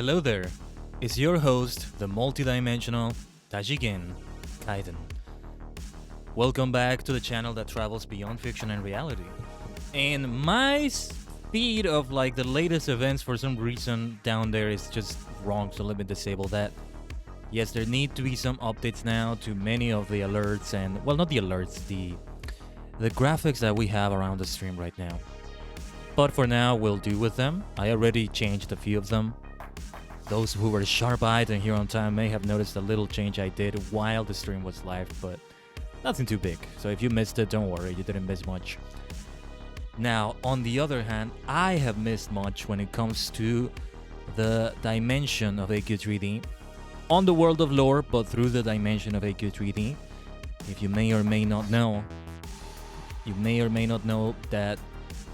Hello there. It's your host, the multidimensional Tajigen Kaiden. Welcome back to the channel that travels beyond fiction and reality. And my speed of the latest events for some reason down there is just wrong, so let me disable that. Yes, there need to be some updates now to many of the alerts and, well, not the alerts, the graphics that we have around the stream right now. But for now, we'll do with them. I already changed a few of them. Those who were sharp-eyed and here on time may have noticed a little change I did while the stream was live, but nothing too big. So if you missed it, don't worry, you didn't miss much. Now, on the other hand, I have missed much when it comes to the dimension of AQ3D on the world of lore, but through the dimension of AQ3D. If you may or may not know, that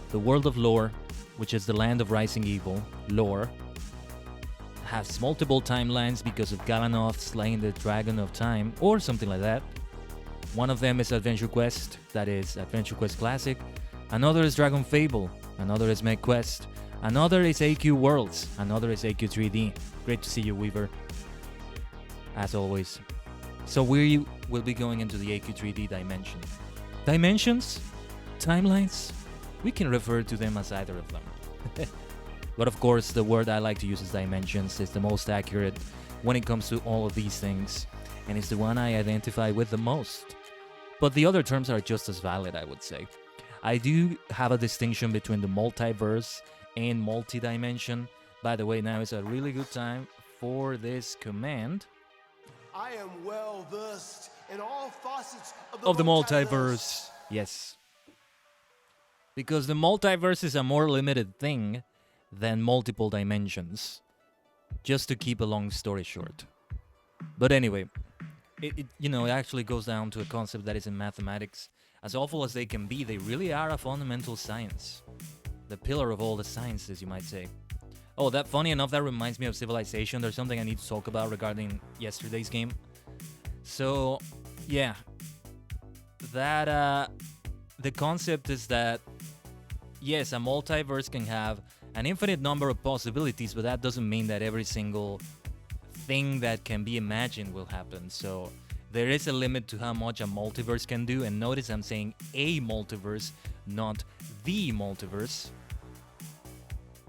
the world of lore, which is the land of rising evil, lore, has multiple timelines because of Galanov slaying the Dragon of Time, or something like that. One of them is Adventure Quest, that is Adventure Quest Classic. Another is Dragon Fable. Another is Meg Quest. Another is AQ Worlds. Another is AQ3D. Great to see you, Weaver. As always. So we will be going into the AQ3D dimension. Dimensions? Timelines? We can refer to them as either of them. But of course, the word I like to use is dimensions. It's the most accurate when it comes to all of these things, and it's the one I identify with the most. But the other terms are just as valid, I would say. I do have a distinction between the multiverse and multidimension. By the way, now is a really good time for this command. I am well versed in all facets of the multiverse. Yes. Because the multiverse is a more limited thing than multiple dimensions, just to keep a long story short. But anyway, it actually goes down to a concept that is in mathematics. As awful as they can be, they really are a fundamental science. The pillar of all the sciences, you might say. Oh, that funny enough, that reminds me of Civilization. There's something I need to talk about regarding yesterday's game. So, yeah. That, the concept is that, yes, a multiverse can have an infinite number of possibilities, but that doesn't mean that every single thing that can be imagined will happen. So there is a limit to how much a multiverse can do, and notice I'm saying a multiverse, not the multiverse.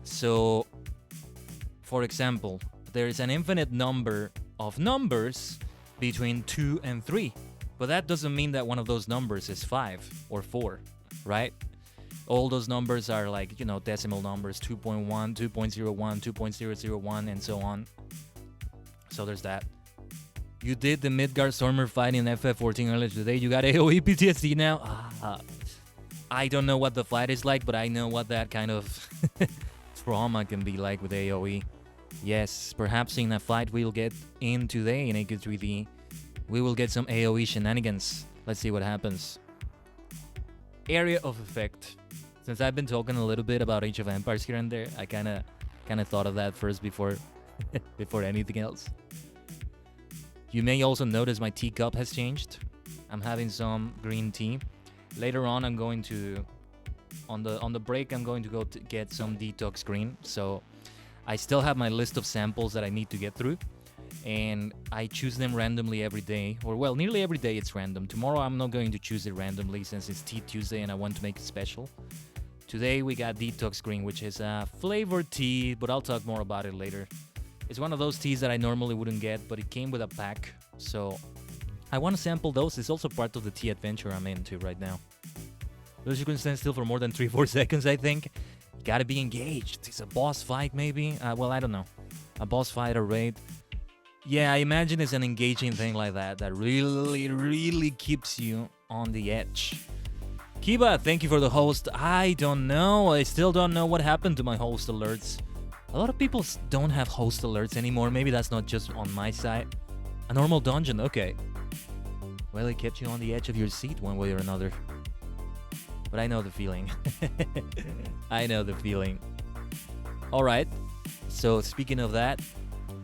So, for example, there is an infinite number of numbers between 2 and 3, but that doesn't mean that one of those numbers is 5 or 4, right? All those numbers are decimal numbers, 2.1, 2.01, 2.001, and so on. So there's that. You did the Midgard Stormer fight in FF14 earlier today. You got AoE PTSD now? I don't know what the fight is like, but I know what that kind of trauma can be like with AoE. Yes, perhaps in a fight we'll get in today in AQ3D, we will get some AoE shenanigans. Let's see what happens. Area of effect. Since I've been talking a little bit about Age of Empires here and there, I kind of thought of that first before before anything else. You may also notice my teacup has changed. I'm having some green tea. Later on, I'm going to on the break I'm going to go to get some detox green. So I still have my list of samples that I need to get through, and I choose them randomly every day, or well, nearly every day it's random. Tomorrow I'm not going to choose it randomly since it's Tea Tuesday and I want to make it special. Today we got Detox Green, which is a flavored tea, but I'll talk more about it later. It's one of those teas that I normally wouldn't get, but it came with a pack, so I want to sample those. It's also part of the tea adventure I'm into right now. Those you can stand still for more than 3-4 seconds, I think. Gotta be engaged. It's a boss fight, maybe? Well, I don't know. A boss fight or raid. Yeah, I imagine it's an engaging thing like that really, really keeps you on the edge. Kiba, thank you for the host. I don't know. I still don't know what happened to my host alerts. A lot of people don't have host alerts anymore. Maybe that's not just on my side. A normal dungeon, okay. Well, it kept you on the edge of your seat one way or another. But I know the feeling. I know the feeling. Alright, so speaking of that,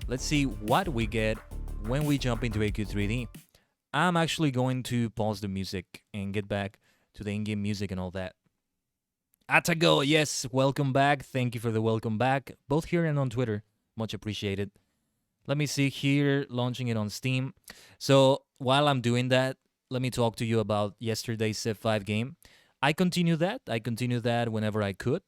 let's see what we get when we jump into AQ3D. I'm actually going to pause the music and get back to the in-game music and all that. Atago, yes, welcome back. Thank you for the welcome back, both here and on Twitter. Much appreciated. Let me see here, launching it on Steam. So while I'm doing that, let me talk to you about yesterday's Civ 5 game. I continue that. I continue that whenever I could.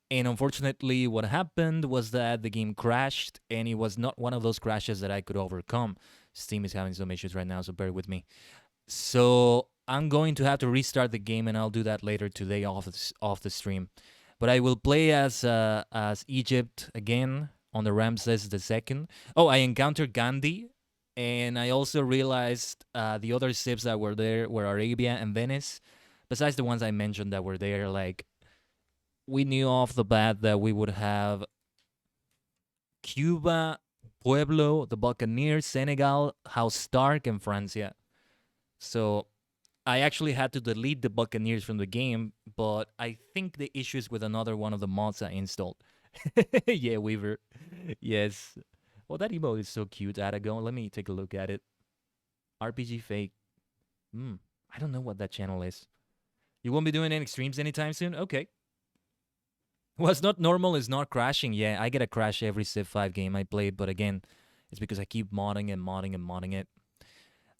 And unfortunately, what happened was that the game crashed, and it was not one of those crashes that I could overcome. Steam is having some issues right now, so bear with me. So I'm going to have to restart the game, and I'll do that later today off the stream. But I will play as Egypt again on the Ramses II. Oh, I encountered Gandhi, and I also realized the other ships that were there were Arabia and Venice. Besides the ones I mentioned that were there, like we knew off the bat that we would have Cuba, Pueblo, the Buccaneers, Senegal, House Stark, and Francia. So I actually had to delete the Buccaneers from the game, but I think the issue is with another one of the mods I installed. Yeah, Weaver. Yes. Well, that emote is so cute, Aragon. Let me take a look at it. RPG Fake. I don't know what that channel is. You won't be doing any streams anytime soon? Okay. What's not normal is not crashing. Yeah, I get a crash every Civ 5 game I play, but again, it's because I keep modding and modding and modding it.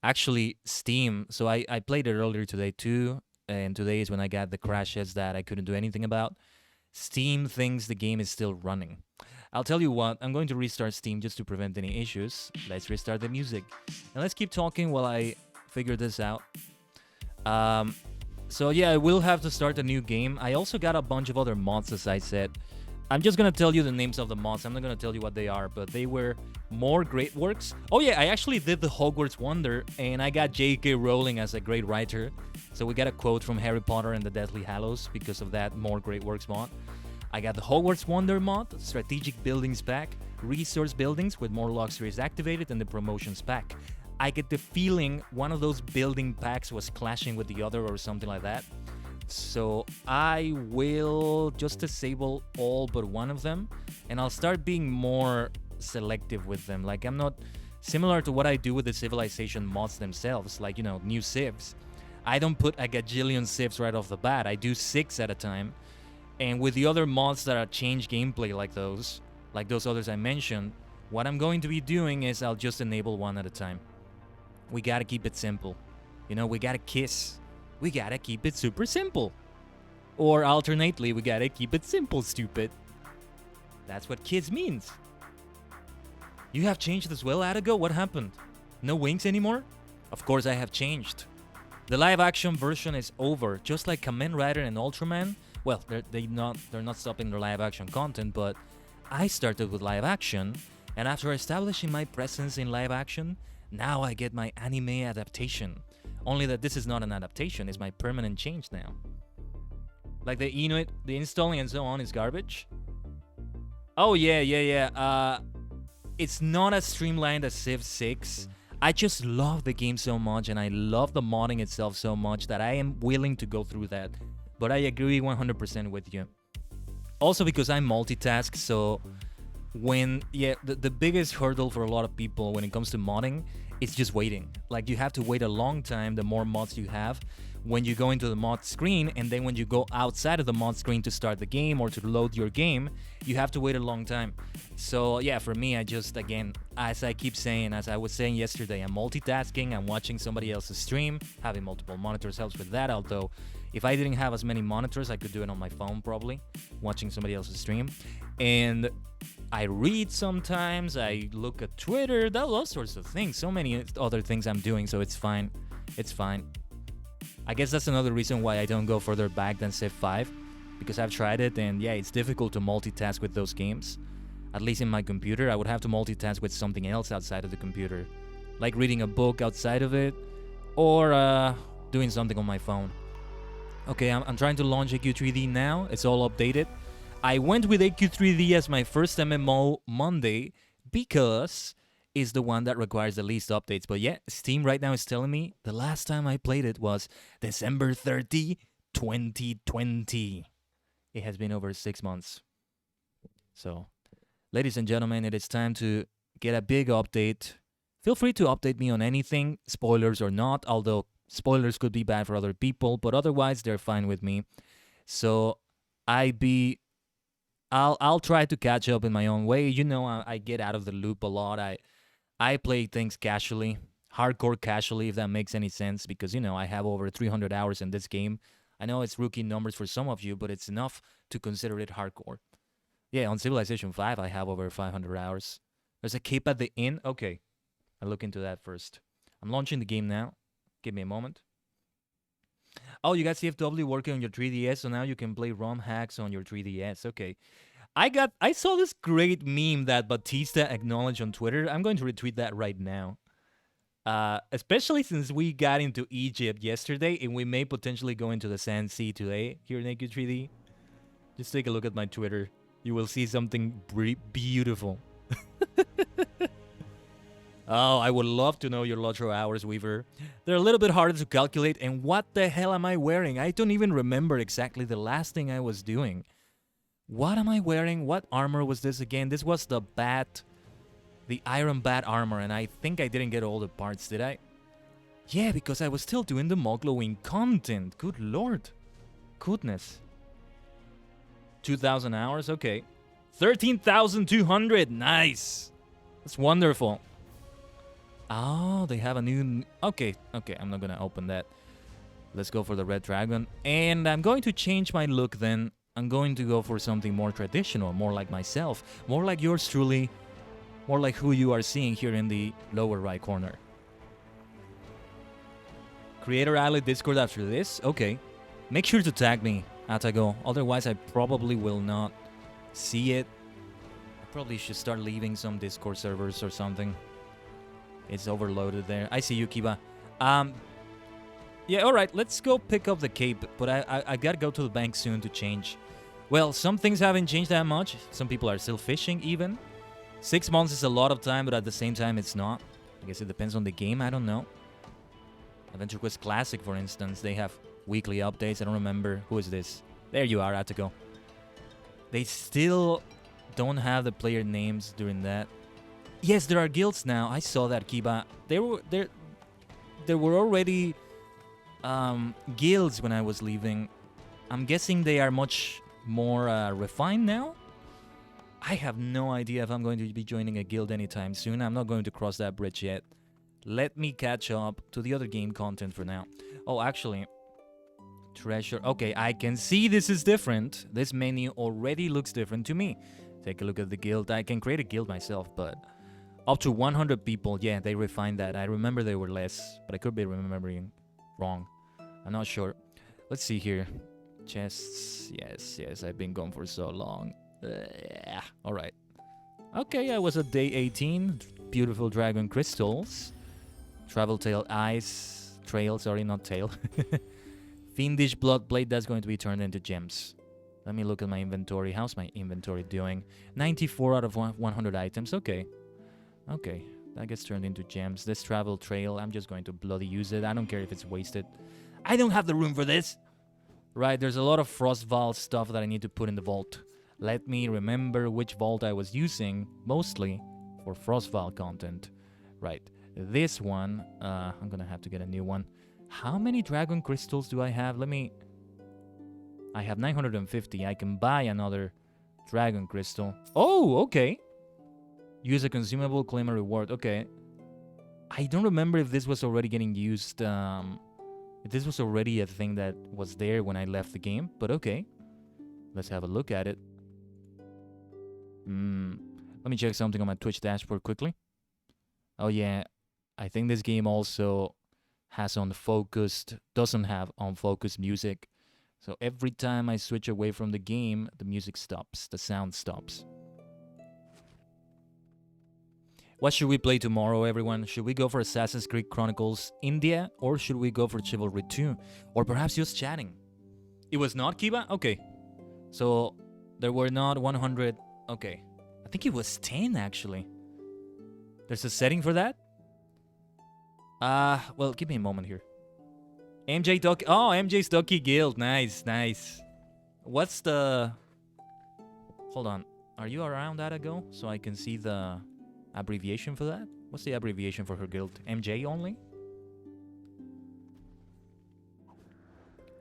Actually, Steam, so I played it earlier today too, and today is when I got the crashes that I couldn't do anything about. Steam thinks the game is still running. I'll tell you what, I'm going to restart Steam just to prevent any issues. Let's restart the music. And let's keep talking while I figure this out. So yeah, I will have to start a new game. I also got a bunch of other mods, as I said. I'm just going to tell you the names of the mods. I'm not going to tell you what they are, but they were more great works. Oh yeah, I actually did the Hogwarts Wonder, and I got J.K. Rowling as a great writer. So we got a quote from Harry Potter and the Deathly Hallows because of that more great works mod. I got the Hogwarts Wonder mod, Strategic Buildings pack, Resource Buildings with more luxuries activated, and the Promotions pack. I get the feeling one of those building packs was clashing with the other or something like that. So I will just disable all but one of them, and I'll start being more selective with them. Like, I'm not similar to what I do with the Civilization mods themselves, like, you know, new civs. I don't put a gajillion civs right off the bat. I do 6 at a time. And with the other mods that are change gameplay like those others I mentioned, what I'm going to be doing is I'll just enable one at a time. We gotta keep it simple. You know, we gotta kiss. We gotta keep it super simple. Or alternately, we gotta keep it simple, stupid. That's what kids means. You have changed as well, Atago? What happened? No wings anymore? Of course I have changed. The live action version is over, just like Kamen Rider and Ultraman. Well, they're not stopping their live action content, but I started with live action, and after establishing my presence in live action, now I get my anime adaptation. Only that this is not an adaptation, it's my permanent change now. Like the Inuit, the installing and so on is garbage. Oh yeah. It's not as streamlined as Civ 6. I just love the game so much, and I love the modding itself so much that I am willing to go through that. But I agree 100% with you. Also because I multitask, so the biggest hurdle for a lot of people when it comes to modding is just waiting. Like, you have to wait a long time the more mods you have when you go into the mod screen, and then when you go outside of the mod screen to start the game or to load your game, you have to wait a long time. So yeah, for me, I just, again, as I keep saying, as I was saying yesterday, I'm multitasking, I'm watching somebody else's stream. Having multiple monitors helps with that, although if I didn't have as many monitors, I could do it on my phone probably, watching somebody else's stream. And I read sometimes, I look at Twitter, all sorts of things. So many other things I'm doing, so it's fine. It's fine. I guess that's another reason why I don't go further back than Civ 5, because I've tried it, and yeah, it's difficult to multitask with those games. At least in my computer, I would have to multitask with something else outside of the computer, like reading a book outside of it, or doing something on my phone. Okay, I'm trying to launch AQ3D now. It's all updated. I went with AQ3D as my first MMO Monday because it's the one that requires the least updates. But yeah, Steam right now is telling me the last time I played it was December 30, 2020. It has been over 6 months. So, ladies and gentlemen, it is time to get a big update. Feel free to update me on anything, spoilers or not, although spoilers could be bad for other people, but otherwise they're fine with me. So, I be I'll try to catch up in my own way. You know, I get out of the loop a lot. I play things casually, hardcore casually, if that makes any sense, because, you know, I have over 300 hours in this game. I know it's rookie numbers for some of you, but it's enough to consider it hardcore. Yeah, on Civilization 5, I have over 500 hours. There's a cape at the inn. Okay, I'll look into that first. I'm launching the game now. Give me a moment. Oh, you got CFW working on your 3DS, so now you can play ROM hacks on your 3DS. Okay. I saw this great meme that Batista acknowledged on Twitter. I'm going to retweet that right now. Especially since we got into Egypt yesterday and we may potentially go into the Sand Sea today here in AQ3D. Just take a look at my Twitter. You will see something beautiful. Oh, I would love to know your Lotro hours, Weaver. They're a little bit harder to calculate, and what the hell am I wearing? I don't even remember exactly the last thing I was doing. What am I wearing? What armor was this again? This was the bat, the Iron Bat armor, and I think I didn't get all the parts, did I? Yeah, because I was still doing the Moglowing content. Good lord. Goodness. 2,000 hours? Okay. 13,200. Nice. That's wonderful. Oh, they have a new... Okay, I'm not going to open that. Let's go for the Red Dragon. And I'm going to change my look then. I'm going to go for something more traditional, more like myself, more like yours truly, more like who you are seeing here in the lower right corner. Creator Alley Discord after this? Okay. Make sure to tag me, Atago. Otherwise, I probably will not see it. I probably should start leaving some Discord servers or something. It's overloaded there. I see you, Kiba. Yeah, alright, let's go pick up the cape. But I gotta go to the bank soon to change. Well, some things haven't changed that much. Some people are still fishing, even. 6 months is a lot of time, but at the same time, it's not. I guess it depends on the game, I don't know. Adventure Quest Classic, for instance, they have weekly updates. I don't remember. Who is this? There you are, Attico. They still don't have the player names during that. Yes, there are guilds now. I saw that, Kiba. There were already guilds when I was leaving. I'm guessing they are much more refined now. I have no idea if I'm going to be joining a guild anytime soon. I'm not going to cross that bridge yet. Let me catch up to the other game content for now. Oh, actually, treasure. Okay, I can see this is different. This menu already looks different to me. Take a look at the guild. I can create a guild myself, but up to 100 people. Yeah, they refined that. I remember they were less, but I could be remembering wrong. I'm not sure. Let's see here. Chests. Yes. I've been gone for so long. All right. Okay, I was at day 18. Beautiful dragon crystals. Travel tail eyes. Trail, sorry, not tail. Fiendish blood blade. That's going to be turned into gems. Let me look at my inventory. How's my inventory doing? 94 out of 100 items. Okay. Okay. That gets turned into gems. This travel trail, I'm just going to bloody use it. I don't care if it's wasted. I don't have the room for this. Right, there's a lot of Frostval stuff that I need to put in the vault. Let me remember which vault I was using, mostly for Frostval content. Right, this one, I'm gonna have to get a new one. How many dragon crystals do I have? I have 950. I can buy another dragon crystal. Oh, okay. Use a consumable, claim a reward. Okay. I don't remember if this was already getting used. If this was already a thing that was there when I left the game. But okay. Let's have a look at it. Let me check something on my Twitch dashboard quickly. Oh yeah. I think this game also has doesn't have unfocused music. So every time I switch away from the game, the music stops. The sound stops. What should we play tomorrow, everyone? Should we go for Assassin's Creed Chronicles India, or should we go for Chivalry 2? Or perhaps just chatting? It was not Kiba? Okay. So, there were not 100... Okay. I think it was 10, actually. There's a setting for that? Well, give me a moment here. MJ Ducky... Oh, MJ's Ducky Guild. Nice. What's the... Hold on. Are you around that ago? So I can see the... abbreviation for that? What's the abbreviation for her guild? MJ only?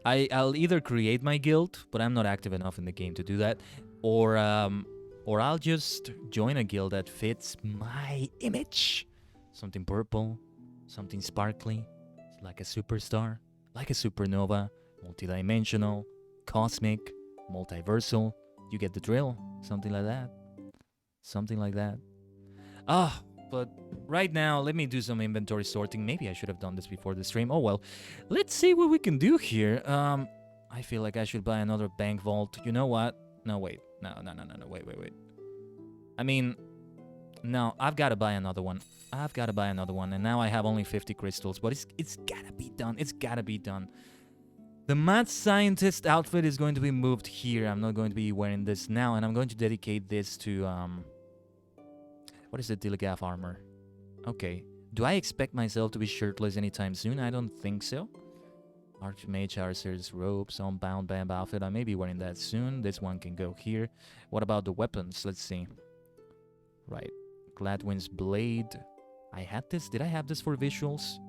I'll either create my guild, but I'm not active enough in the game to do that. Or I'll just join a guild that fits my image. Something purple, something sparkly, like a superstar, like a supernova, multidimensional, cosmic, multiversal. You get the drill. Something like that. Something like that. Ah, but right now, let me do some inventory sorting. Maybe I should have done this before the stream. Oh well. Let's see what we can do here. I feel like I should buy another bank vault. You know what? No, wait. No. Wait. I mean, no, I've got to buy another one. And now I have only 50 crystals, but it's gotta be done. It's gotta be done. The mad scientist outfit is going to be moved here. I'm not going to be wearing this now, and I'm going to dedicate this to what is the Dilgaff armor? Okay. Do I expect myself to be shirtless anytime soon? I don't think so. Archmage Arcer's robes, Unbound Bam outfit. I may be wearing that soon. This one can go here. What about the weapons? Let's see. Right. Gladwin's blade. I had this. Did I have this for visuals?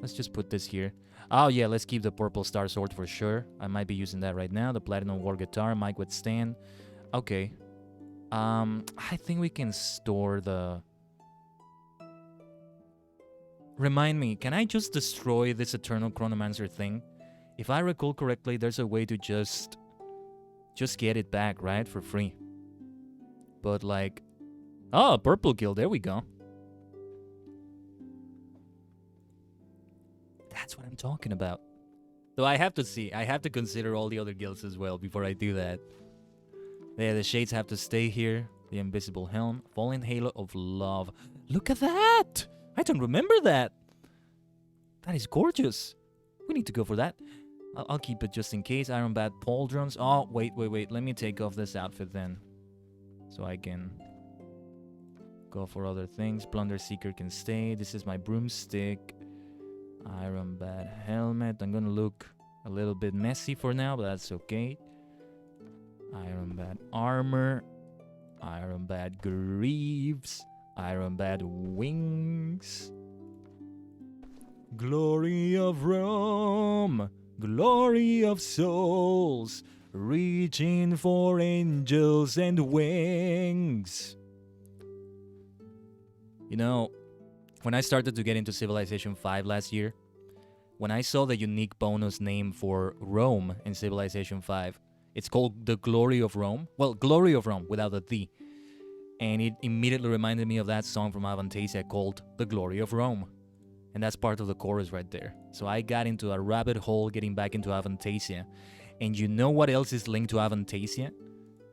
Let's just put this here. Oh yeah, let's keep the purple star sword for sure. I might be using that right now. The platinum war guitar, might withstand. Okay. I think we can store the... Remind me, can I just destroy this Eternal Chronomancer thing? If I recall correctly, there's a way to just get it back, right? For free. But like... Oh, purple guild, there we go. That's what I'm talking about. Though I have to see. I have to consider all the other guilds as well before I do that. Yeah, the shades have to stay here. The invisible helm. Fallen halo of love. Look at that! I don't remember that. That is gorgeous. We need to go for that. I'll keep it just in case. Iron Bat pauldrons. Oh, wait. Let me take off this outfit then. So I can go for other things. Plunder Seeker can stay. This is my broomstick. Iron Bat helmet. I'm gonna look a little bit messy for now, but that's okay. Iron Bat armor. Iron Bat greaves. Iron Bat wings. Glory of Rome. Glory of souls. Reaching for angels and wings. You know, when I started to get into Civilization 5 last year, when I saw the unique bonus name for Rome in Civilization 5, it's called the Glory of Rome. Well, Glory of Rome without a D. And it immediately reminded me of that song from Avantasia called The Glory of Rome. And that's part of the chorus right there. So I got into a rabbit hole getting back into Avantasia. And you know what else is linked to Avantasia?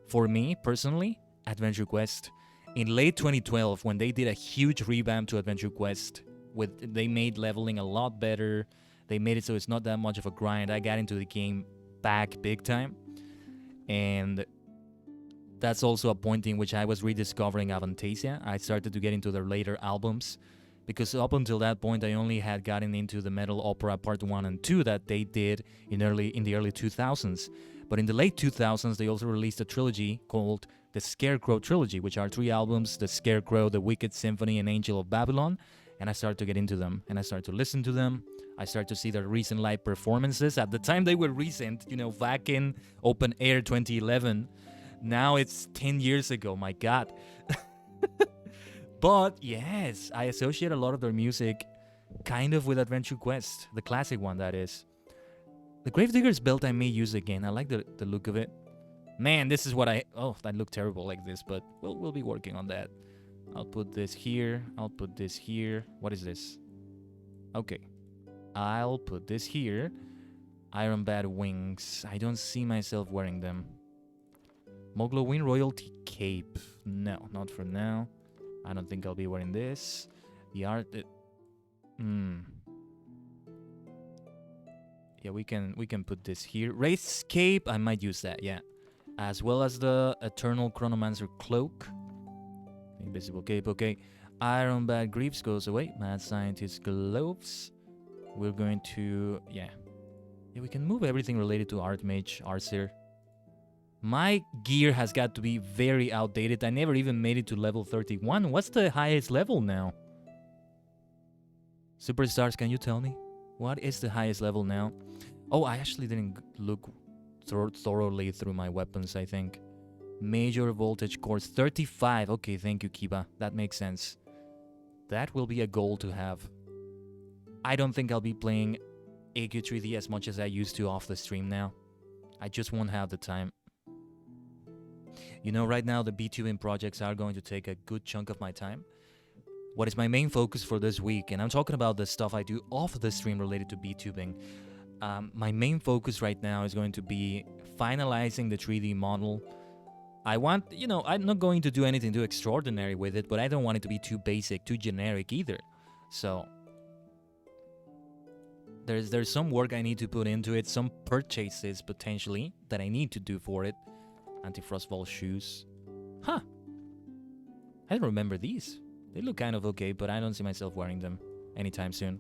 For me, personally, Adventure Quest. In late 2012, when they did a huge revamp to Adventure Quest, they made leveling a lot better. They made it so it's not that much of a grind. I got into the game back big time. And that's also a point in which I was rediscovering Avantasia. I started to get into their later albums. Because up until that point, I only had gotten into the Metal Opera Part 1 and 2 that they did in the early 2000s. But in the late 2000s, they also released a trilogy called the Scarecrow Trilogy, which are 3 albums, The Scarecrow, The Wicked Symphony, and Angel of Babylon. And I started to get into them, and I started to listen to them. I started to see their recent live performances. At the time, they were recent, back in Open Air 2011. Now it's 10 years ago, my God. But yes, I associate a lot of their music kind of with Adventure Quest, the classic one, that is. The Gravedigger's belt I may use again. I like the look of it. Man, this is what oh, that looked terrible like this, but we'll be working on that. I'll put this here. I'll put this here. What is this? Okay. I'll put this here. Iron Bat wings. I don't see myself wearing them. Moglowin Royalty Cape. No, not for now. I don't think I'll be wearing this. The art... Yeah, we can put this here. Wraith's Cape, I might use that, yeah. As well as the Eternal Chronomancer Cloak. Invisible Cape, okay. Iron Bat Greaves goes away. Mad Scientist Gloves. We're going to... Yeah, we can move everything related to Archmage, Arcer. My gear has got to be very outdated. I never even made it to level 31. What's the highest level now? Superstars, can you tell me? What is the highest level now? Oh, I actually didn't look thoroughly through my weapons, I think. Major voltage cores, 35. Okay, thank you, Kiba. That makes sense. That will be a goal to have. I don't think I'll be playing AQ3D as much as I used to off the stream now. I just won't have the time. You know, right now the Vtubing projects are going to take a good chunk of my time. What is my main focus for this week, and I'm talking about the stuff I do off the stream related to Vtubing. My main focus right now is going to be finalizing the 3D model. I want, you know, I'm not going to do anything too extraordinary with it, but I don't want it to be too basic, too generic either. So there's some work I need to put into it, some purchases potentially that I need to do for it. Anti-frost ball shoes. Huh. I don't remember these. They look kind of okay, but I don't see myself wearing them anytime soon.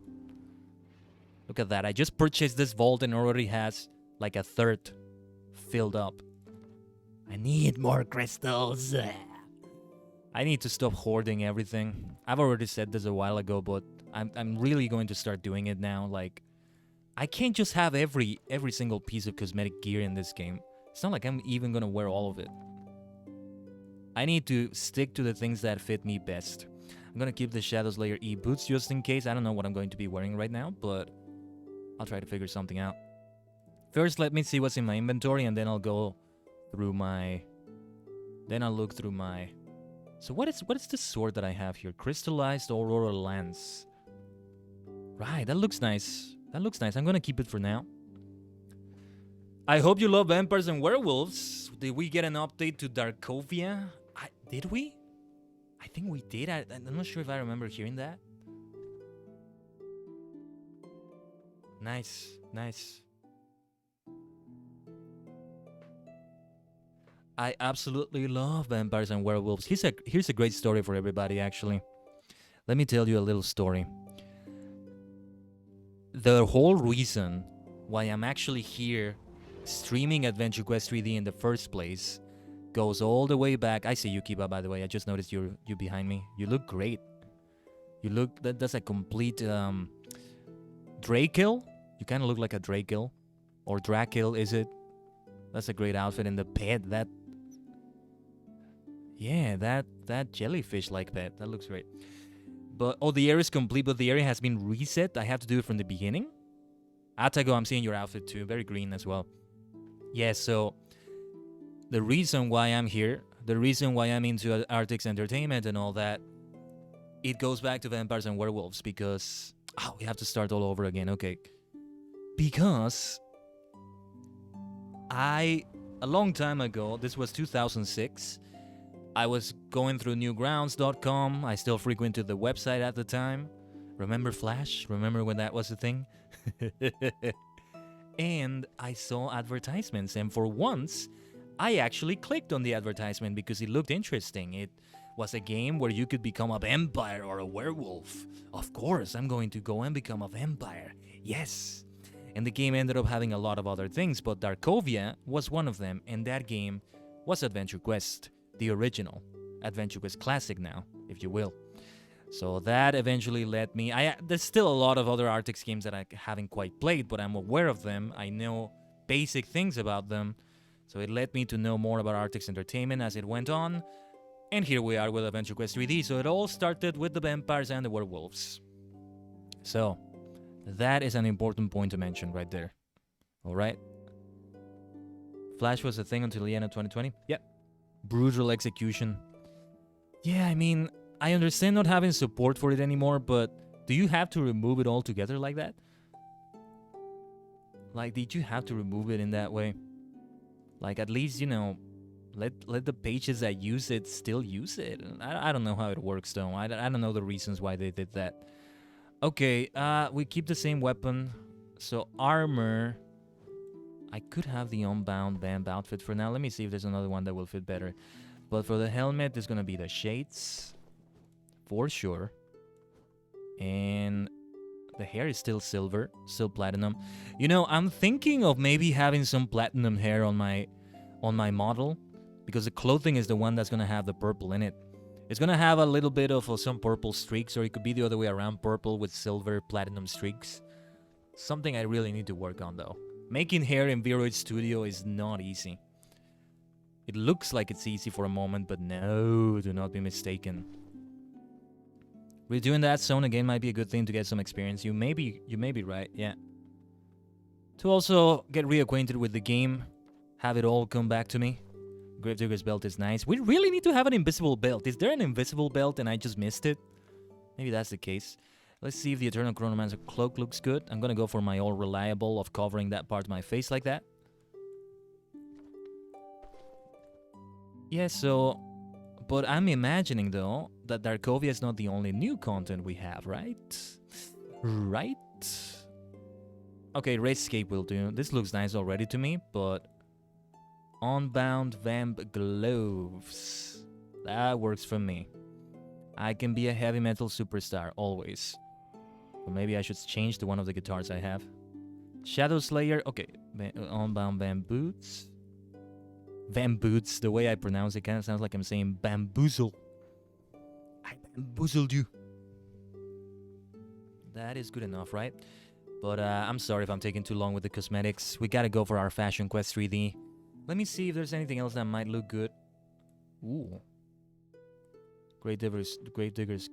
Look at that. I just purchased this vault and already has like a third filled up. I need more crystals. I need to stop hoarding everything. I've already said this a while ago, but I'm really going to start doing it now. Like, I can't just have every single piece of cosmetic gear in this game. It's not like I'm even gonna wear all of it. I need to stick to the things that fit me best. I'm gonna keep the Shadows Layer E boots just in case. I don't know what I'm going to be wearing right now, but I'll try to figure something out. First, let me see what's in my inventory, and then I'll go through my... Then I'll look through my... So what is this sword that I have here? Crystallized Aurora Lance. Right, that looks nice. That looks nice. I'm gonna keep it for now. I hope you love Vampires and Werewolves. Did we get an update to Darkovia? Did we? I think we did. I'm not sure if I remember hearing that. Nice, nice. I absolutely love Vampires and Werewolves. Here's a great story for everybody, actually. Let me tell you a little story. The whole reason why I'm actually here streaming Adventure Quest 3D in the first place goes all the way back. I see you, Kiba, by the way. I just noticed you behind me. You look great. You look... That's a complete... Drakill? You kind of look like a Drakill. Or Drakill, is it? That's a great outfit. And the pet, that... Yeah, that jellyfish-like pet. That looks great. But... Oh, the area is complete, but the area has been reset. I have to do it from the beginning? Atago, I'm seeing your outfit too. Very green as well. Yeah, so... The reason why I'm here, the reason why I'm into Arctic's entertainment and all that, it goes back to Vampires and Werewolves because... Oh, we have to start all over again, okay. Because... A long time ago, this was 2006, I was going through newgrounds.com. I still frequented the website at the time. Remember Flash? Remember when that was a thing? And I saw advertisements, and for once, I actually clicked on the advertisement because it looked interesting. It was a game where you could become a vampire or a werewolf. Of course, I'm going to go and become a vampire. Yes. And the game ended up having a lot of other things, but Darkovia was one of them, and that game was Adventure Quest, the original. Adventure Quest Classic now, if you will. So that eventually led me... There's still a lot of other Arctic games that I haven't quite played, but I'm aware of them. I know basic things about them. So it led me to know more about Arctic's entertainment as it went on. And here we are with Adventure Quest 3D. So it all started with the vampires and the werewolves. So that is an important point to mention right there. Alright? Flash was a thing until the end of 2020? Yep. Brutal execution. Yeah, I mean... I understand not having support for it anymore, but do you have to remove it altogether like that? Like, did you have to remove it in that way? Like, at least, you know, let the pages that use it still use it. I don't know how it works, though. I don't know the reasons why they did that. Okay, we keep the same weapon. So, armor... I could have the Unbound Vamp outfit for now. Let me see if there's another one that will fit better. But for the helmet, there's gonna be the shades. For sure. And the hair is still silver, still platinum. You know, I'm thinking of maybe having some platinum hair on my model, because the clothing is the one that's gonna have the purple in it. It's gonna have a little bit of some purple streaks, or it could be the other way around, purple with silver platinum streaks. Something I really need to work on, though. Making hair in Viroid Studio is not easy. It looks like it's easy for a moment, but no, do not be mistaken. Redoing that zone again might be a good thing to get some experience. You may be right, yeah. To also get reacquainted with the game, have it all come back to me. Gravedigger's belt is nice. We really need to have an invisible belt. Is there an invisible belt and I just missed it? Maybe that's the case. Let's see if the Eternal Chronomancer cloak looks good. I'm gonna go for my all reliable of covering that part of my face like that. Yeah, so... But I'm imagining, though, that Darkovia is not the only new content we have, right? Right? Okay, Rayscape will do. This looks nice already to me, but... Unbound Vamp Gloves. That works for me. I can be a heavy metal superstar, always. Or maybe I should change to one of the guitars I have. Shadow Slayer, okay. Unbound Vamp Boots. Vamp Boots, the way I pronounce it kind of sounds like I'm saying bamboozle. I bamboozled you. That is good enough, right? But I'm sorry if I'm taking too long with the cosmetics. We gotta go for our Fashion Quest 3D. Let me see if there's anything else that might look good. Ooh. Gravedigger's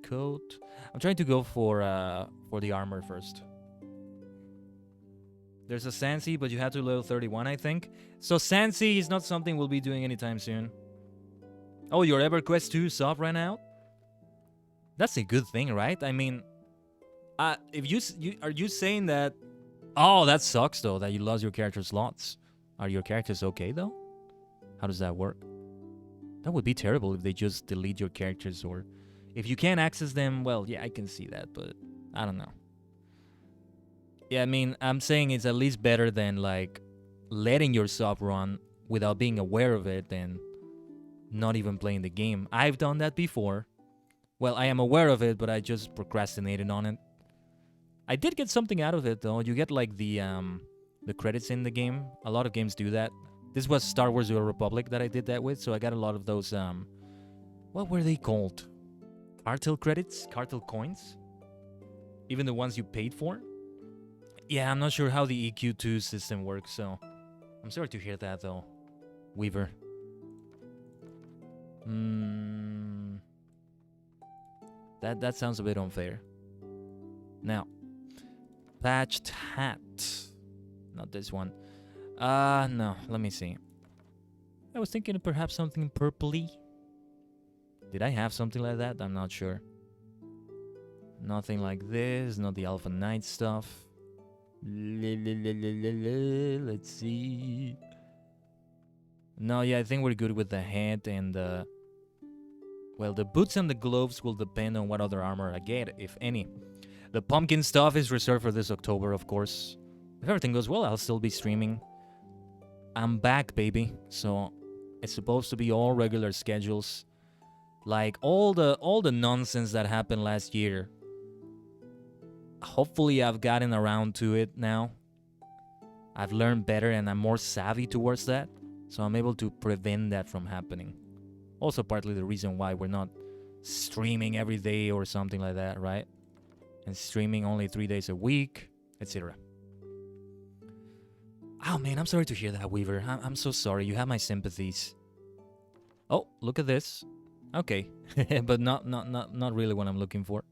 coat. I'm trying to go for the armor first. There's a Sansi, but you have to level 31, I think. So Sansi is not something we'll be doing anytime soon. Oh, your EverQuest 2 sub ran out? That's a good thing, right? I mean, if you are you saying that? Oh, that sucks though that you lost your character slots. Are your characters okay though? How does that work? That would be terrible if they just delete your characters, or if you can't access them. Well, yeah, I can see that, but I don't know. Yeah, I mean, I'm saying it's at least better than, like, letting your sub run without being aware of it and not even playing the game. I've done that before. Well, I am aware of it, but I just procrastinated on it. I did get something out of it, though. You get, like, the credits in the game. A lot of games do that. This was Star Wars: The Old Republic that I did that with, so I got a lot of those, what were they called? Cartel credits? Cartel coins? Even the ones you paid for? Yeah, I'm not sure how the AQ2 system works, so... I'm sorry to hear that, though, Weaver. That sounds a bit unfair. Now, patched hat. Not this one. No, let me see. I was thinking of perhaps something purpley. Did I have something like that? I'm not sure. Nothing like this, not the Alpha Knight stuff. Let's see. No, yeah, I think we're good with the head and the... Well, the boots and the gloves will depend on what other armor I get, if any. The pumpkin stuff is reserved for this October, of course. If everything goes well, I'll still be streaming. I'm back, baby. So, it's supposed to be all regular schedules. Like, all the nonsense that happened last year. Hopefully I've gotten around to it now. I've learned better and I'm more savvy towards that. So I'm able to prevent that from happening. Also partly the reason why we're not streaming every day or something like that, right? And streaming only 3 days a week, etc. Oh man, I'm sorry to hear that, Weaver. I'm so sorry. You have my sympathies. Oh, look at this. Okay. But not really what I'm looking for.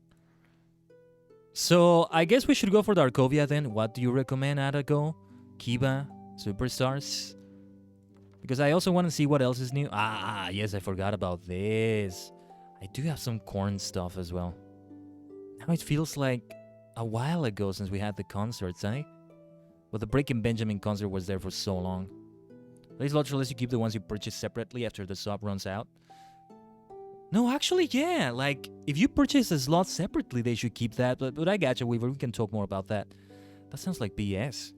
So, I guess we should go for Darkovia then. What do you recommend, Adago? Kiba? Superstars? Because I also want to see what else is new. Ah, yes, I forgot about this. I do have some corn stuff as well. Now it feels like a while ago since we had the concerts, eh? But the Breaking Benjamin concert was there for so long. Please, Lotro, lets you keep the ones you purchase separately after the sub runs out. No, actually, yeah. Like, if you purchase a slot separately, they should keep that. But I gotcha, Weaver. We can talk more about that. That sounds like BS.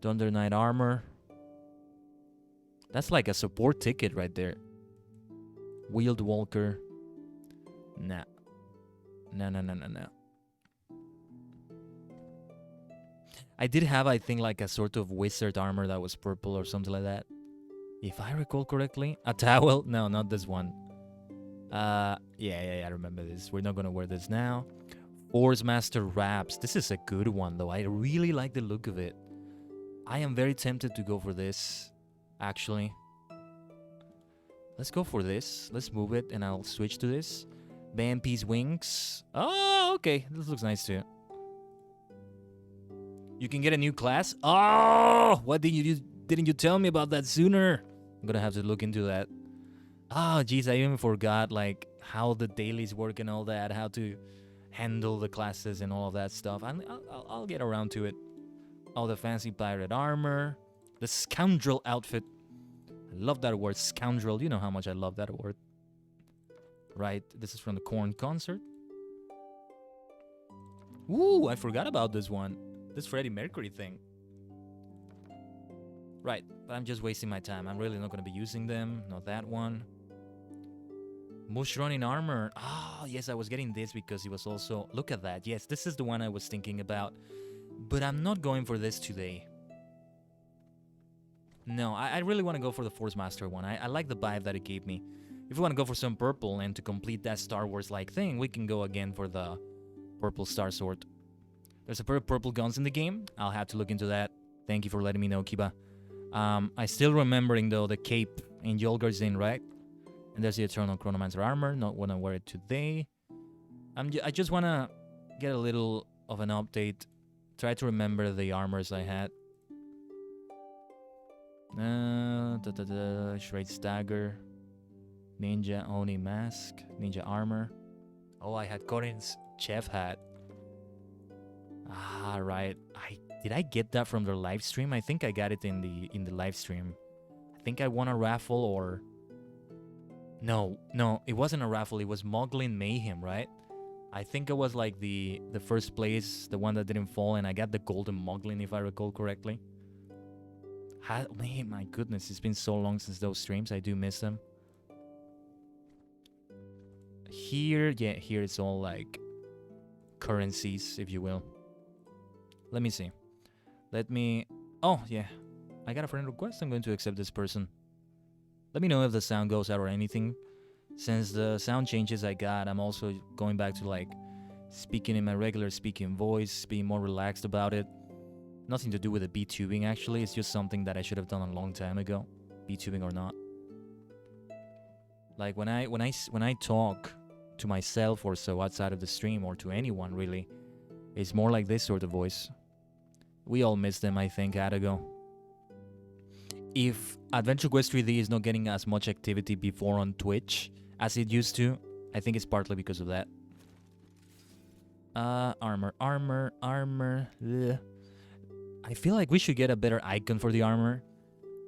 Thunder Knight armor. That's like a support ticket right there. Wheeled Walker. Nah. No. I did have, I think, like a sort of wizard armor that was purple or something like that. If I recall correctly. A towel? No, not this one. Yeah, I remember this. We're not gonna wear this now. Force Master Wraps. This is a good one, though. I really like the look of it. I am very tempted to go for this. actually. Let's go for this. Let's move it, and I'll switch to this. Bampi's wings. Oh, okay. This looks nice too. You can get a new class. Oh, what didn't you tell me about that sooner? I'm gonna have to look into that. Oh, geez, I even forgot like how the dailies work and all that. How to handle the classes and all of that stuff. I'll get around to it. Oh, the fancy pirate armor. The scoundrel outfit. I love that word, scoundrel. You know how much I love that word. Right, this is from the Korn concert. Ooh, I forgot about this one. This Freddie Mercury thing. Right, but I'm just wasting my time. I'm really not going to be using them. Not that one. Mush running armor. Ah, oh, yes, I was getting this because it was also... Look at that. Yes, this is the one I was thinking about. But I'm not going for this today. No, I really want to go for the Force Master one. I like the vibe that it gave me. If we want to go for some purple and to complete that Star Wars-like thing, we can go again for the purple Star Sword. There's a pair of purple guns in the game. I'll have to look into that. Thank you for letting me know, Kiba. I still remembering, though, the cape in Yolgar's Inn, right? And there's the Eternal Chronomancer armor. Not want to wear it today. I just want to get a little of an update. Try to remember the armors I had. Shred's Dagger. Ninja Oni Mask. Ninja Armor. Oh, I had Corin's Chef Hat. Ah, right. Did I get that from their live stream? I think I got it in the live stream. I think I won a raffle or... No, it wasn't a raffle. It was Moglin Mayhem, right? I think it was like the first place, the one that didn't fall, and I got the golden Moglin, if I recall correctly. Man, my goodness, it's been so long since those streams. I do miss them. Here it's all like currencies, if you will. Let me see. Oh, yeah. I got a friend request. I'm going to accept this person. Let me know if the sound goes out or anything. Since the sound changes I got, I'm also going back to like speaking in my regular speaking voice, being more relaxed about it. Nothing to do with the B-tubing, actually. It's just something that I should have done a long time ago, B-tubing or not. Like when I talk to myself or so outside of the stream, or to anyone really, it's more like this sort of voice. We all miss them, I think, Adago. If Adventure Quest 3D is not getting as much activity before on Twitch as it used to, I think it's partly because of that. Armor. Ugh. I feel like we should get a better icon for the armor.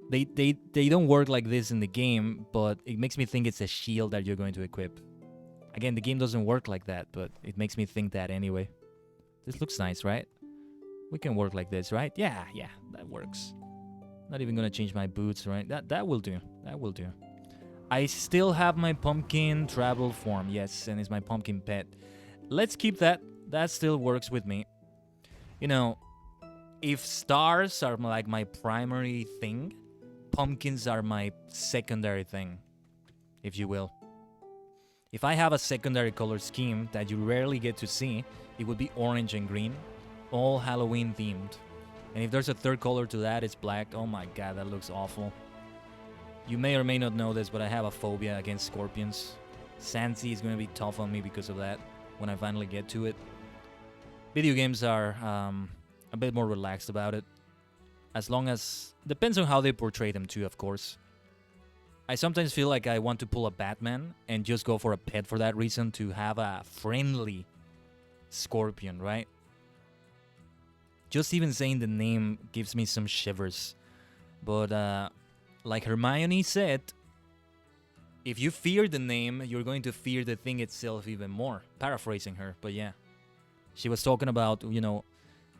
They don't work like this in the game, but it makes me think it's a shield that you're going to equip. Again, the game doesn't work like that, but it makes me think that anyway. This looks nice, right? We can work like this, right? Yeah, that works. Not even gonna change my boots, right? That will do. That will do. I still have my pumpkin travel form, yes, and it's my pumpkin pet. Let's keep that. That still works with me. You know, if stars are like my primary thing, pumpkins are my secondary thing, if you will. If I have a secondary color scheme that you rarely get to see, it would be orange and green, all Halloween themed. And if there's a third color to that, it's black. Oh my god, that looks awful. You may or may not know this, but I have a phobia against scorpions. Sansi is going to be tough on me because of that when I finally get to it. Video games are a bit more relaxed about it. As long as... Depends on how they portray them too, of course. I sometimes feel like I want to pull a Batman and just go for a pet for that reason, to have a friendly scorpion, right? Just even saying the name gives me some shivers. But like Hermione said, if you fear the name, you're going to fear the thing itself even more. Paraphrasing her, but yeah. She was talking about, you know,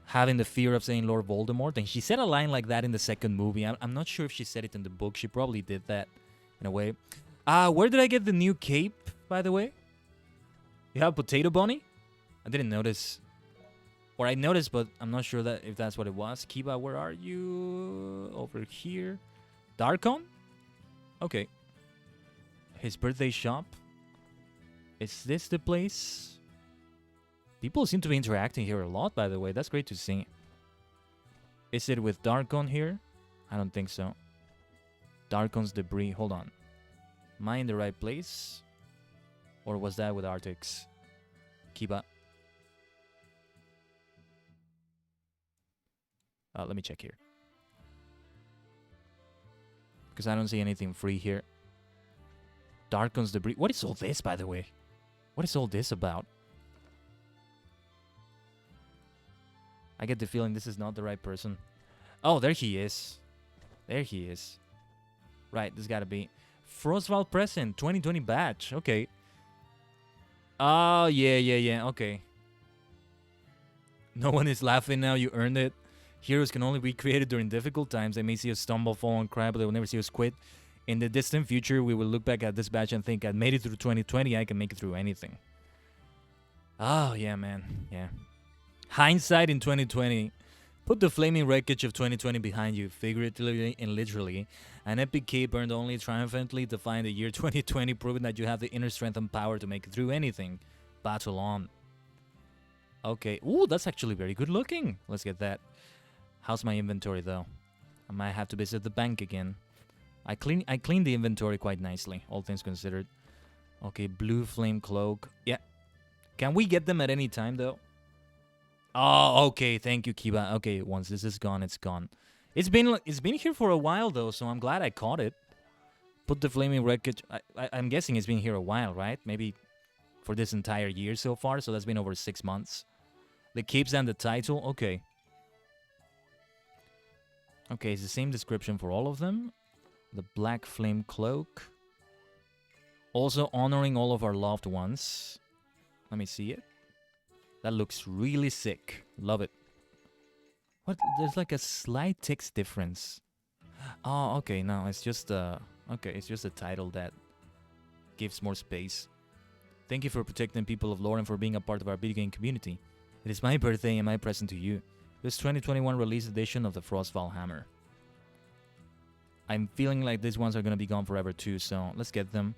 having the fear of saying Lord Voldemort, and she said a line like that in the second movie. I'm not sure if she said it in the book. She probably did that in a way. Where did I get the new cape, by the way? You have Potato Bunny? I didn't notice. Or I noticed, but I'm not sure that if that's what it was. Kiba, where are you? Over here. Darkon? Okay. His birthday shop. Is this the place? People seem to be interacting here a lot, by the way. That's great to see. Is it with Darkon here? I don't think so. Darkon's debris. Hold on. Am I in the right place? Or was that with Arctics? Kiba. Let me check here. Because I don't see anything free here. Darkon's debris. What is all this, by the way? What is all this about? I get the feeling this is not the right person. Oh, there he is. There he is. Right, this gotta be Frostval Present 2020 badge. Okay. Oh, yeah. Okay. No one is laughing now. You earned it. Heroes can only be created during difficult times. They may see us stumble, fall, and cry, but they will never see us quit. In the distant future, we will look back at this badge and think, I made it through 2020. I can make it through anything. Oh, yeah, man. Yeah. Hindsight in 2020. Put the flaming wreckage of 2020 behind you, figuratively and literally. An epic cape earned only triumphantly to find the year 2020, proving that you have the inner strength and power to make it through anything. Battle on. Okay. Ooh, that's actually very good looking. Let's get that. How's my inventory, though? I might have to visit the bank again. I cleaned the inventory quite nicely, all things considered. Okay, blue flame cloak. Yeah. Can we get them at any time, though? Oh, okay. Thank you, Kiba. Okay, once this is gone, it's gone. It's been here for a while, though, so I'm glad I caught it. Put the flaming wreckage. I'm guessing it's been here a while, right? Maybe for this entire year so far, so that's been over 6 months. The capes and the title. Okay. Okay, it's the same description for all of them. The black flame cloak. Also honoring all of our loved ones. Let me see it. That looks really sick. Love it. What? There's like a slight text difference. Oh, okay. No, it's just it's just a title that gives more space. Thank you for protecting people of lore and for being a part of our video game community. It is my birthday and my present to you. This 2021 release edition of the Frostval Hammer. I'm feeling like these ones are going to be gone forever too, so let's get them.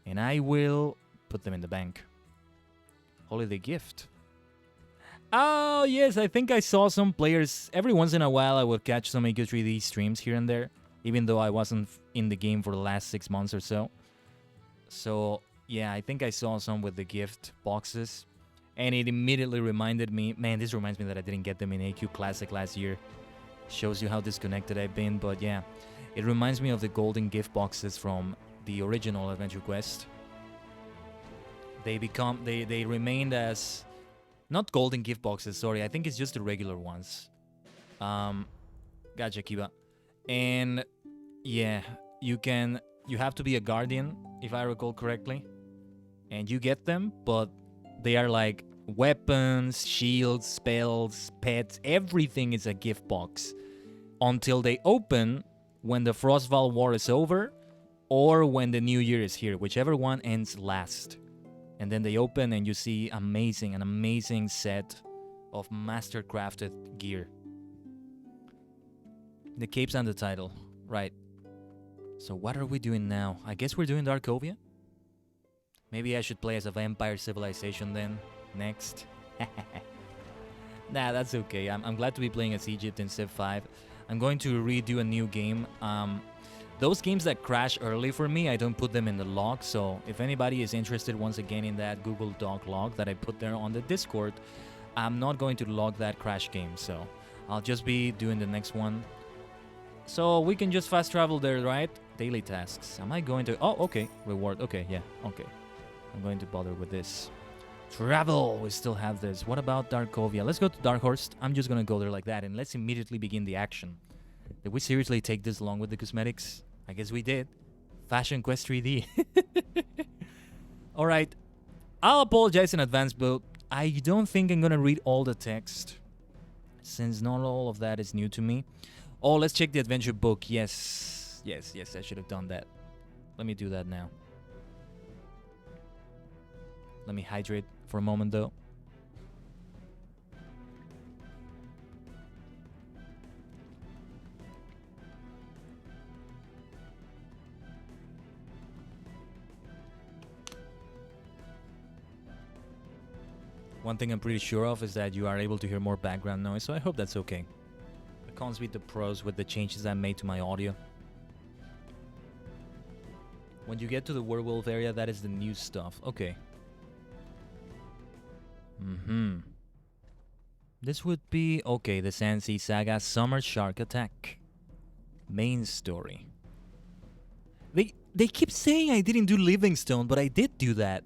And I will put them in the bank. Holiday gift. Oh, yes, I think I saw some players. Every once in a while, I would catch some AQ3D streams here and there, even though I wasn't in the game for the last 6 months or so. So, yeah, I think I saw some with the gift boxes. And it immediately reminded me, man, this reminds me that I didn't get them in AQ Classic last year. Shows you how disconnected I've been, but yeah. It reminds me of the golden gift boxes from the original Adventure Quest. They remained as, not golden gift boxes, sorry, I think it's just the regular ones. Gotcha, Kiba. And yeah, you have to be a guardian, if I recall correctly. And you get them, but they are like weapons, shields, spells, pets, everything is a gift box. Until they open when the Frostval War is over, or when the new year is here, whichever one ends last. And then they open and you see an amazing set of master-crafted gear. The capes and the title. Right. So what are we doing now? I guess we're doing Darkovia? Maybe I should play as a vampire civilization then, next. Nah, that's okay. I'm glad to be playing as Egypt in Civ 5. I'm going to redo a new game. Those games that crash early for me, I don't put them in the log. So if anybody is interested once again in that Google Doc log that I put there on the Discord, I'm not going to log that crash game. So I'll just be doing the next one. So we can just fast travel there, right? Daily tasks. Am I going to... Oh, okay. Reward. Okay, yeah. Okay. I'm going to bother with this. Travel! We still have this. What about Darkovia? Let's go to Darkhorst. I'm just gonna go there like that, and let's immediately begin the action. Did we seriously take this long with the cosmetics? I guess we did. Fashion Quest 3D. Alright. I'll apologize in advance, but I don't think I'm gonna read all the text, since not all of that is new to me. Oh, let's check the adventure book. Yes, I should have done that. Let me do that now. Let me hydrate for a moment, though. One thing I'm pretty sure of is that you are able to hear more background noise, so I hope that's okay. I can't beat the pros with the changes I made to my audio. When you get to the werewolf area, that is the new stuff. Okay. This would be... Okay, the Sandsea Saga Summer Shark Attack. Main story. They keep saying I didn't do Livingstone, but I did do that.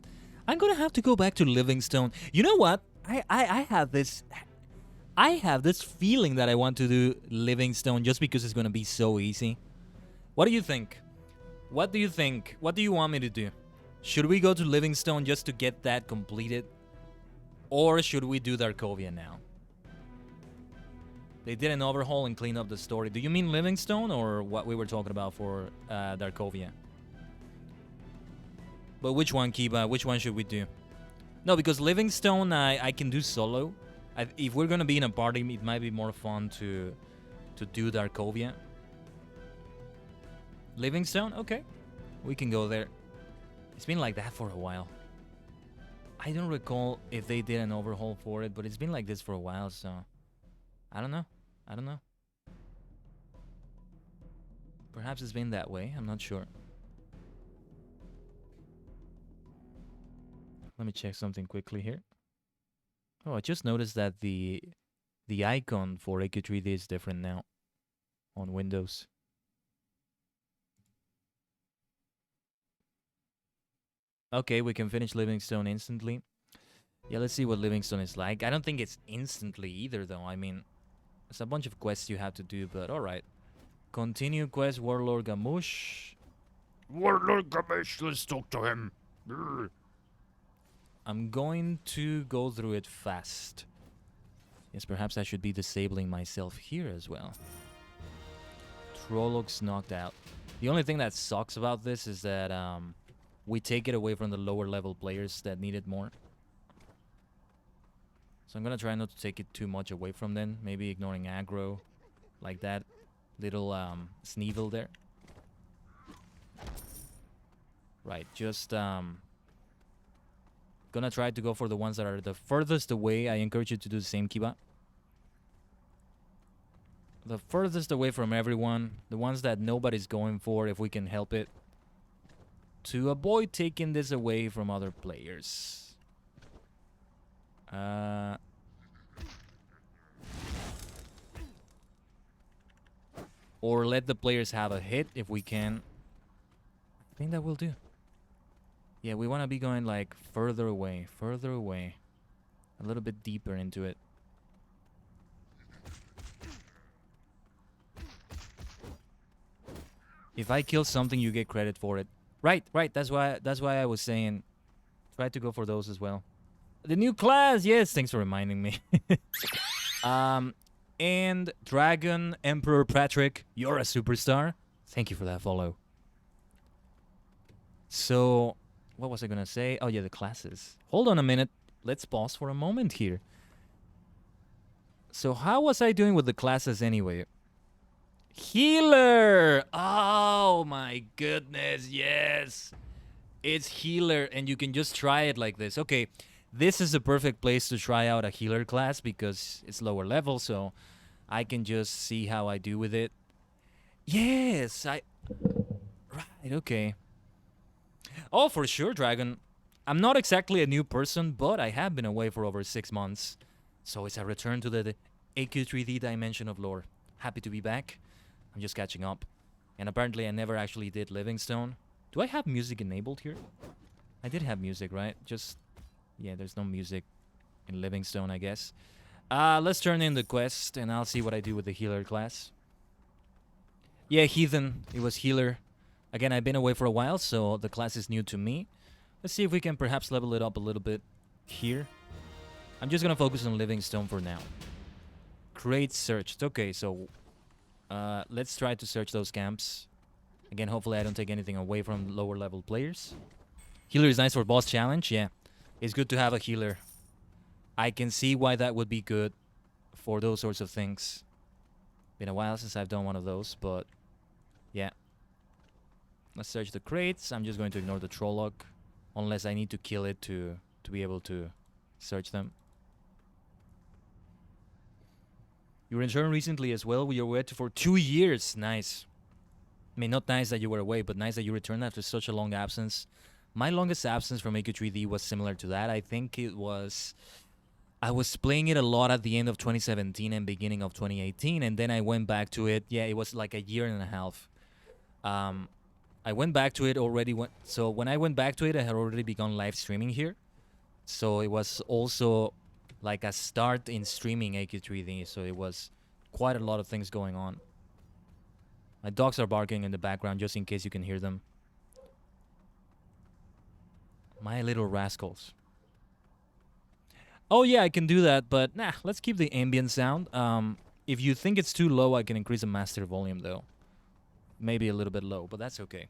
I'm gonna have to go back to Livingstone. You know what? I have this... I have this feeling that I want to do Livingstone just because it's gonna be so easy. What do you think? What do you think? What do you want me to do? Should we go to Livingstone just to get that completed? Or should we do Darkovia now? They did an overhaul and clean up the story. Do you mean Livingstone or what we were talking about for Darkovia? But which one, Kiba? Which one should we do? No, because Livingstone I can do solo. If we're gonna be in a party, it might be more fun to do Darkovia. Livingstone? Okay. We can go there. It's been like that for a while. I don't recall if they did an overhaul for it, but it's been like this for a while, so... I don't know. I don't know. Perhaps it's been that way. I'm not sure. Let me check something quickly here. Oh, I just noticed that the icon for AQ3D is different now on Windows. Okay, we can finish Livingstone instantly. Yeah, let's see what Livingstone is like. I don't think it's instantly either, though. I mean, there's a bunch of quests you have to do, but alright. Continue quest, Warlord Gamush. Warlord Gamush, let's talk to him. Brr. I'm going to go through it fast. Yes, perhaps I should be disabling myself here as well. Trollocs knocked out. The only thing that sucks about this is that we take it away from the lower level players that need it more. So I'm gonna try not to take it too much away from them. Maybe ignoring aggro, like that little Sneevil there. Right, just gonna try to go for the ones that are the furthest away. I encourage you to do the same, Kiba. The furthest away from everyone, the ones that nobody's going for if we can help it, to avoid taking this away from other players. Or let the players have a hit if we can. I think that will do. Yeah, we want to be going like further away, a little bit deeper into it. If I kill something, you get credit for it. Right. That's why I was saying, try to go for those as well. The new class, yes. Thanks for reminding me. And Dragon Emperor Patrick, you're a superstar. Thank you for that follow. So, what was I gonna say? Oh yeah, the classes. Hold on a minute. Let's pause for a moment here. So how was I doing with the classes anyway? Healer! Oh my goodness, yes! It's healer, and you can just try it like this. Okay, this is the perfect place to try out a healer class because it's lower level, so I can just see how I do with it. Yes, right, okay. Oh, for sure, Dragon. I'm not exactly a new person, but I have been away for over 6 months. So it's a return to the AQ3D dimension of lore. Happy to be back. I'm just catching up. And apparently I never actually did Livingstone. Do I have music enabled here? I did have music, right? Just... yeah, there's no music in Livingstone, I guess. Let's turn in the quest, and I'll see what I do with the healer class. Yeah, Heathen. It was healer. Again, I've been away for a while, so the class is new to me. Let's see if we can perhaps level it up a little bit here. I'm just gonna focus on Livingstone for now. Crate searched. Okay, so let's try to search those camps. Again, hopefully I don't take anything away from lower level players. Healer is nice for boss challenge. Yeah, it's good to have a healer. I can see why that would be good for those sorts of things. Been a while since I've done one of those, but yeah. Let's search the crates. I'm just going to ignore the Trolloc, unless I need to kill it to be able to search them. You returned recently as well. We were waiting for 2 years. Nice. I mean, not nice that you were away, but nice that you returned after such a long absence. My longest absence from AQ3D was similar to that. I think it was... I was playing it a lot at the end of 2017 and beginning of 2018, and then I went back to it. Yeah, it was like a year and a half. I went back to it already. So when I went back to it, I had already begun live streaming here. So it was also like a start in streaming AQ3D. So it was quite a lot of things going on. My dogs are barking in the background just in case you can hear them. My little rascals. Oh yeah, I can do that, but nah, let's keep the ambient sound. If you think it's too low, I can increase the master volume though. Maybe a little bit low, but that's okay.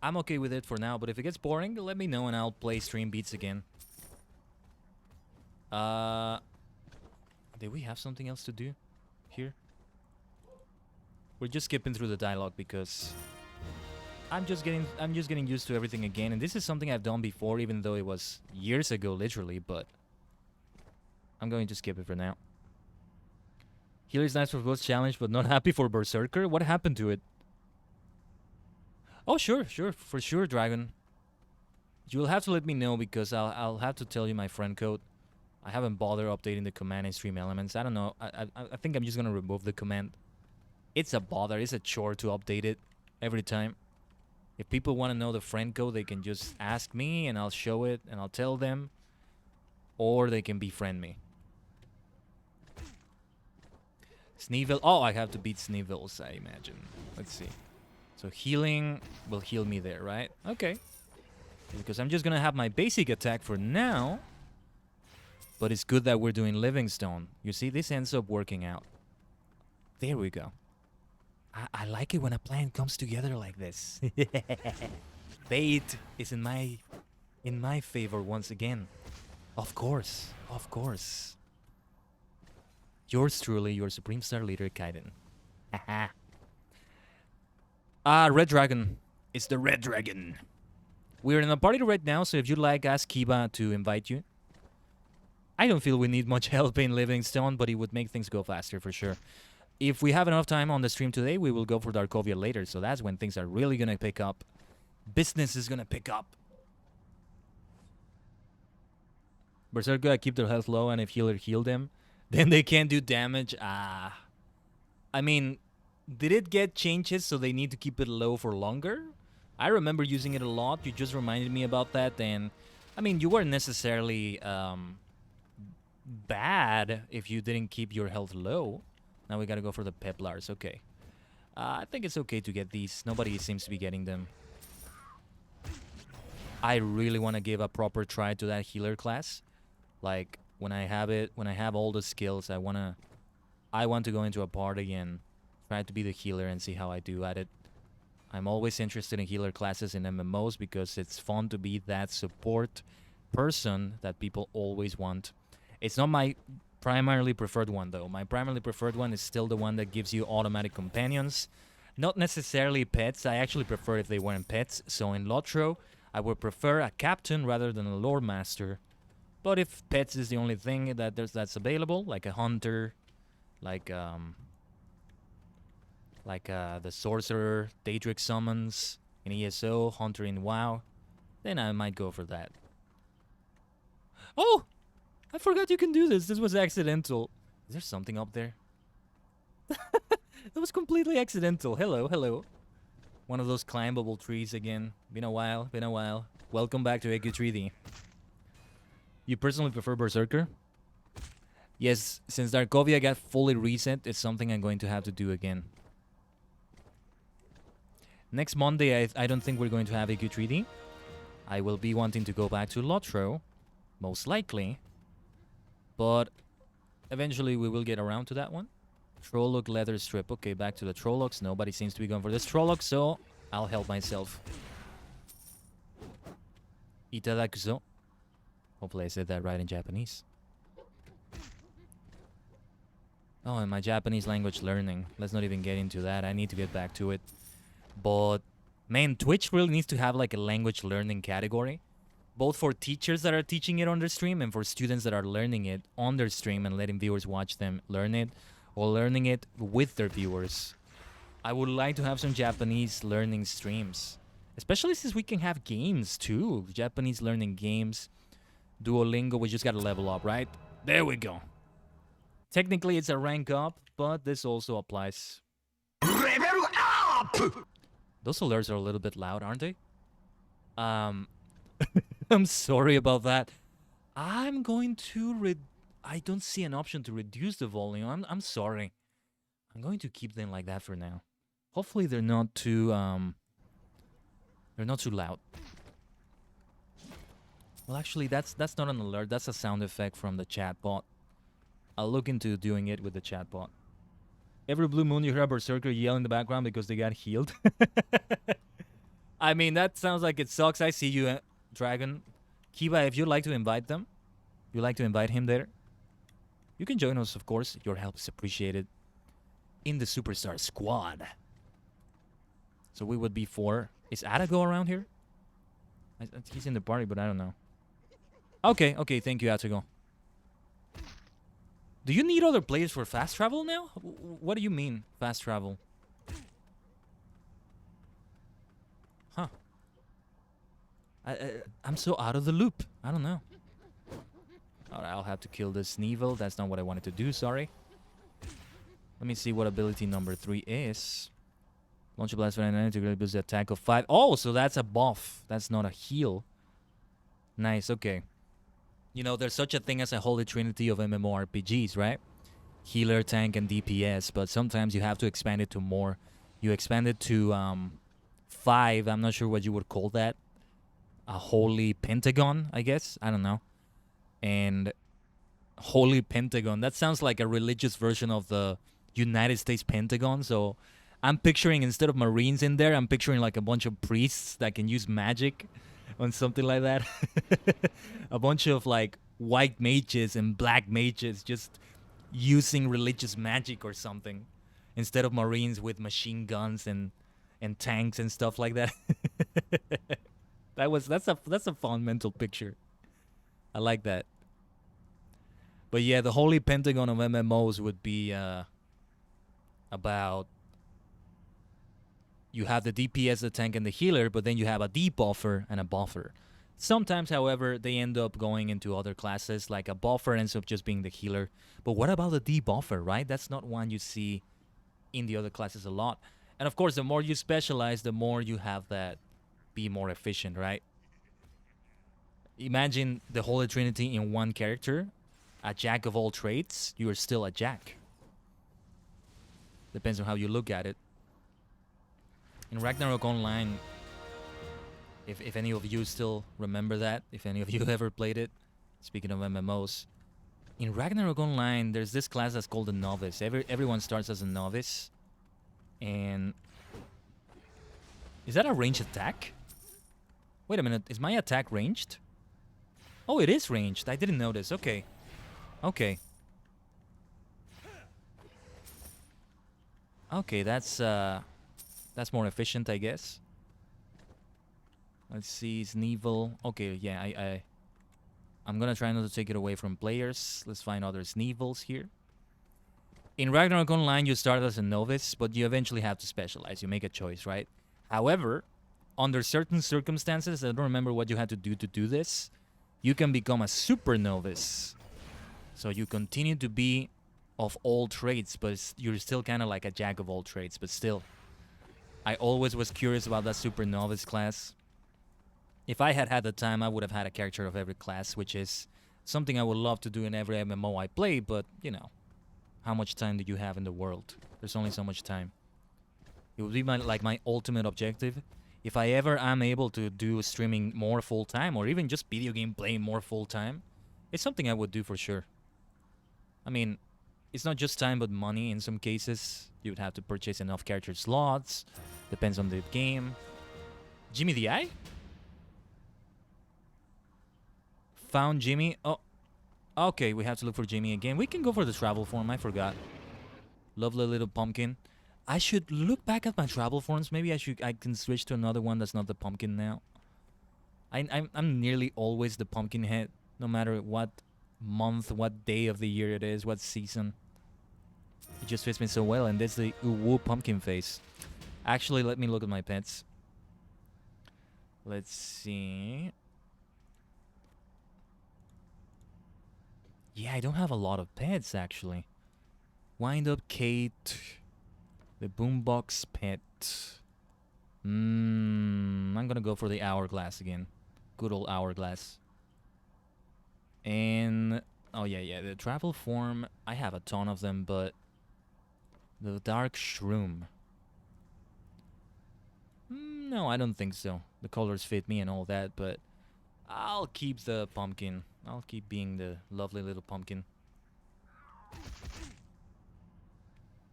I'm okay with it for now, but if it gets boring, let me know and I'll play stream beats again. Did we have something else to do here? We're just skipping through the dialogue because I'm just getting used to everything again, and this is something I've done before, even though it was years ago, literally, but I'm going to skip it for now. Healer's nice for both challenge, but not happy for Berserker? What happened to it? Oh, sure, for sure, Dragon. You'll have to let me know because I'll have to tell you my friend code. I haven't bothered updating the command in stream elements. I don't know. I think I'm just gonna remove the command. It's a bother. It's a chore to update it every time. If people want to know the friend code, they can just ask me and I'll show it and I'll tell them. Or they can befriend me. Sneevil. Oh, I have to beat Sneevils, I imagine. Let's see. So healing will heal me there, right? Okay. Because I'm just going to have my basic attack for now. But it's good that we're doing Livingstone. You see, this ends up working out. There we go. I like it when a plan comes together like this. Fate is in my favor once again. Of course. Yours truly, your Supreme Star Leader, Kaiden. Red Dragon. It's the Red Dragon. We're in a party right now, so if you'd like, ask Kiba to invite you. I don't feel we need much help in Livingstone, but it would make things go faster for sure. If we have enough time on the stream today, we will go for Darkovia later, so that's when things are really gonna pick up. Business is gonna pick up. Berserker, keep their health low, and if healer heal them, then they can't do damage. I mean, did it get changes so they need to keep it low for longer? I remember using it a lot. You just reminded me about that, and I mean, you weren't necessarily bad if you didn't keep your health low. Now we gotta go for the Peplars. Okay. I think it's okay to get these. Nobody seems to be getting them. I really want to give a proper try to that healer class. Like, when I have all the skills, I want to go into a party and try to be the healer and see how I do at it. I'm always interested in healer classes in MMOs because it's fun to be that support person that people always want. It's not my primarily preferred one, though. My primarily preferred one is still the one that gives you automatic companions. Not necessarily pets. I actually prefer if they weren't pets. So in Lotro, I would prefer a captain rather than a lore master. But if pets is the only thing that's available, like a hunter, like the sorcerer, Daedric summons in ESO, hunter in WoW, then I might go for that. Oh! I forgot you can do this. This was accidental. Is there something up there? That was completely accidental. Hello. One of those climbable trees again. Been a while. Welcome back to AQ3D. You personally prefer Berserker? Yes, since Darkovia got fully reset, it's something I'm going to have to do again. Next Monday, I don't think we're going to have AQ3D. I will be wanting to go back to Lotro, most likely. But eventually we will get around to that one. Trolloc leather strip. Okay, back to the Trollocs. Nobody seems to be going for this Trolloc, so I'll help myself. Itadakuzo. Hopefully I said that right in Japanese. Oh, and my Japanese language learning. Let's not even get into that. I need to get back to it. But, man, Twitch really needs to have like a language learning category. Both for teachers that are teaching it on their stream and for students that are learning it on their stream and letting viewers watch them learn it. or learning it with their viewers. I would like to have some Japanese learning streams, especially since we can have games too. Japanese learning games. Duolingo, we just gotta level up, right? There we go. Technically, it's a rank up, but this also applies. Level up! Those alerts are a little bit loud, aren't they? I'm sorry about that. I'm going to I don't see an option to reduce the volume. I'm sorry. I'm going to keep them like that for now. Hopefully they're not too loud. Well, actually, that's not an alert. That's a sound effect from the chatbot. I'll look into doing it with the chatbot. Every blue moon you hear a berserker yell in the background because they got healed. I mean, that sounds like it sucks. I see you, Dragon. Kiba, if you'd like to invite them, you'd like to invite him there, you can join us, of course. Your help is appreciated in the Superstar Squad. So we would be 4. Is Atago around here? He's in the party, but I don't know. Okay, thank you, Atago. Do you need other players for fast travel now? What do you mean, fast travel? Huh. I'm so out of the loop. I don't know. Alright, I'll have to kill this Sneevil. That's not what I wanted to do, sorry. Let me see what ability number 3 is. Launch a blast for an enemy to really boost the attack of 5. Oh, so that's a buff. That's not a heal. Nice, okay. You know, there's such a thing as a holy trinity of MMORPGs, right? Healer, tank, and DPS, but sometimes you have to expand it to more. You expand it to 5. I'm not sure what you would call that. A holy pentagon, I guess. I don't know. And holy pentagon. That sounds like a religious version of the United States Pentagon. So I'm picturing, instead of Marines in there, I'm picturing like a bunch of priests that can use magic on something like that. A bunch of like white mages and black mages just using religious magic or something, instead of Marines with machine guns and tanks and stuff like that. That's a fun mental picture. I like that. But yeah, the holy pentagon of MMOs would be about, you have the DPS, the tank, and the healer, but then you have a debuffer and a buffer. Sometimes, however, they end up going into other classes, like a buffer ends up just being the healer. But what about the debuffer, right? That's not one you see in the other classes a lot. And of course, the more you specialize, the more you have that be more efficient, right? Imagine the Holy Trinity in one character. A jack of all trades, you are still a jack. Depends on how you look at it. In Ragnarok Online, if any of you still remember that, if any of you ever played it, speaking of MMOs, in Ragnarok Online, there's this class that's called a novice. Everyone starts as a novice. And is that a ranged attack? Wait a minute, is my attack ranged? Oh, it is ranged. I didn't notice. Okay. Okay, that's more efficient, I guess. Let's see, Sneevil. Okay, yeah, I'm gonna try not to take it away from players. Let's find other Sneevils here. In Ragnarok Online, you start as a novice, but you eventually have to specialize. You make a choice, right? However, under certain circumstances, I don't remember what you had to do this, you can become a super novice. So you continue to be of all trades, but you're still kind of like a jack of all trades. But still, I always was curious about that super novice class. If I had the time, I would have had a character of every class, which is something I would love to do in every MMO I play. But, you know, how much time do you have in the world? There's only so much time. It would be my ultimate objective. If I ever am able to do streaming more full-time, or even just video game playing more full-time, it's something I would do for sure. I mean, it's not just time but money in some cases. You would have to purchase enough character slots. Depends on the game. Jimmy the Eye? Found Jimmy. Oh, okay, we have to look for Jimmy again. We can go for the travel form, I forgot. Lovely little pumpkin. I should look back at my travel forms. Maybe I can switch to another one that's not the pumpkin now. I'm nearly always the pumpkin head, no matter what month, what day of the year it is, what season. It just fits me so well, and that's the woo pumpkin face. Actually, let me look at my pets. Let's see. Yeah, I don't have a lot of pets, actually. Wind Up Kate. The Boombox pet. I'm gonna go for the Hourglass again. Good old Hourglass. And... oh, yeah. The Travel Form, I have a ton of them, but... the Dark Shroom. No, I don't think so. The colors fit me and all that, but... I'll keep the pumpkin. I'll keep being the lovely little pumpkin.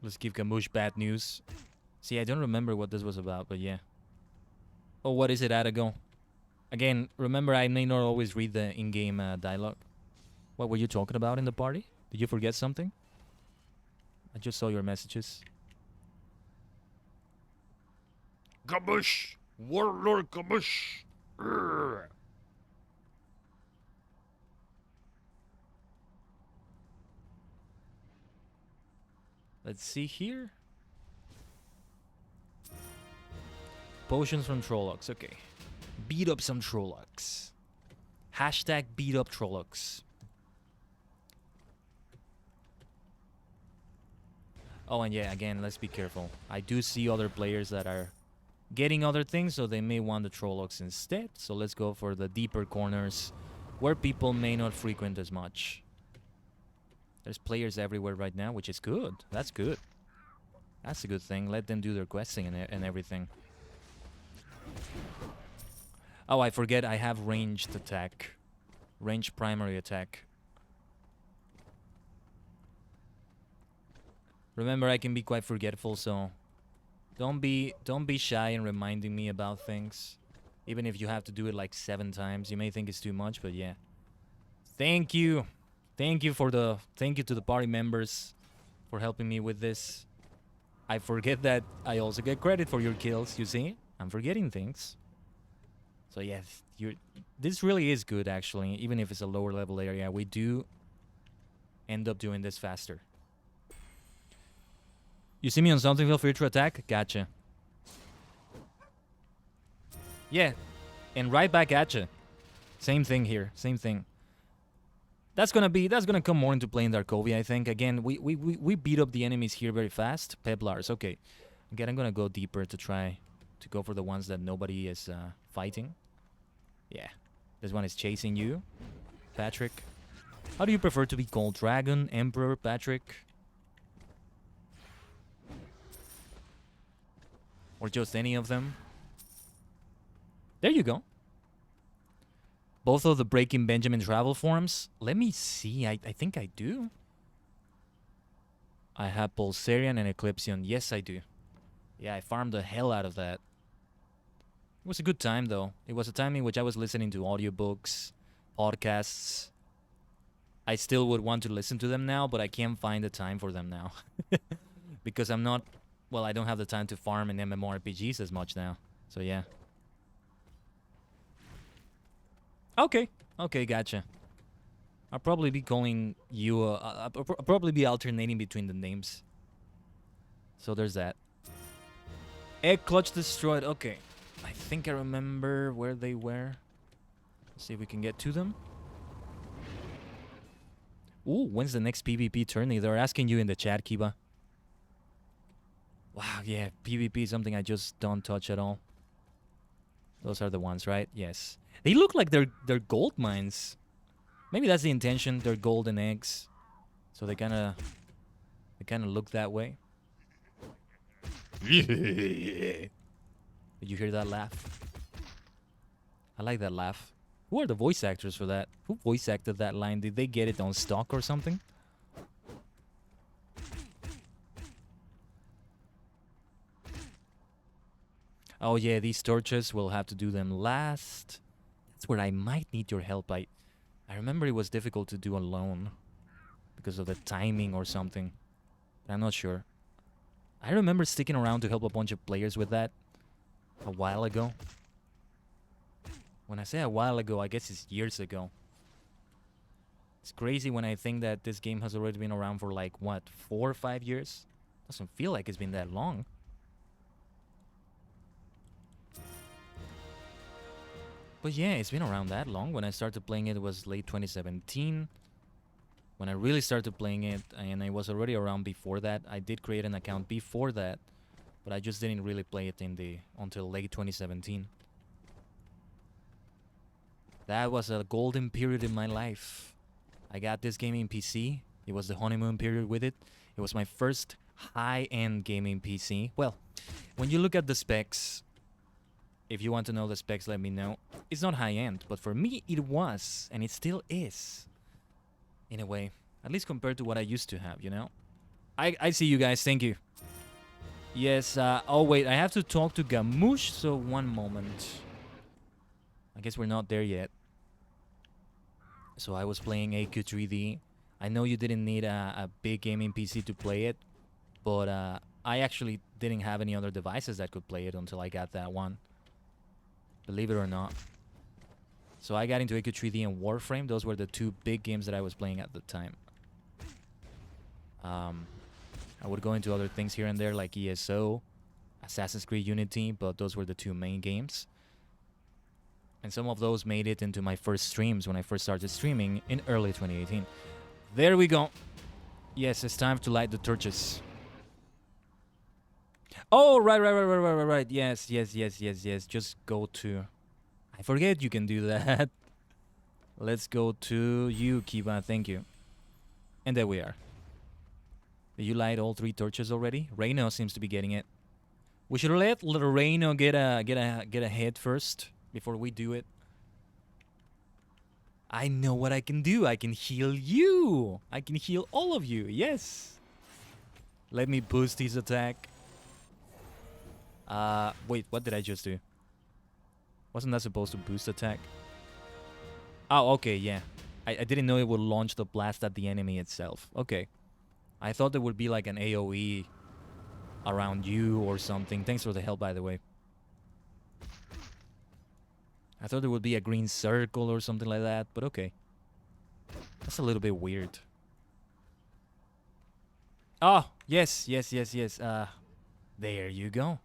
Let's give Gamoosh bad news. See, I don't remember what this was about, but yeah. Oh, what is it, Adago? Again, remember I may not always read the in-game dialogue. What were you talking about in the party? Did you forget something? I just saw your messages. Gamoosh! Warlord Gamoosh! Urgh. Let's see here. Potions from Trollocs, okay. Beat up some Trollocs. Hashtag beat up Trollocs. Oh, and yeah, again, let's be careful. I do see other players that are getting other things, so they may want the Trollocs instead. So let's go for the deeper corners where people may not frequent as much. There's players everywhere right now, which is good. That's good. That's a good thing. Let them do their questing and everything. Oh, I forget I have ranged attack. Ranged primary attack. Remember, I can be quite forgetful, so don't be shy in reminding me about things. Even if you have to do it like 7 times. You may think it's too much, but yeah. Thank you. Thank you to the party members for helping me with this. I forget that I also get credit for your kills, you see? I'm forgetting things. So yes, this really is good actually, even if it's a lower level area. We do end up doing this faster. You see me on something, feel free to attack? Gotcha. Yeah, and right back at you. Same thing here, same thing. That's gonna come more into play in Darkovia, I think. Again, we beat up the enemies here very fast. Peblars, okay. Again, I'm gonna go deeper to try to go for the ones that nobody is fighting. Yeah, this one is chasing you, Patrick. How do you prefer to be called? Dragon, Emperor, Patrick? Or just any of them? There you go. Both of the Breaking Benjamin travel forms? Let me see. I think I do. I have Pulsarian and Eclipsion. Yes, I do. Yeah, I farmed the hell out of that. It was a good time, though. It was a time in which I was listening to audiobooks, podcasts. I still would want to listen to them now, but I can't find the time for them now. Because I'm not... well, I don't have the time to farm in MMORPGs as much now. So, yeah. Okay. Okay, gotcha. I'll probably be calling you... I'll probably be alternating between the names. So, there's that. Egg Clutch destroyed. Okay. I think I remember where they were. Let's see if we can get to them. Ooh, when's the next PvP tourney? They're asking you in the chat, Kiba. Wow, yeah, PvP is something I just don't touch at all. Those are the ones, right? Yes. They look like they're gold mines. Maybe that's the intention. They're golden eggs. So they kind of look that way. Did you hear that laugh? I like that laugh. Who are the voice actors for that? Who voice acted that line? Did they get it on stock or something? Oh yeah, these torches, we'll have to do them last. That's where I might need your help. I remember it was difficult to do alone because of the timing or something. But I'm not sure. I remember sticking around to help a bunch of players with that a while ago. When I say a while ago, I guess it's years ago. It's crazy when I think that this game has already been around for like, what, 4 or 5 years? Doesn't feel like it's been that long. But yeah, it's been around that long. When I started playing it was late 2017. When I really started playing it, and I was already around before that. I did create an account before that, but I just didn't really play it until late 2017. That was a golden period in my life. I got this gaming PC. It was the honeymoon period with it. It was my first high-end gaming PC. Well, when you look at the specs, if you want to know the specs, let me know. It's not high-end, but for me it was, and it still is. In a way, at least compared to what I used to have, you know? I see you guys, thank you. Yes, oh wait, I have to talk to Gamoosh, so one moment. I guess we're not there yet. So I was playing AQ3D. I know you didn't need a big gaming PC to play it, but I actually didn't have any other devices that could play it until I got that one. Believe it or not. So I got into AQ3D and Warframe. Those were the two big games that I was playing at the time. I would go into other things here and there like ESO, Assassin's Creed Unity, but those were the two main games. And some of those made it into my first streams when I first started streaming in early 2018. There we go. Yes, it's time to light the torches. Oh, right. Yes. Just go to... I forget you can do that. Let's go to you, Kiba. Thank you. And there we are. Did you light all 3 torches already? Reino seems to be getting it. We should let Reino get a hit first before we do it. I know what I can do. I can heal you. I can heal all of you. Yes. Let me boost his attack. Wait, what did I just do? Wasn't that supposed to boost attack? Oh, okay, yeah. I didn't know it would launch the blast at the enemy itself. Okay. I thought there would be like an AoE around you or something. Thanks for the help, by the way. I thought there would be a green circle or something like that, but okay. That's a little bit weird. Oh, yes. There you go.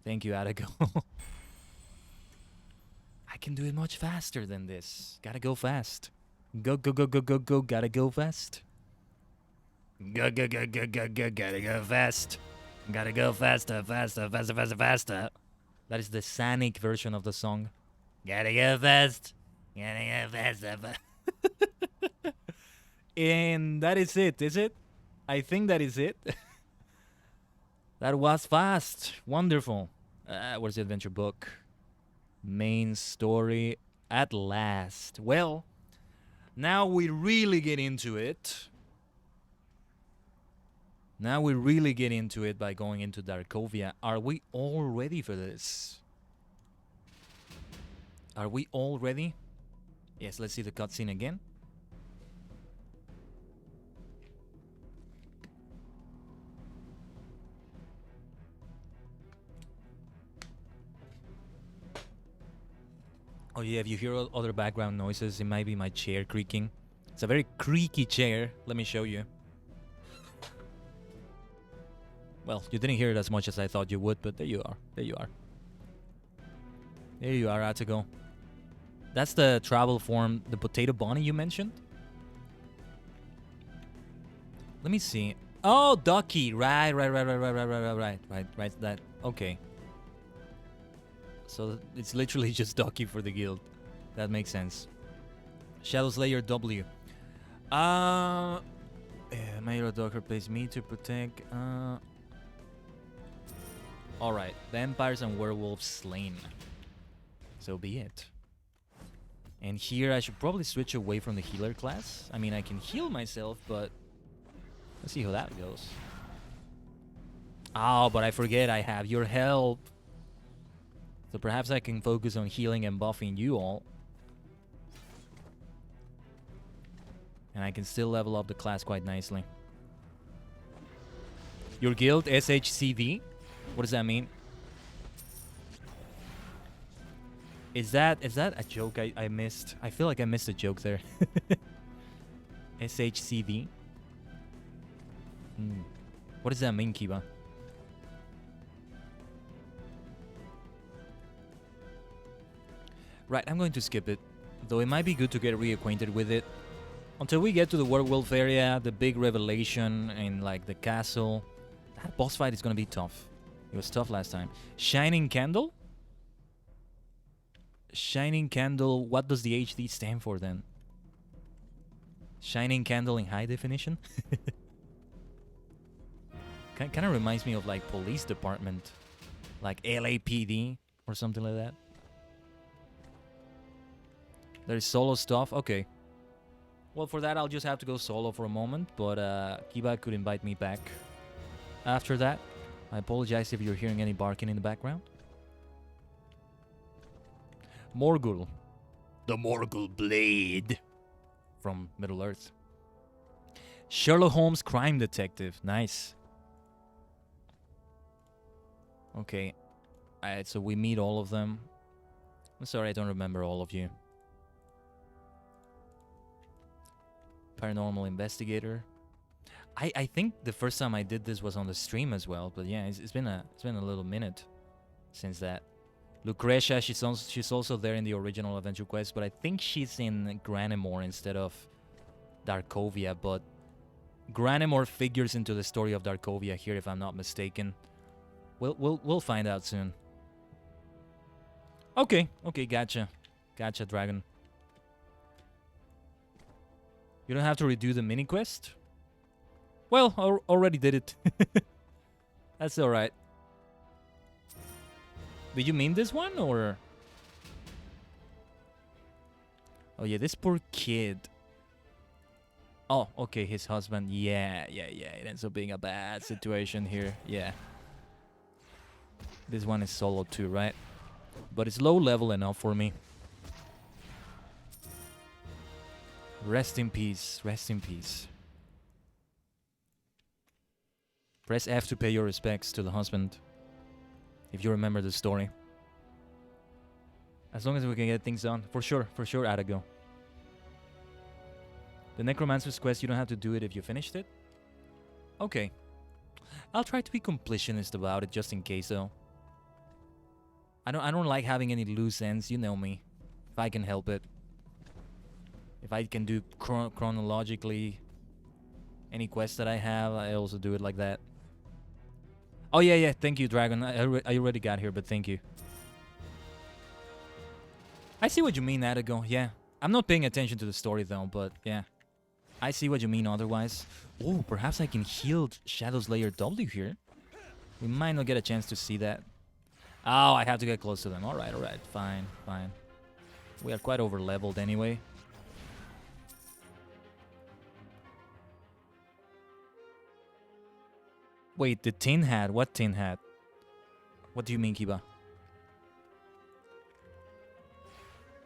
Thank you, Atago. I can do it much faster than this. Gotta go fast. Go, gotta go fast. Go, gotta go fast. Gotta go faster. That is the Sonic version of the song. Gotta go fast. Gotta go faster. And that is it, is it? I think that is it. That was fast. Wonderful. Where's the adventure book? Main story at last. Well, now we really get into it. Now we really get into it by going into Darkovia. Are we all ready for this? Are we all ready? Yes, let's see the cutscene again. Oh yeah, if you hear other background noises, it might be my chair creaking. It's a very creaky chair. Let me show you. Well, you didn't hear it as much as I thought you would, but there you are. There you are. There you are, Atago. That's the travel form, the potato bunny you mentioned? Let me see. Oh, Ducky. Right. That. Okay. So it's literally just Ducky for the guild. That makes sense. Shadow Slayer W. Mayor Docker plays me to protect. Alright. Vampires and werewolves slain. So be it. And here I should probably switch away from the healer class. I mean, I can heal myself, but let's see how that goes. Oh, but I forget I have your help. So perhaps I can focus on healing and buffing you all. And I can still level up the class quite nicely. Your guild, SHCD? What does that mean? Is that a joke I missed? I feel like I missed a joke there. SHCD? What does that mean, Kiba? Right, I'm going to skip it. Though it might be good to get reacquainted with it. Until we get to the werewolf area, the big revelation in like the castle. That boss fight is gonna be tough. It was tough last time. Shining Candle? Shining Candle, what does the HD stand for then? Shining Candle in high definition? Kind of reminds me of like police department. Like LAPD or something like that. There's solo stuff? Okay. Well, for that, I'll just have to go solo for a moment. But Kiba could invite me back after that. I apologize if you're hearing any barking in the background. Morgul. The Morgul Blade. From Middle Earth. Sherlock Holmes Crime Detective. Nice. Okay. Alright, so we meet all of them. I'm sorry, I don't remember all of you. Paranormal Investigator. I think the first time I did this was on the stream as well, but yeah, it's been a little minute since that. Lucretia, she's also there in the original Adventure Quest, but I think she's in Granimore instead of Darkovia, but Granimore figures into the story of Darkovia here, if I'm not mistaken. We'll find out soon. Okay, gotcha, Dragon. You don't have to redo the mini quest? Well, I already did it. That's alright. Did you mean this one, or...? Oh yeah, this poor kid. Oh, okay, his husband. Yeah. It ends up being a bad situation here. Yeah. This one is solo too, right? But it's low level enough for me. Rest in peace. Rest in peace. Press F to pay your respects to the husband. If you remember the story. As long as we can get things done. For sure, Atago. The Necromancer's quest, you don't have to do it if you finished it? Okay. I'll try to be completionist about it just in case though. I don't like having any loose ends, you know me. If I can help it. If I can do chronologically any quest that I have, I also do it like that. Oh yeah, thank you, Dragon. I already got here, but thank you. I see what you mean, Atago, yeah. I'm not paying attention to the story though, but yeah. I see what you mean otherwise. Oh, perhaps I can heal Shadow's Layer W here. We might not get a chance to see that. Oh, I have to get close to them. Alright, fine. We are quite over-leveled anyway. Wait, the tin hat? What tin hat? What do you mean, Kiba?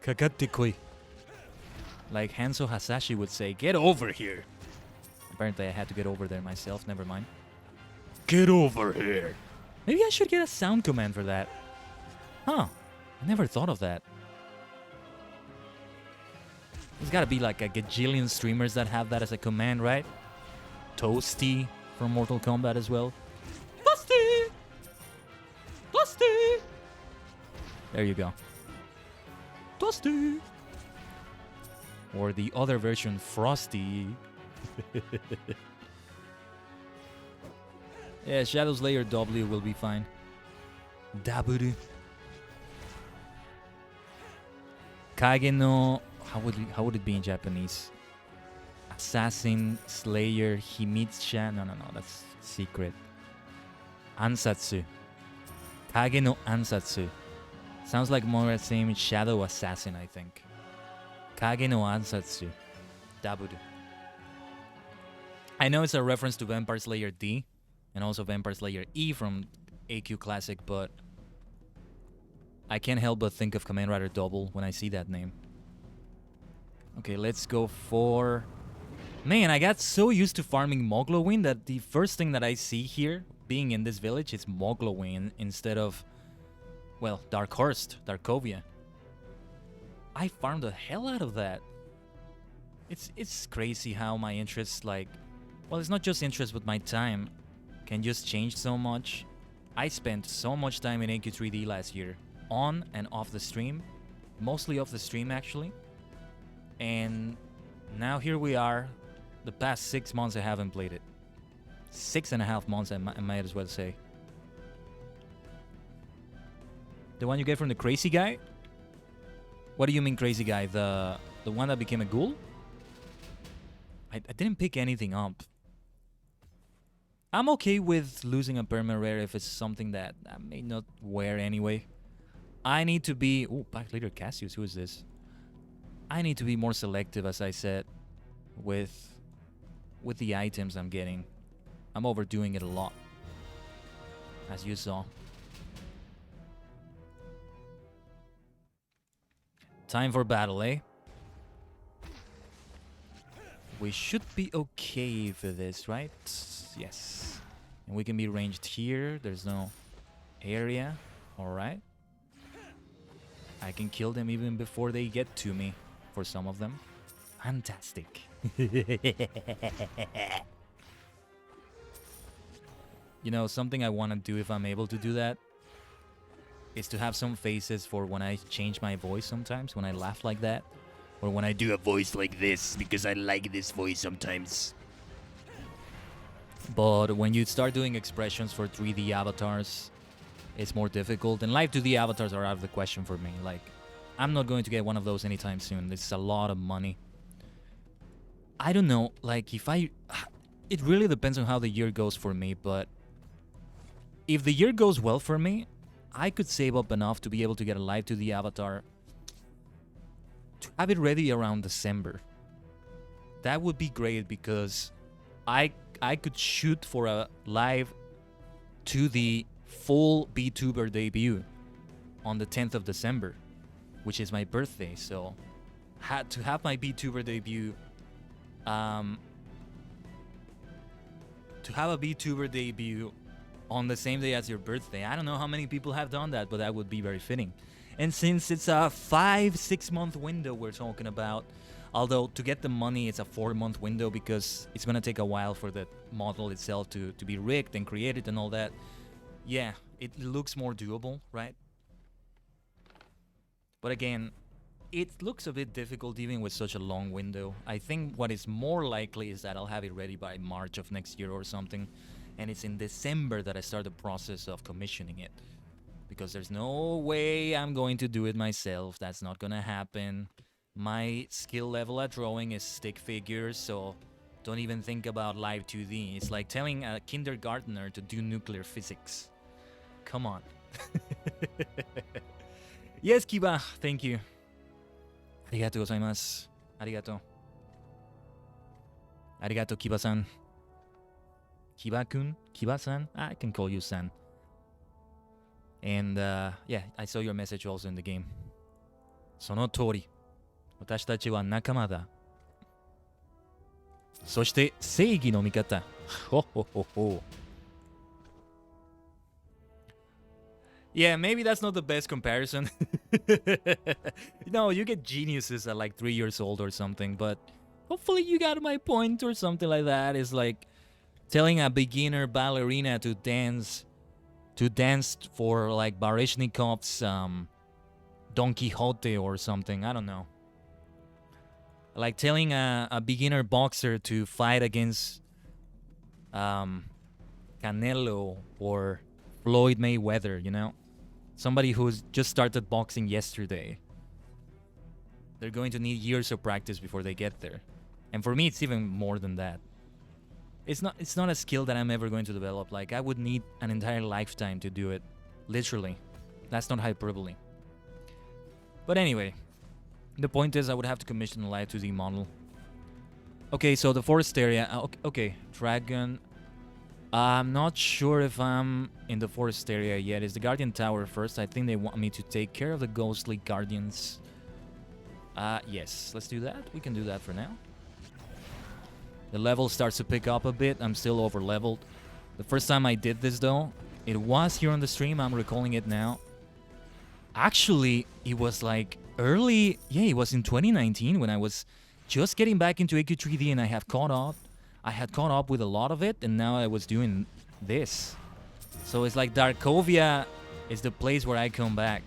Kagatikoi. Like Hanzo Hasashi would say, get over here. Apparently I had to get over there myself, never mind. Get over here. Maybe I should get a sound command for that. Huh, I never thought of that. There's gotta be like a gajillion streamers that have that as a command, right? Toasty from Mortal Kombat as well. Toasty! Toasty! There you go. Toasty! Or the other version, Frosty. Yeah, Shadow's Layer W will be fine. Daburu. Kage no... How would it be in Japanese? Assassin, Slayer, Himitsu. No, that's secret. Ansatsu. Kage no Ansatsu. Sounds like more the same Shadow Assassin, I think. Kage no Ansatsu. Daburu. I know it's a reference to Vampire Slayer D and also Vampire Slayer E from AQ Classic, but I can't help but think of Kamen Rider Double when I see that name. Okay, let's go for... Man, I got so used to farming Moglowin that the first thing that I see here, being in this village, is Moglowin instead of, well, Darkhurst, Darkovia. I farmed the hell out of that. It's crazy how my interests, like, well, it's not just interest, but my time can just change so much. I spent so much time in AQ3D last year, on and off the stream, mostly off the stream actually. And now here we are. The past 6 months I haven't played it. 6.5 months, I might as well say. The one you get from the crazy guy? What do you mean crazy guy? The one that became a ghoul? I didn't pick anything up. I'm okay with losing a perma rare if it's something that I may not wear anyway. I need to be... Oh, Pack Leader Cassius, who is this? I need to be more selective, as I said, with the items I'm getting. I'm overdoing it a lot, as you saw. Time for battle, eh? We should be okay for this, right? Yes. And we can be ranged here. There's no area. Alright. I can kill them even before they get to me. For some of them. Fantastic. You know, something I want to do if I'm able to do that is to have some faces for when I change my voice sometimes, when I laugh like that. Or when I do a voice like this, because I like this voice sometimes. But when you start doing expressions for 3D avatars, it's more difficult. And live 2D avatars are out of the question for me. Like, I'm not going to get one of those anytime soon. This is a lot of money. I don't know, like, if I... It really depends on how the year goes for me, but... If the year goes well for me, I could save up enough to be able to get a live 2D avatar to have it ready around December. That would be great because I could shoot for a live 2D full Vtuber debut on the 10th of December, which is my birthday. So had to have my Vtuber debut to have a Vtuber debut on the same day as your birthday. I don't know how many people have done that, but that would be very fitting. And since it's a 5-6 month window we're talking about, although to get the money it's a 4-month window because it's gonna take a while for the model itself to be rigged and created and all that. Yeah, it looks more doable, right? But again, it looks a bit difficult even with such a long window. I think what is more likely is that I'll have it ready by March of next year or something. And it's in December that I start the process of commissioning it. Because there's no way I'm going to do it myself. That's not gonna happen. My skill level at drawing is stick figures, so don't even think about live 2D. It's like telling a kindergartner to do nuclear physics. Come on. Yes, Kiba, thank you. Arigatou gozaimasu. Arigato. Arigato, Kiba-san. Kiba-kun? Kiba-san? I can call you san. And yeah, I saw your message also in the game. その通り。私たちは仲間だ。そして正義の味方。ほほほほ。Yeah, maybe that's not the best comparison. No, you get geniuses at like 3 years old or something, but hopefully you got my point or something like that. It's like telling a beginner ballerina to dance for like Baryshnikov's Don Quixote or something. I don't know. Like telling a beginner boxer to fight against Canelo or Floyd Mayweather, you know? Somebody who's just started boxing yesterday. They're going to need years of practice before they get there. And for me, it's even more than that. It's not a skill that I'm ever going to develop. Like, I would need an entire lifetime to do it. Literally. That's not hyperbole. But anyway, the point is I would have to commission a live 2D model. Okay, so the forest area. Okay, dragon. I'm not sure if I'm in the forest area yet. Is the Guardian Tower first? I think they want me to take care of the ghostly guardians. Yes, let's do that. We can do that for now. The level starts to pick up a bit. I'm still over leveled. The first time I did this though, it was here on the stream. I'm recalling it now. Actually, it was like early. Yeah, it was in 2019 when I was just getting back into AQ3D, and I have caught up. I had caught up with a lot of it, and now I was doing this. So it's like Darkovia is the place where I come back.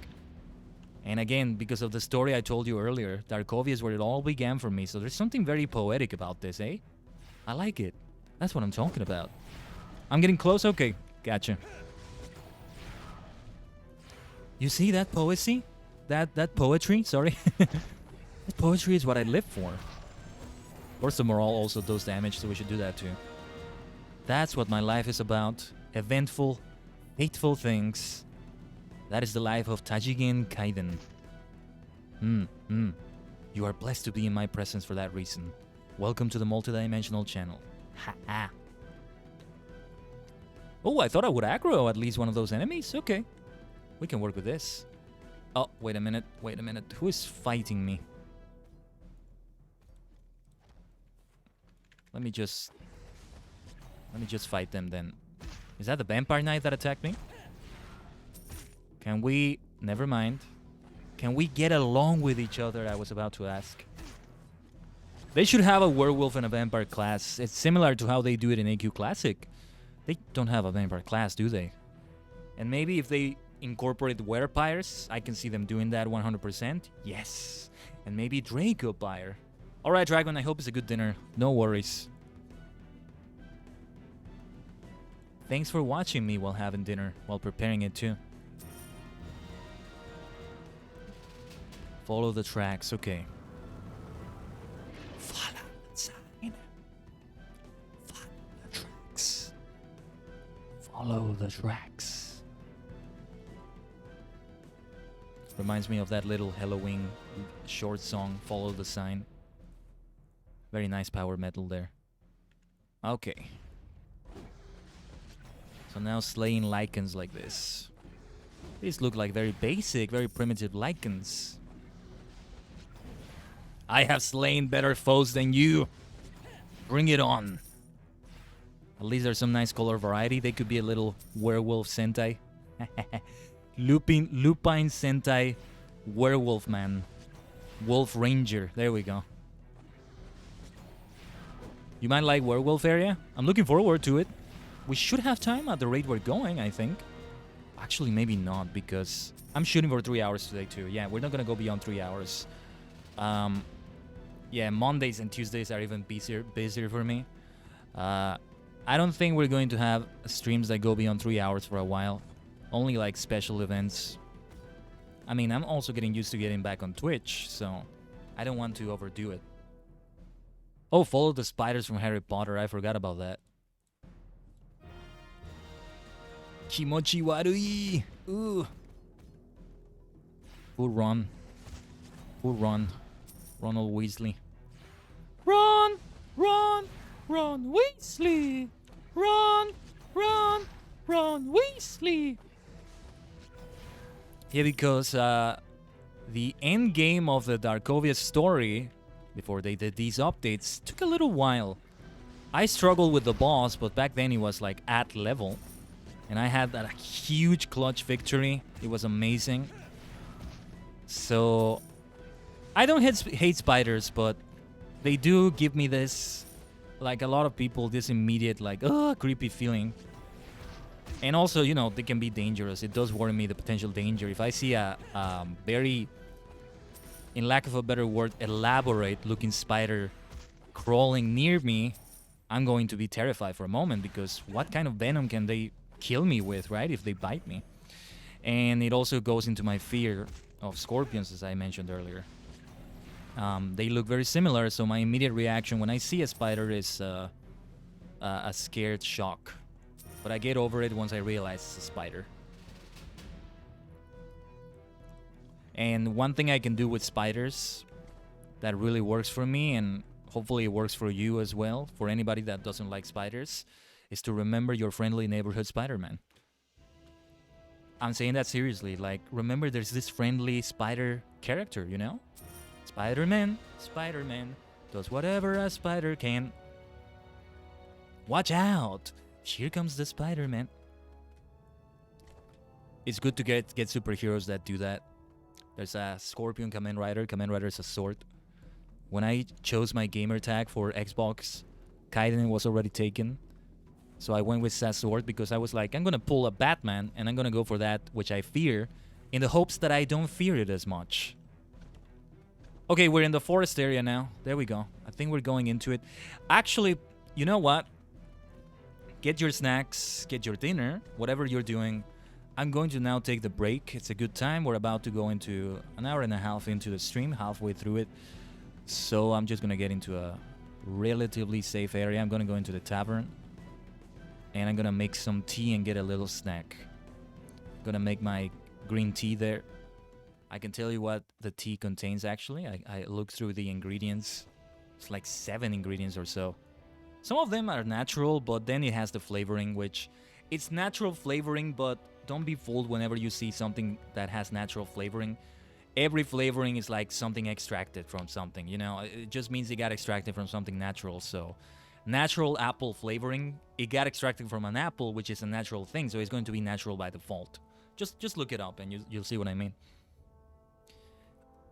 And again, because of the story I told you earlier, Darkovia is where it all began for me. So there's something very poetic about this, eh? I like it. That's what I'm talking about. I'm getting close? Okay, gotcha. You see that poesy? That poetry, sorry. That poetry is what I live for. Of course, the morale also does damage, so we should do that too. That's what my life is about. Eventful, fateful things. That is the life of Tajigen Kaiden. You are blessed to be in my presence for that reason. Welcome to the multidimensional channel. Ha-ha. Oh, I thought I would aggro at least one of those enemies. Okay. We can work with this. Oh, wait a minute. Wait a minute. Who is fighting me? Let me just fight them then. Is that the vampire knight that attacked me? Can we... Never mind. Can we get along with each other? I was about to ask. They should have a werewolf and a vampire class. It's similar to how they do it in AQ Classic. They don't have a vampire class, do they? And maybe if they incorporate werepires, I can see them doing that 100%. Yes. And maybe Dracopire. Alright, Dragon, I hope it's a good dinner. No worries. Thanks for watching me while having dinner, while preparing it too. Follow the tracks, okay. Follow the sign. Follow the tracks. Follow the tracks. Reminds me of that little Halloween short song, Follow the Sign. Very nice power metal there. Okay. So now slaying lichens like this. These look like very basic, very primitive lichens. I have slain better foes than you. Bring it on. At least there's some nice color variety. They could be a little werewolf Sentai. Lupine Sentai werewolf man. Wolf Ranger. There we go. You might like werewolf area? I'm looking forward to it. We should have time at the rate we're going, I think. Actually, maybe not, because I'm shooting for 3 hours today too. Yeah, we're not gonna go beyond 3 hours. Yeah, Mondays and Tuesdays are even busier for me. I don't think we're going to have streams that go beyond 3 hours for a while. Only like special events. I mean, I'm also getting used to getting back on Twitch, so I don't want to overdo it. Oh, follow the spiders from Harry Potter. I forgot about that. Kimochi warui. Ooh. Full run. Full run. Ronald Weasley. Run! Run! Ron Weasley! Run! Run! Ron Weasley! Yeah, because the end game of the Darkovia story, before they did these updates, took a little while. I struggled with the boss, but back then he was like at level. And I had that huge clutch victory. It was amazing. So I don't hate spiders, but they do give me this, like a lot of people, this immediate like, creepy feeling. And also, you know, they can be dangerous. It does worry me, the potential danger. If I see a very, in lack of a better word, elaborate looking spider crawling near me, I'm going to be terrified for a moment, because what kind of venom can they kill me with, right, if they bite me? And it also goes into my fear of scorpions, as I mentioned earlier. They look very similar, so my immediate reaction when I see a spider is a scared shock. But I get over it once I realize it's a spider. And one thing I can do with spiders that really works for me, and hopefully it works for you as well, for anybody that doesn't like spiders, is to remember your friendly neighborhood Spider-Man. I'm saying that seriously. Like, remember there's this friendly spider character, you know? Spider-Man, Spider-Man, does whatever a spider can. Watch out! Here comes the Spider-Man. It's good to get superheroes that do that. There's a Scorpion Kamen Rider. Kamen Rider is a sword. When I chose my gamer tag for Xbox, Kaiden was already taken. So I went with Sword because I was like, I'm gonna pull a Batman and I'm gonna go for that which I fear, in the hopes that I don't fear it as much. Okay, we're in the forest area now. There we go. I think we're going into it. Actually, you know what? Get your snacks, get your dinner, whatever you're doing. I'm going to now take the break. It's a good time. We're about to go into an hour and a half into the stream, halfway through it. So I'm just gonna get into a relatively safe area. I'm gonna go into the tavern. And I'm gonna make some tea and get a little snack. Gonna make my green tea there. I can tell you what the tea contains actually. I looked through the ingredients. It's like 7 ingredients or so. Some of them are natural, but then it has the flavoring, which it's natural flavoring, but don't be fooled whenever you see something that has natural flavoring. Every flavoring is like something extracted from something, you know? It just means it got extracted from something natural, so... Natural apple flavoring, it got extracted from an apple, which is a natural thing, so it's going to be natural by default. Just look it up and you'll see what I mean.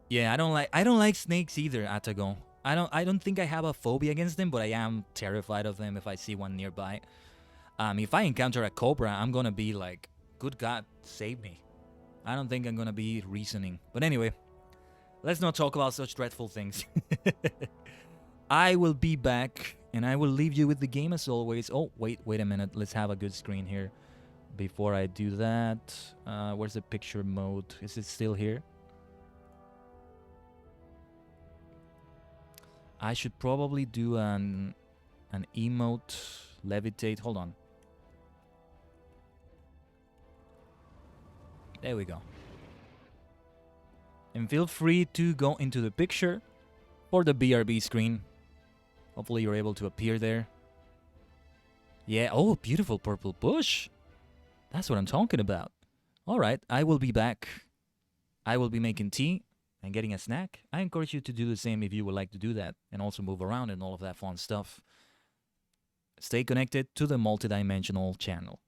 Yeah, I don't like snakes either, Atago. I don't think I have a phobia against them, but I am terrified of them if I see one nearby. If I encounter a cobra, I'm gonna be like, good God, save me. I don't think I'm gonna be reasoning. But anyway, let's not talk about such dreadful things. I will be back, and I will leave you with the game as always. Oh, wait a minute. Let's have a good screen here. Before I do that, where's the picture mode? Is it still here? I should probably do an emote, levitate. Hold on. There we go. And feel free to go into the picture or the BRB screen. Hopefully you're able to appear there. Yeah, oh, beautiful purple bush. That's what I'm talking about. All right, I will be back. I will be making tea and getting a snack. I encourage you to do the same if you would like to do that and also move around and all of that fun stuff. Stay connected to the multidimensional channel.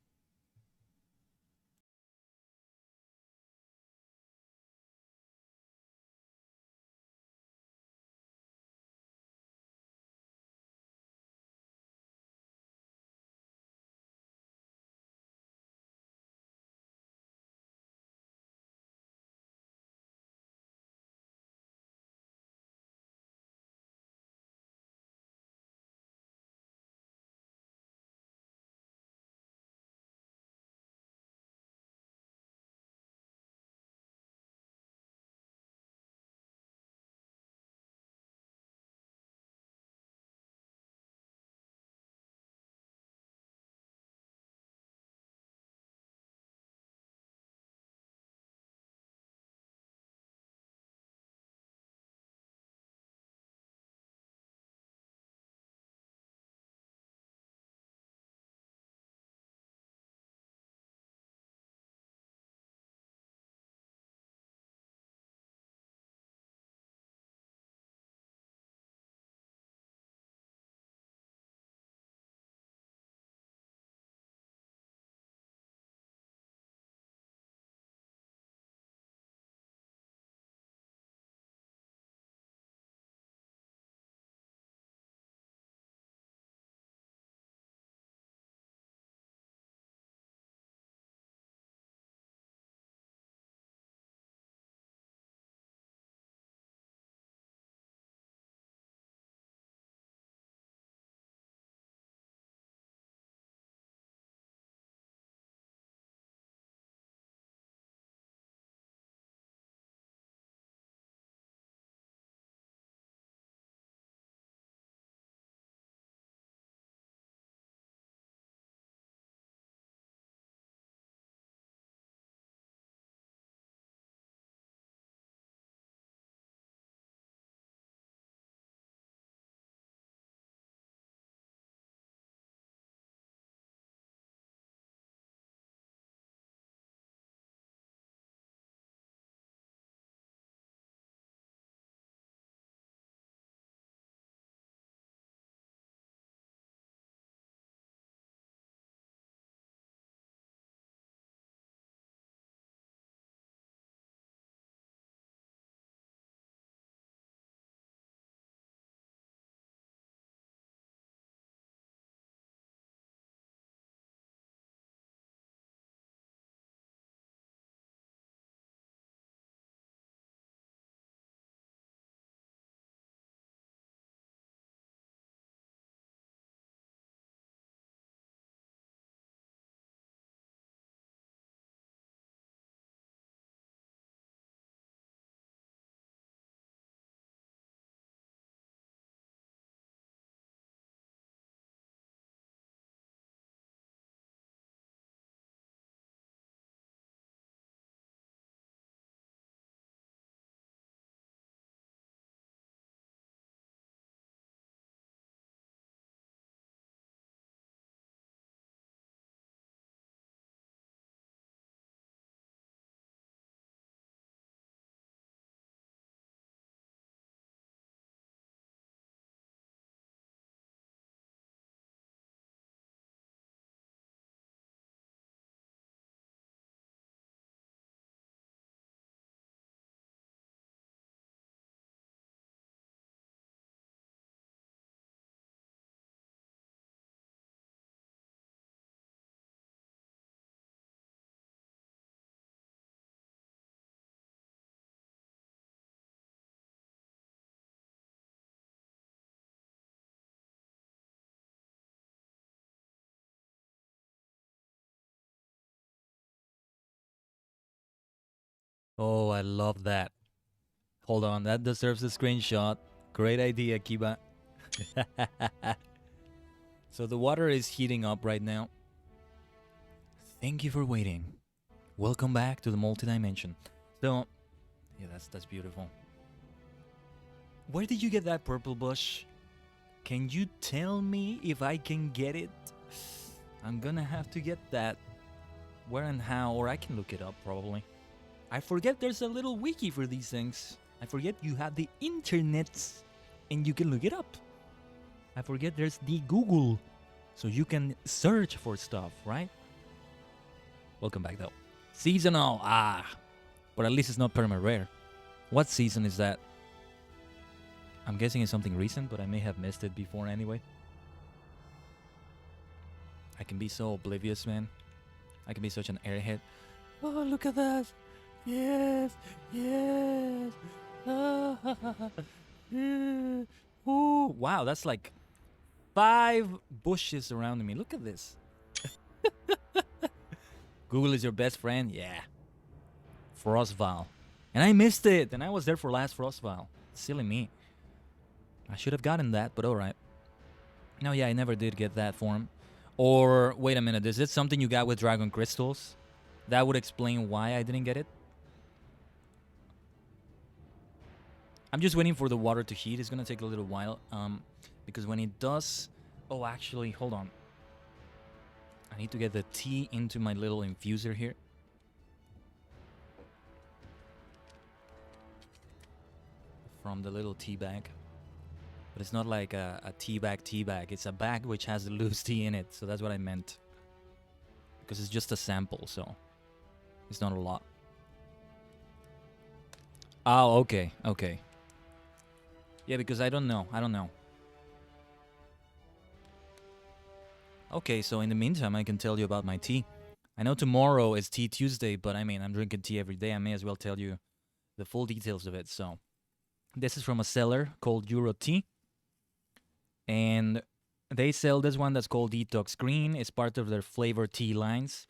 Oh, I love that. Hold on, that deserves a screenshot. Great idea, Kiba. So the water is heating up right now. Thank you for waiting. Welcome back to the multi-dimension. So, yeah, that's beautiful. Where did you get that purple bush? Can you tell me if I can get it? I'm gonna have to get that. Where and how, or I can look it up probably. I forget there's a little wiki for these things. I forget you have the internet and you can look it up. I forget there's the Google, so you can search for stuff, right? Welcome back though. Seasonal, but at least it's not perma rare. What season is that? I'm guessing it's something recent, but I may have missed it before anyway. I can be so oblivious, man. I can be such an airhead. Oh, look at that. Yes, yes. Yeah. Ooh, wow, that's like 5 bushes around me. Look at this. Google is your best friend? Yeah. Frostval. And I missed it, and I was there for last Frostval. Silly me. I should have gotten that, but alright. No, yeah, I never did get that form. Or, wait a minute, is it something you got with Dragon Crystals? That would explain why I didn't get it. I'm just waiting for the water to heat. It's gonna take a little while. Because when it does... Oh, actually, hold on. I need to get the tea into my little infuser here. From the little tea bag. But it's not like a tea bag. It's a bag which has the loose tea in it. So that's what I meant. Because it's just a sample, so it's not a lot. Oh, okay, okay. Yeah, because I don't know. Okay, so in the meantime, I can tell you about my tea. I know tomorrow is Tea Tuesday, but I mean, I'm drinking tea every day. I may as well tell you the full details of it. So, this is from a seller called Euro Tea. And they sell this one that's called Detox Green. It's part of their flavored tea lines.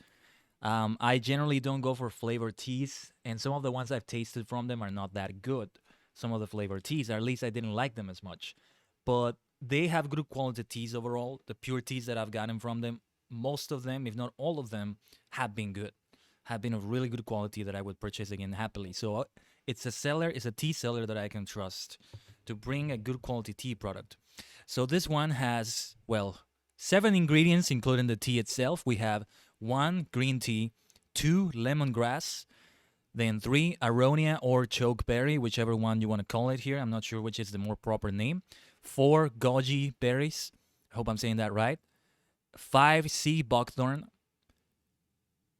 I generally don't go for flavored teas, and some of the ones I've tasted from them are not that good. Some of the flavored teas, or at least I didn't like them as much. But they have good quality teas overall. The pure teas that I've gotten from them, most of them, if not all of them, have been good. Have been of really good quality that I would purchase again happily. So it's a tea seller that I can trust to bring a good quality tea product. So this one has, 7 ingredients, including the tea itself. We have 1 green tea, 2 lemongrass, then 3 aronia or chokeberry, whichever one you want to call it here. I'm not sure which is the more proper name. 4 goji berries. I hope I'm saying that right. 5 sea buckthorn.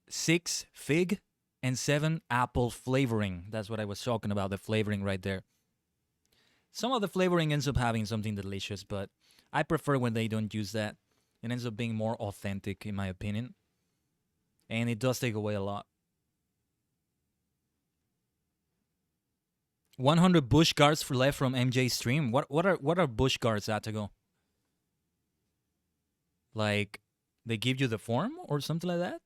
6 fig. And 7 apple flavoring. That's what I was talking about, the flavoring right there. Some of the flavoring ends up having something delicious, but I prefer when they don't use that. It ends up being more authentic, in my opinion. And it does take away a lot. 100 bush guards left from MJ stream. What are bush guards, Atago? Like, they give you the form or something like that?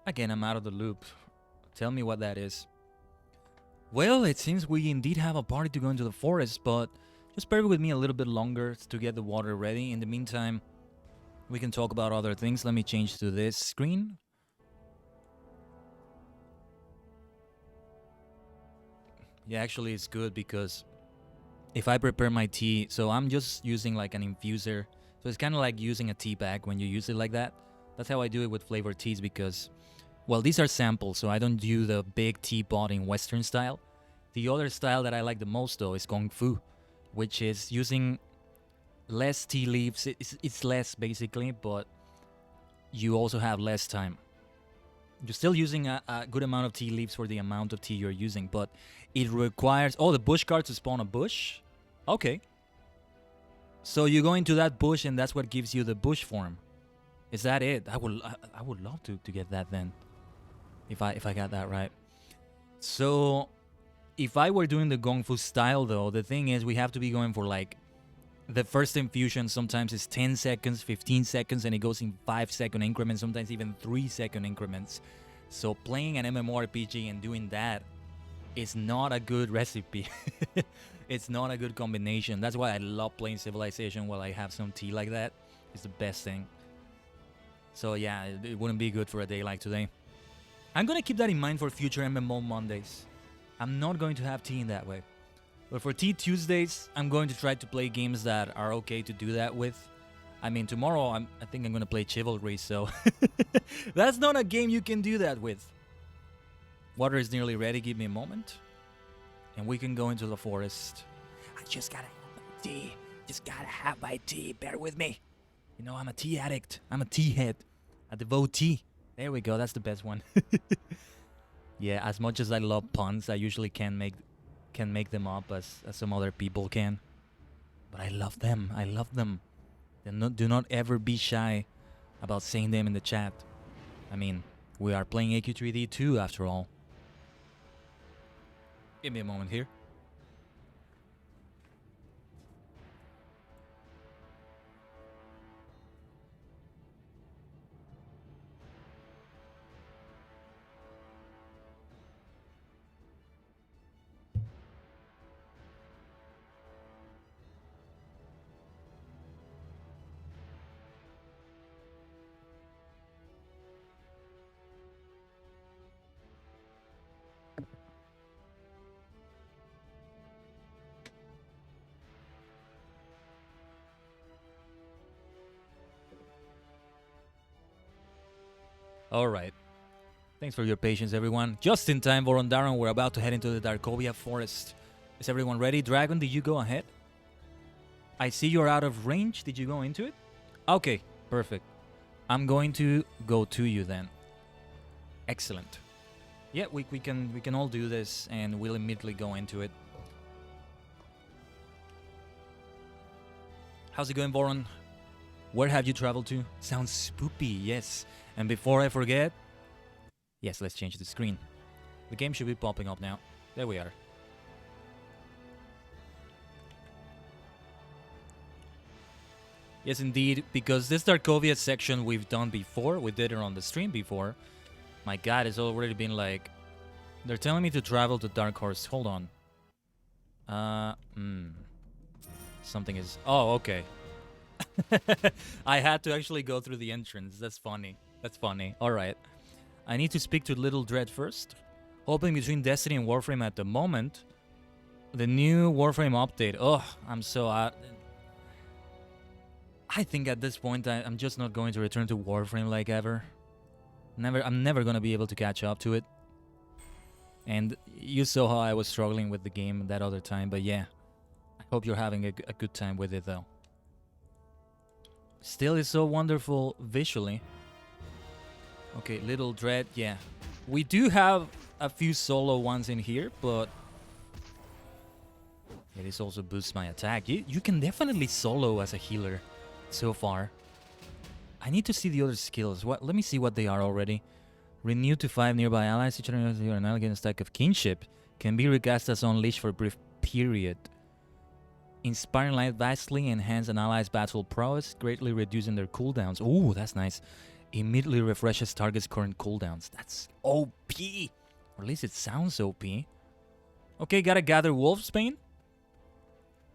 Again, I'm out of the loop. Tell me what that is. Well, it seems we indeed have a party to go into the forest, but just bear with me a little bit longer to get the water ready. In the meantime, we can talk about other things. Let me change to this screen. Yeah, actually it's good because if I prepare my tea, so I'm just using like an infuser. So it's kind of like using a tea bag when you use it like that. That's how I do it with flavored teas because, well, these are samples, so I don't do the big teapot in Western style. The other style that I like the most, though, is Kung Fu, which is using less tea leaves. It's less, basically, but you also have less time. You're still using a good amount of tea leaves for the amount of tea you're using, but it requires... Oh, the bush cards to spawn a bush? Okay. So you go into that bush, and that's what gives you the bush form. Is that it? I would love to get that then. If I got that right. So, if I were doing the Kung Fu style though, the thing is we have to be going for like, the first infusion sometimes is 10 seconds, 15 seconds, and it goes in 5-second increments, sometimes even 3-second increments. So playing an MMORPG and doing that is not a good recipe. It's not a good combination. That's why I love playing Civilization while I have some tea like that. It's the best thing. So yeah, it wouldn't be good for a day like today. I'm gonna keep that in mind for future MMO Mondays. I'm not going to have tea in that way. But for Tea Tuesdays, I'm going to try to play games that are okay to do that with. I mean, tomorrow I think I'm gonna play Chivalry, so that's not a game you can do that with. Water is nearly ready. Give me a moment. And we can go into the forest. I just gotta have my tea. Just gotta have my tea. Bear with me. You know, I'm a tea addict. I'm a tea head. A devotee. There we go. That's the best one. Yeah, as much as I love puns, I usually can't make them up as some other people can. But I love them. I love them. Do not ever be shy about saying them in the chat. I mean, we are playing AQ3D too, after all. Give me a moment here. All right. Thanks for your patience, everyone. Just in time, Vorondaran. We're about to head into the Darkovia forest. Is everyone ready? Dragon, did you go ahead? I see you're out of range. Did you go into it? Okay, perfect. I'm going to go to you then. Excellent. Yeah, we can all do this, and we'll immediately go into it. How's it going, Voron? Where have you traveled to? Sounds spoopy, yes. And before I forget... Yes, let's change the screen. The game should be popping up now. There we are. Yes, indeed, because this Darkovia section we've done before. We did it on the stream before. My god, it's already been like... They're telling me to travel to Dark Horse. Hold on. Something is... Oh, okay. I had to actually go through the entrance. That's funny. That's funny. Alright. I need to speak to Little Dread first. Hopping between Destiny and Warframe at the moment. The new Warframe update. Oh, I'm so out. I think at this point I'm just not going to return to Warframe like ever. I'm never going to be able to catch up to it. And you saw how I was struggling with the game that other time. But yeah, I hope you're having a good time with it though. Still is so wonderful visually. Okay, Little Dread, yeah. We do have a few solo ones in here, but... This also boosts my attack. You can definitely solo as a healer so far. I need to see the other skills. Let me see what they are already. Renew to 5 nearby allies. Each an elegant stack of kinship can be recast as unleashed for a brief period. Inspiring light vastly enhance an ally's battle prowess, greatly reducing their cooldowns. Ooh, that's nice. Immediately refreshes target's current cooldowns. That's OP. Or at least it sounds OP. Okay, gotta gather Wolfsbane.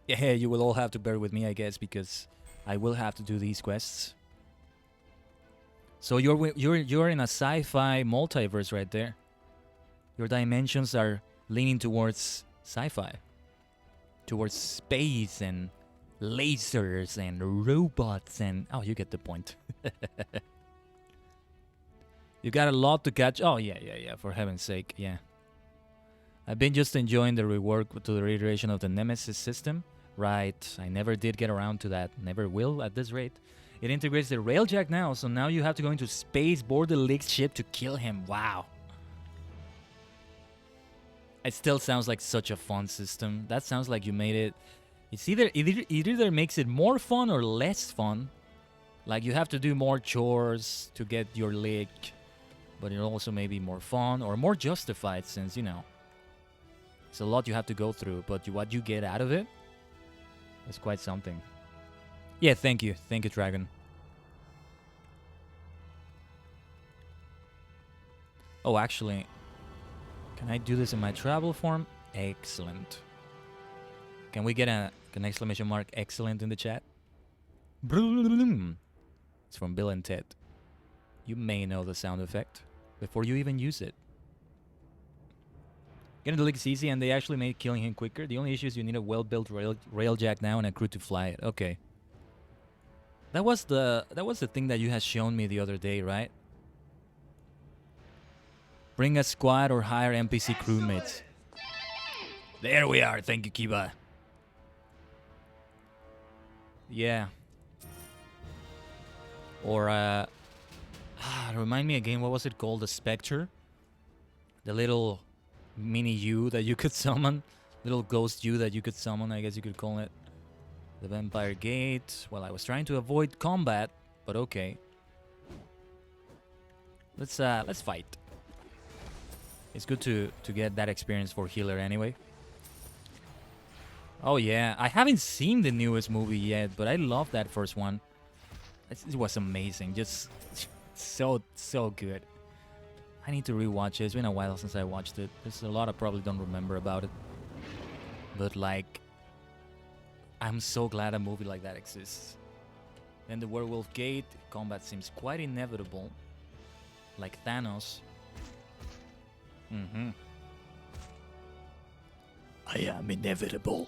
Yeah, you will all have to bear with me, I guess, because I will have to do these quests. So you're in a sci-fi multiverse right there. Your dimensions are leaning towards sci-fi. Towards space and lasers and robots and... Oh, you get the point. You got a lot to catch. Oh, yeah, for heaven's sake, yeah. I've been just enjoying the rework to the reiteration of the Nemesis system. Right, I never did get around to that. Never will at this rate. It integrates the railjack now, so now you have to go into space, board the Lig's ship to kill him. Wow. It still sounds like such a fun system. That sounds like you made it... It's it either makes it more fun or less fun. Like you have to do more chores to get your Lig. But it also may be more fun or more justified since, you know, it's a lot you have to go through. But what you get out of it is quite something. Yeah, thank you. Thank you, Dragon. Oh, actually, can I do this in my travel form? Excellent. Can we get an exclamation mark excellent in the chat? It's from Bill and Ted. You may know the sound effect before you even use it. Getting the leaks easy, and they actually made killing him quicker. The only issue is you need a well-built railjack now and a crew to fly it. Okay. That was the thing that you had shown me the other day, right? Bring a squad or hire NPC crewmates. There we are. Thank you, Kiba. Yeah. Or remind me again. What was it called? The Spectre. The little mini you that you could summon, little ghost you that you could summon, I guess you could call it. The Vampire Gate. Well, I was trying to avoid combat, but okay. Let's fight. It's good to get that experience for healer anyway. Oh yeah, I haven't seen the newest movie yet, but I love that first one. It was amazing, just so good. I need to rewatch it. It's been a while since I watched it. There's a lot I probably don't remember about it. But like, I'm so glad a movie like that exists. Then the Werewolf Gate. Combat seems quite inevitable. Like Thanos. I am inevitable.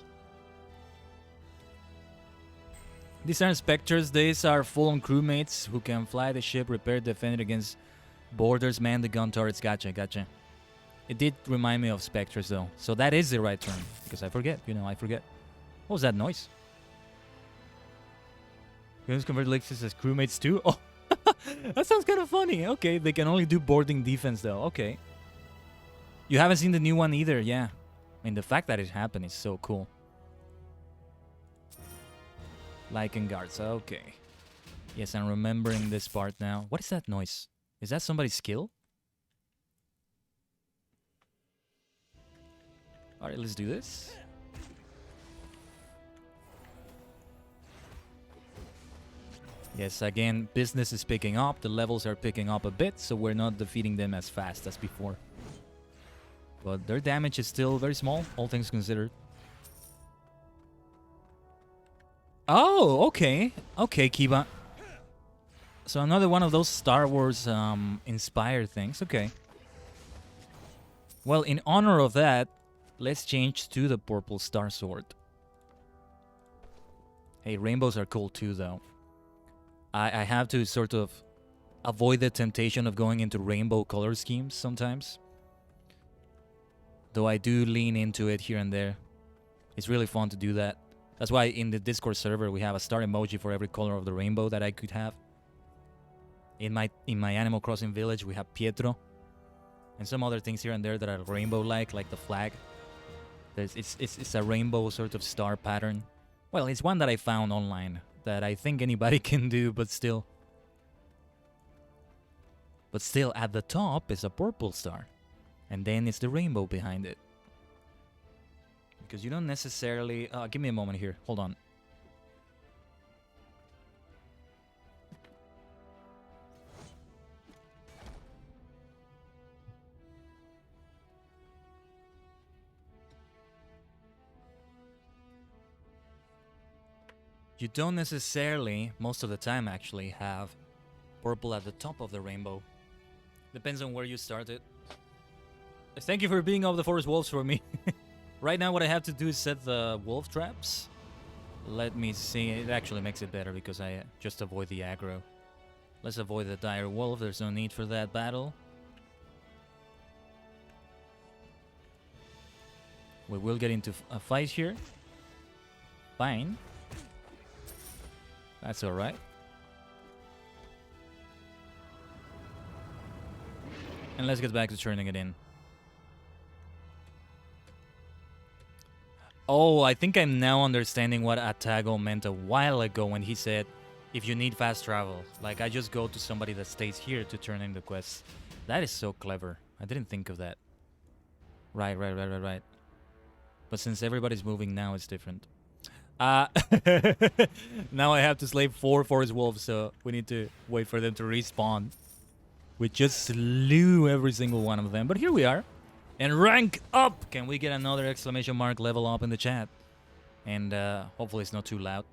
These aren't specters. These are full-on crewmates who can fly the ship, repair, defend it against borders, man the gun turrets. Gotcha. It did remind me of specters though, so that is the right term, because I forget, I forget. What was that noise? Guns convert Lexus as crewmates too? Oh, that sounds kind of funny. Okay, they can only do boarding defense though. Okay. You haven't seen the new one either, yeah. I mean, the fact that it happened is so cool. Lycan guards, okay. Yes, I'm remembering this part now. What is that noise? Is that somebody's skill? Alright, let's do this. Yes, again, business is picking up. The levels are picking up a bit, so we're not defeating them as fast as before. But their damage is still very small, all things considered. Oh, okay. Okay, Kiba. So another one of those Star Wars inspired things. Okay. Well, in honor of that, let's change to the purple star sword. Hey, rainbows are cool too, though. I have to sort of avoid the temptation of going into rainbow color schemes sometimes. Though I do lean into it here and there. It's really fun to do that. That's why in the Discord server we have a star emoji for every color of the rainbow that I could have. In my Animal Crossing village we have Pietro. And some other things here and there that are rainbow-like the flag. It's a rainbow sort of star pattern. Well, it's one that I found online that I think anybody can do, but still. But still, at the top is a purple star. And then it's the rainbow behind it. Because you don't necessarily... give me a moment here. Hold on. You don't necessarily, most of the time actually, have purple at the top of the rainbow. Depends on where you started. Thank you for being of the forest wolves for me. Right now what I have to do is set the wolf traps. Let me see. It actually makes it better because I just avoid the aggro. Let's avoid the dire wolf. There's no need for that battle. We will get into a fight here. Fine. That's alright. And let's get back to turning it in. Oh, I think I'm now understanding what Atago meant a while ago when he said, if you need fast travel. Like, I just go to somebody that stays here to turn in the quests. That is so clever. I didn't think of that. Right. But since everybody's moving now, it's different. Now I have to slay 4 forest wolves, so we need to wait for them to respawn. We just slew every single one of them. But here we are. And rank up! Can we get another exclamation mark level up in the chat? And hopefully it's not too loud.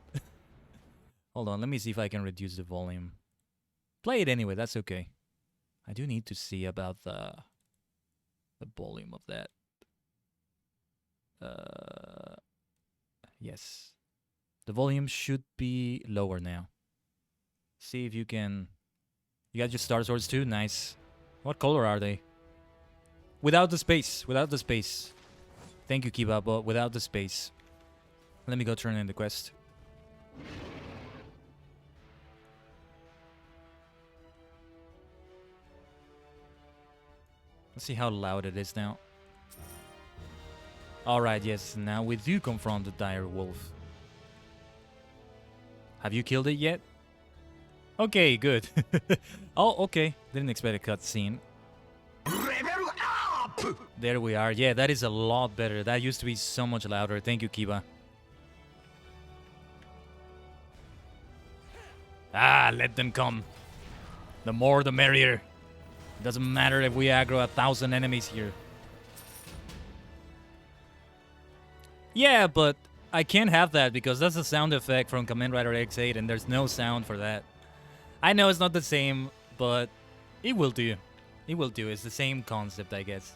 Hold on, let me see if I can reduce the volume. Play it anyway, that's okay. I do need to see about the volume of that. Yes. The volume should be lower now. See if you can... You got your Star Swords too? Nice. What color are they? Without the space. Without the space. Thank you, Kiba, but without the space. Let me go turn in the quest. Let's see how loud it is now. Alright, yes, now we do confront the dire wolf. Have you killed it yet? Okay, good. Oh, okay. Didn't expect a cutscene. There we are. Yeah, that is a lot better. That used to be so much louder. Thank you, Kiba. Ah, let them come. The more the merrier. Doesn't matter if we aggro 1,000 enemies here. Yeah, but I can't have that because that's a sound effect from Kamen Rider X8 and there's no sound for that. I know it's not the same, but it will do. It will do. It's the same concept, I guess.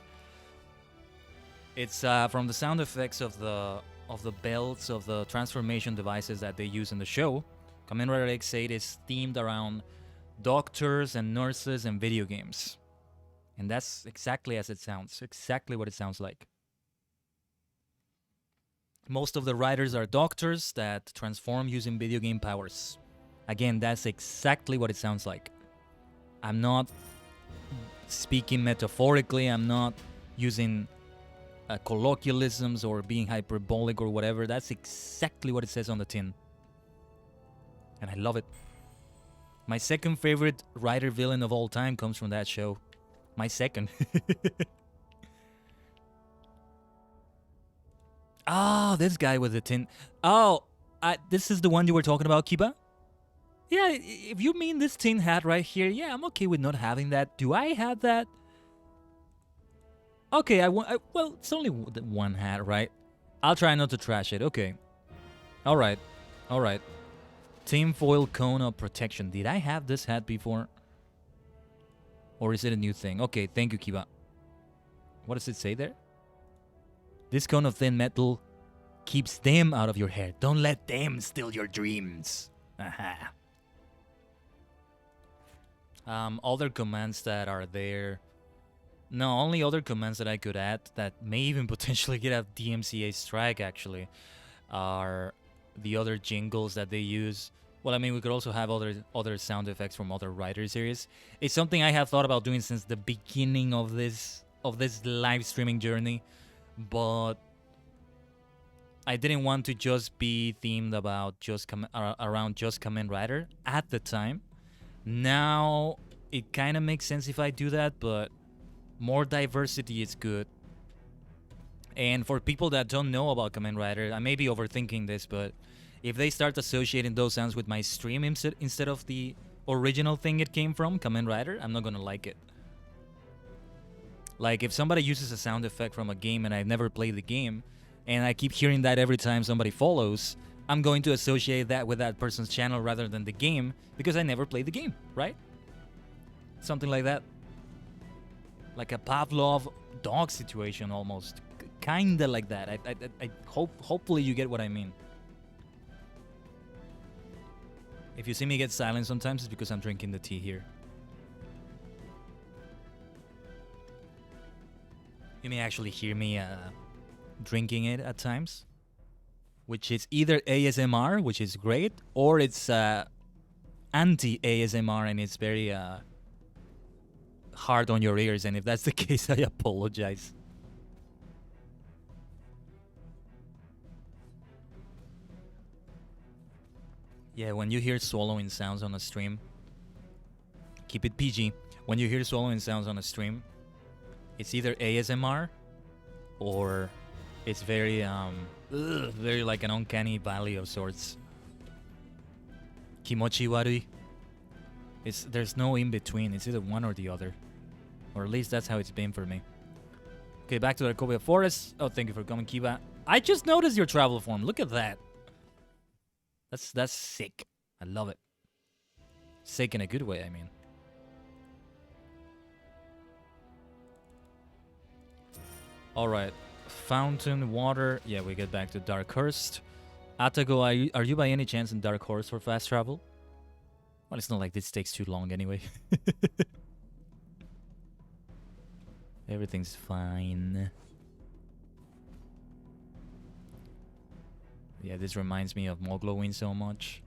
It's from the sound effects of the belts of the transformation devices that they use in the show. Kamen Rider X8 is themed around doctors and nurses and video games. And that's exactly as it sounds. Exactly what it sounds like. Most of the riders are doctors that transform using video game powers. Again, that's exactly what it sounds like. I'm not speaking metaphorically. I'm not using colloquialisms or being hyperbolic or whatever. That's exactly what it says on the tin. And I love it. My second favorite rider villain of all time comes from that show. My second. Ah, this guy with the tin. Oh, this is the one you were talking about, Kiba? Yeah, if you mean this tin hat right here, yeah, I'm okay with not having that. Do I have that? Okay, well, it's only one hat, right? I'll try not to trash it. Okay. Alright. Alright. Tinfoil cone of protection. Did I have this hat before? Or is it a new thing? Okay, thank you, Kiba. What does it say there? This cone of thin metal keeps them out of your hair. Don't let them steal your dreams. Aha. Other commands that are there. No, only other commands that I could add that may even potentially get a DMCA strike, actually, are the other jingles that they use. Well, I mean, we could also have other sound effects from other writer series. It's something I have thought about doing since the beginning of this live streaming journey, but I didn't want to just be themed about around just Kamen Rider at the time. Now it kind of makes sense if I do that, but more diversity is good. And for people that don't know about Kamen Rider, I may be overthinking this, but if they start associating those sounds with my stream instead of the original thing it came from, Kamen Rider, I'm not gonna like it. Like, if somebody uses a sound effect from a game and I've never played the game, and I keep hearing that every time somebody follows, I'm going to associate that with that person's channel rather than the game, because I never played the game, right? Something like that. Like a Pavlov dog situation, almost. Kinda like that. I hopefully you get what I mean. If you see me get silent sometimes, it's because I'm drinking the tea here. You may actually hear me drinking it at times, which is either ASMR, which is great, or it's anti-ASMR and it's very hard on your ears, and if that's the case, I apologize. Yeah, when you hear swallowing sounds on a stream, keep it PG. When you hear swallowing sounds on a stream, it's either ASMR or it's very very like an uncanny valley of sorts. Kimochi warui. There's no in between. It's either one or the other, or at least that's how it's been for me. Okay, back to the Arcovia Forest. Oh, thank you for coming, Kiba. I just noticed your travel form. Look at that. That's sick. I love it. Sick in a good way, I mean. All right, fountain water. Yeah, we get back to Darkhurst. Atago, are you by any chance in Dark Horse for fast travel? Well, it's not like this takes too long anyway. Everything's fine. Yeah, this reminds me of Moglowin so much.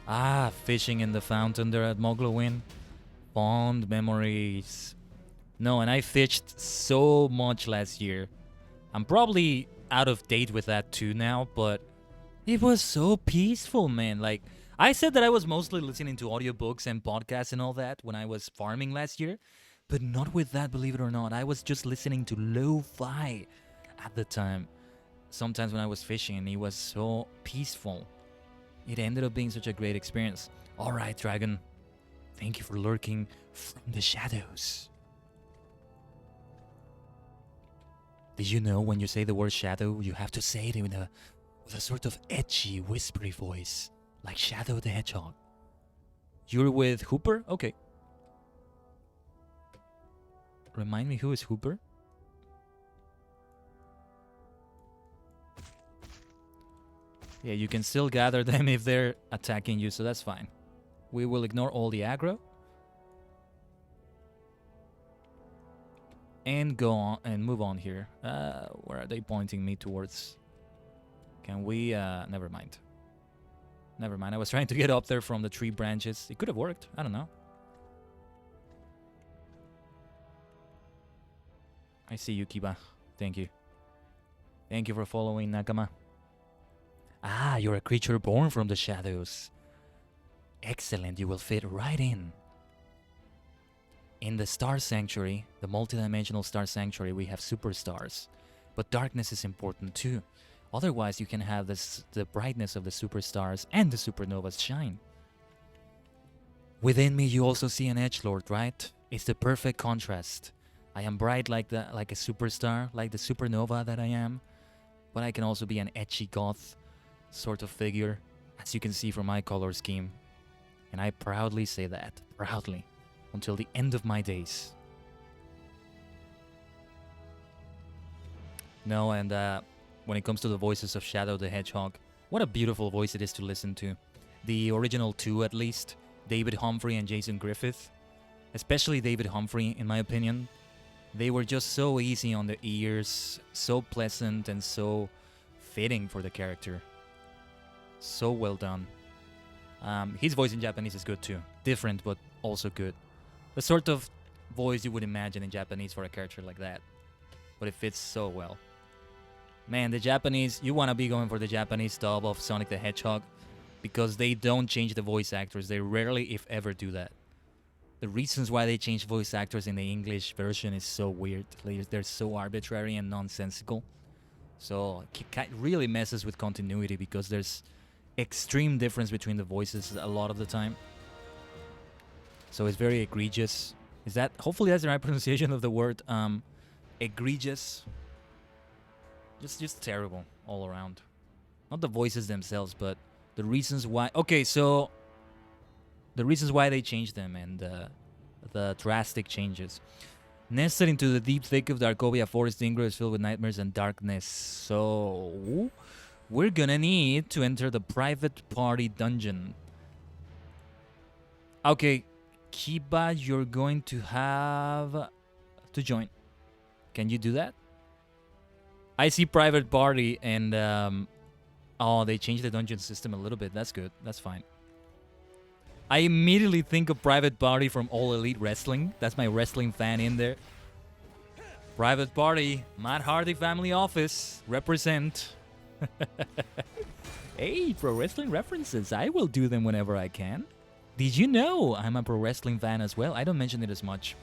Ah, fishing in the fountain there at Moglowin. Fond memories. No, and I fished so much last year. I'm probably out of date with that too now, but it was so peaceful, man. Like, I said that I was mostly listening to audiobooks and podcasts and all that when I was farming last year, but not with that, believe it or not. I was just listening to lo-fi at the time. Sometimes when I was fishing, and it was so peaceful. It ended up being such a great experience. All right, Dragon. Thank you for lurking from the shadows. Did you know when you say the word shadow, you have to say it with a sort of edgy, whispery voice, like Shadow the Hedgehog? You're with Hooper? Okay. Remind me, who is Hooper? Yeah, you can still gather them if they're attacking you, so that's fine. We will ignore all the aggro. And go on and move on here. Where are they pointing me towards? Can we, never mind. Never mind, I was trying to get up there from the tree branches. It could have worked, I don't know. I see you, Kiba. Thank you. Thank you for following, Nakama. Ah, you're a creature born from the shadows. Excellent, you will fit right in. In the Star Sanctuary, the multidimensional Star Sanctuary, we have superstars. But darkness is important too. Otherwise, you can have the brightness of the superstars and the supernovas shine. Within me, you also see an edgelord, right? It's the perfect contrast. I am bright like a superstar, like the supernova that I am. But I can also be an edgy goth sort of figure, as you can see from my color scheme. And I proudly say that, proudly, until the end of my days. No, and when it comes to the voices of Shadow the Hedgehog, what a beautiful voice it is to listen to. The original two, at least, David Humphrey and Jason Griffith. Especially David Humphrey, in my opinion. They were just so easy on the ears, so pleasant and so fitting for the character. So well done. His voice in Japanese is good too. Different, but also good. The sort of voice you would imagine in Japanese for a character like that. But it fits so well. Man, the Japanese, you want to be going for the Japanese dub of Sonic the Hedgehog, because they don't change the voice actors. They rarely, if ever, do that. The reasons why they change voice actors in the English version is so weird. They're so arbitrary and nonsensical. So it really messes with continuity, because there's extreme difference between the voices a lot of the time. So it's very egregious. Is that, hopefully that's the right pronunciation of the word, egregious. Just terrible all around. Not the voices themselves, but the reasons why. Okay, so the reasons why they changed them and the drastic changes. Nested into the deep thick of the Arcovia Forest, Ingrid is filled with nightmares and darkness. So we're gonna need to enter the private party dungeon. Okay, Kiba, you're going to have to join. Can you do that? I see private party and oh, they changed the dungeon system a little bit. That's good. That's fine. I immediately think of private party from All Elite Wrestling. That's my wrestling fan in there. Private party, Matt Hardy family office, represent. Hey, pro wrestling references. I will do them whenever I can. Did you know I'm a pro wrestling fan as well? I don't mention it as much,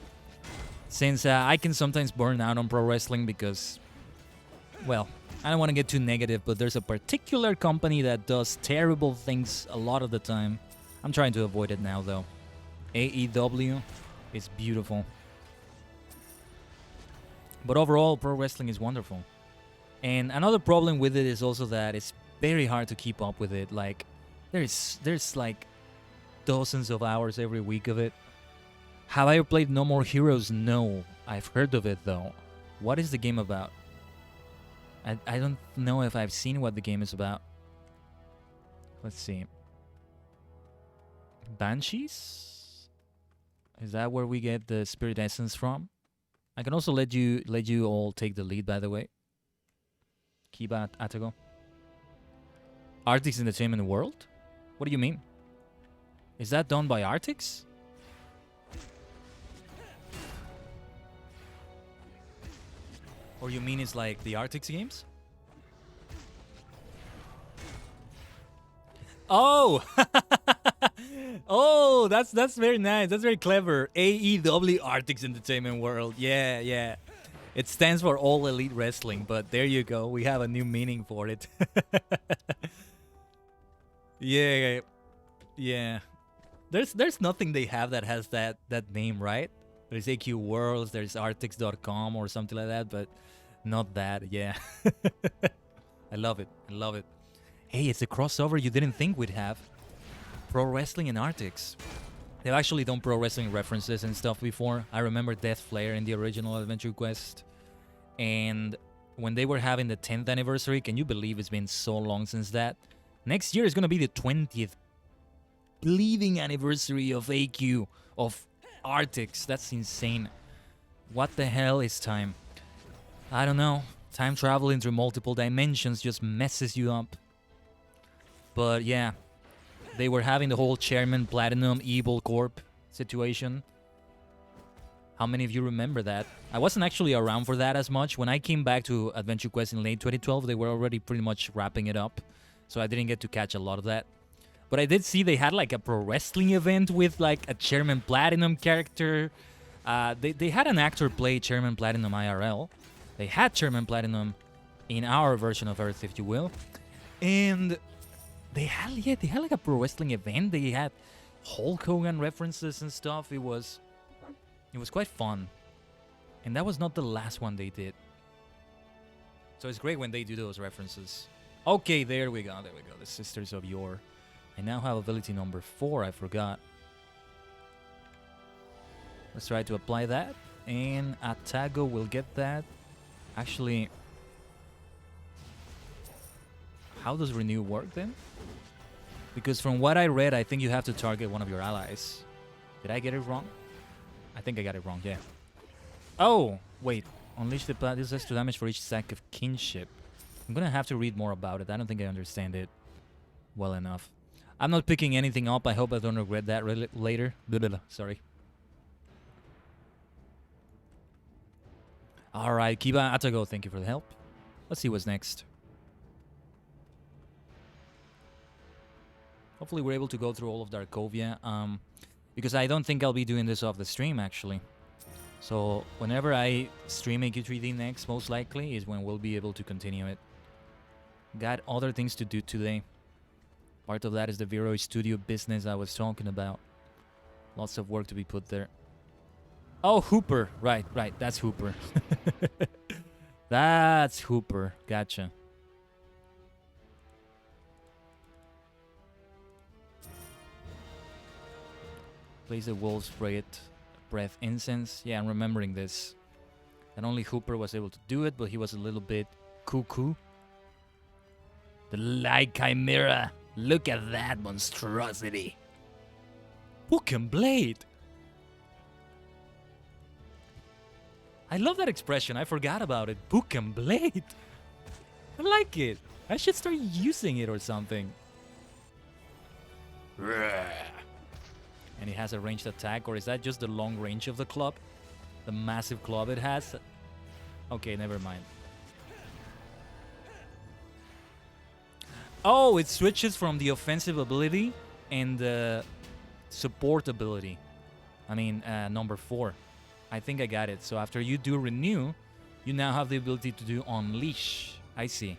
since I can sometimes burn out on pro wrestling because, well, I don't want to get too negative, but there's a particular company that does terrible things a lot of the time. I'm trying to avoid it now, though. AEW is beautiful. But overall, pro wrestling is wonderful. And another problem with it is also that it's very hard to keep up with it. Like, there's like dozens of hours every week of it. Have I ever played No More Heroes? No. I've heard of it though. What is the game about? I don't know if I've seen what the game is about. Let's see. Banshees? Is that where we get the spirit essence from? I can also let you all take the lead, by the way. Kiba Atago. Artix Entertainment World? What do you mean? Is that done by Artix? Or you mean it's like the Artix games? Oh! Oh, that's very nice. That's very clever. AEW, Artix Entertainment World. Yeah, yeah. It stands for All Elite Wrestling, but there you go. We have a new meaning for it. Yeah. Yeah. There's nothing they have that has that name, right? There's AQ Worlds, there's Artix.com or something like that, but not that. Yeah. I love it. I love it. Hey, it's a crossover you didn't think we'd have. Pro Wrestling and Artix. They've actually done pro wrestling references and stuff before. I remember Death Flare in the original Adventure Quest. And when they were having the 10th anniversary, can you believe it's been so long since that? Next year is going to be the 20th bleeding anniversary of AQ, of Artix. That's insane. What the hell is time? I don't know. Time traveling through multiple dimensions just messes you up. But yeah, they were having the whole Chairman Platinum Evil Corp situation. How many of you remember that? I wasn't actually around for that as much. When I came back to Adventure Quest in late 2012, they were already pretty much wrapping it up. So I didn't get to catch a lot of that. But I did see they had like a pro wrestling event with like a Chairman Platinum character. They had an actor play Chairman Platinum IRL. They had Chairman Platinum in our version of Earth, if you will. And they had like a pro wrestling event. They had Hulk Hogan references and stuff. It was quite fun. And that was not the last one they did. So it's great when they do those references. Okay, there we go. There we go. The Sisters of Yore. I now have ability number 4. I forgot. Let's try to apply that. And Atago will get that. Actually, how does Renew work then? Because from what I read, I think you have to target one of your allies. Did I get it wrong? I think I got it wrong, yeah. Oh, wait. Unleash the plat. This has to damage for each stack of kinship. I'm gonna have to read more about it. I don't think I understand it well enough. I'm not picking anything up. I hope I don't regret that later. Sorry. Alright, Kiba Atago, thank you for the help. Let's see what's next. Hopefully we're able to go through all of Darkovia. Because I don't think I'll be doing this off the stream, actually. So whenever I stream AQ3D next, most likely, is when we'll be able to continue it. Got other things to do today. Part of that is the Vero Studio business I was talking about. Lots of work to be put there. Oh, Hooper. Right. That's Hooper. That's Hooper. Gotcha. Place the Wolf's Breath Incense. Yeah, I'm remembering this. And only Hooper was able to do it, but he was a little bit cuckoo. The Light Chimera. Look at that monstrosity. Book and Blade. I love that expression. I forgot about it. Book and Blade. I like it. I should start using it or something. And it has a ranged attack, or is that just the long range of the club? The massive club it has? Okay, never mind. Oh, it switches from the offensive ability and the support ability. I mean, number 4. I think I got it. So after you do Renew, you now have the ability to do Unleash. I see.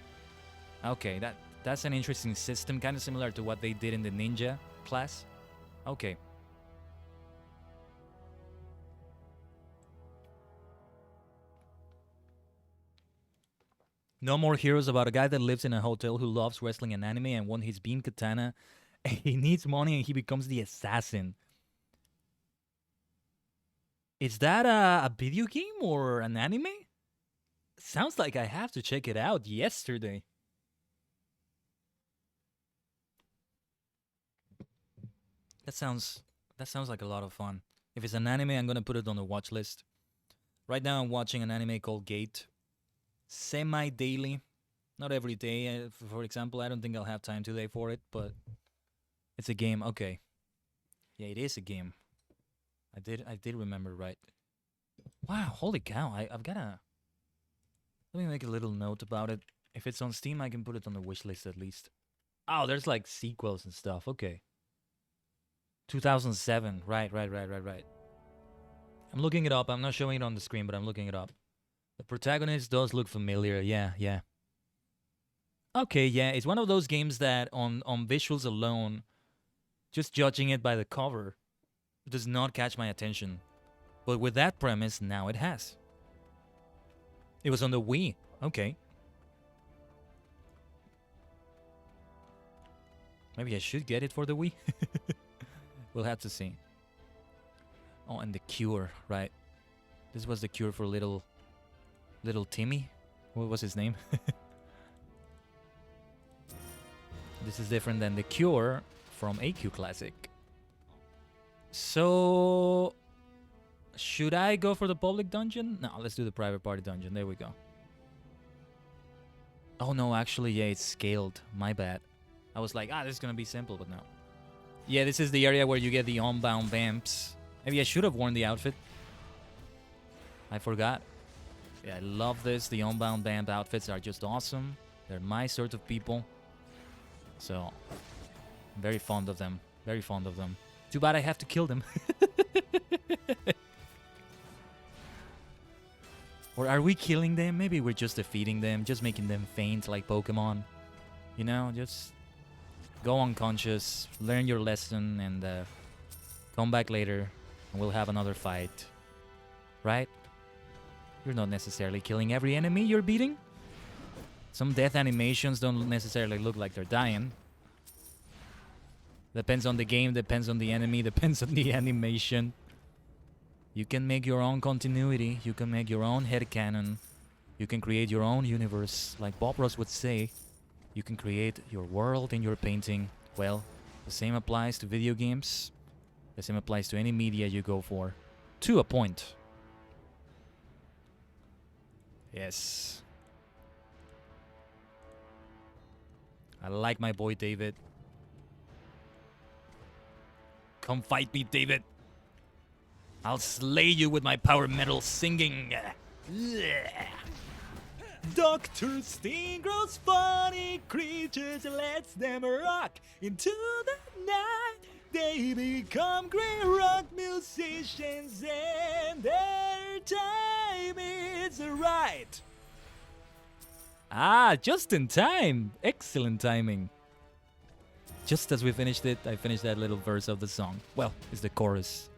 Okay, that's an interesting system, kind of similar to what they did in the Ninja class. Okay. No more heroes about a guy that lives in a hotel who loves wrestling and anime and won his bean katana. He needs money and he becomes the assassin. Is that a video game or an anime? Sounds like I have to check it out yesterday. That sounds like a lot of fun. If it's an anime, I'm gonna put it on the watch list. Right now, I'm watching an anime called Gate. Semi-daily, not every day. For example, I don't think I'll have time today for it, but it's a game. Okay, yeah, it is a game. I did remember right. Wow, holy cow! I've gotta. Let me make a little note about it. If it's on Steam, I can put it on the wish list at least. Oh, there's like sequels and stuff. Okay. 2007. Right. I'm looking it up. I'm not showing it on the screen, but I'm looking it up. The protagonist does look familiar. Yeah. Okay, yeah. It's one of those games that on visuals alone, just judging it by the cover, does not catch my attention. But with that premise, now it has. It was on the Wii. Okay. Maybe I should get it for the Wii. We'll have to see. Oh, and the cure, right? This was the cure for little Timmy. What was his name? This is different than the cure from AQ Classic. So, should I go for the public dungeon? No, let's do the private party dungeon. There we go. Oh no, actually, yeah, it's scaled. My bad. I was like, this is gonna be simple, but no. Yeah, this is the area where you get the unbound vamps. Maybe I should have worn the outfit. I forgot. Yeah, I love this. The unbound vamp outfits are just awesome. They're my sort of people. So, I'm very fond of them. Very fond of them. Too bad I have to kill them. Or are we killing them? Maybe we're just defeating them, just making them faint like Pokemon. You know, just go unconscious, learn your lesson, and come back later, and we'll have another fight. Right? You're not necessarily killing every enemy you're beating. Some death animations don't necessarily look like they're dying. Depends on the game, depends on the enemy, depends on the animation. You can make your own continuity, you can make your own headcanon, you can create your own universe, like Bob Ross would say. You can create your world in your painting. Well, the same applies to video games, the same applies to any media you go for. To a point. Yes. I like my boy David. Come fight me, David. I'll slay you with my power metal singing. Dr. Sting grows funny creatures and lets them rock into the night. They become great rock musicians and their time is right. Just in time. Excellent timing. Just as we finished it, I finished that little verse of the song. Well, it's the chorus.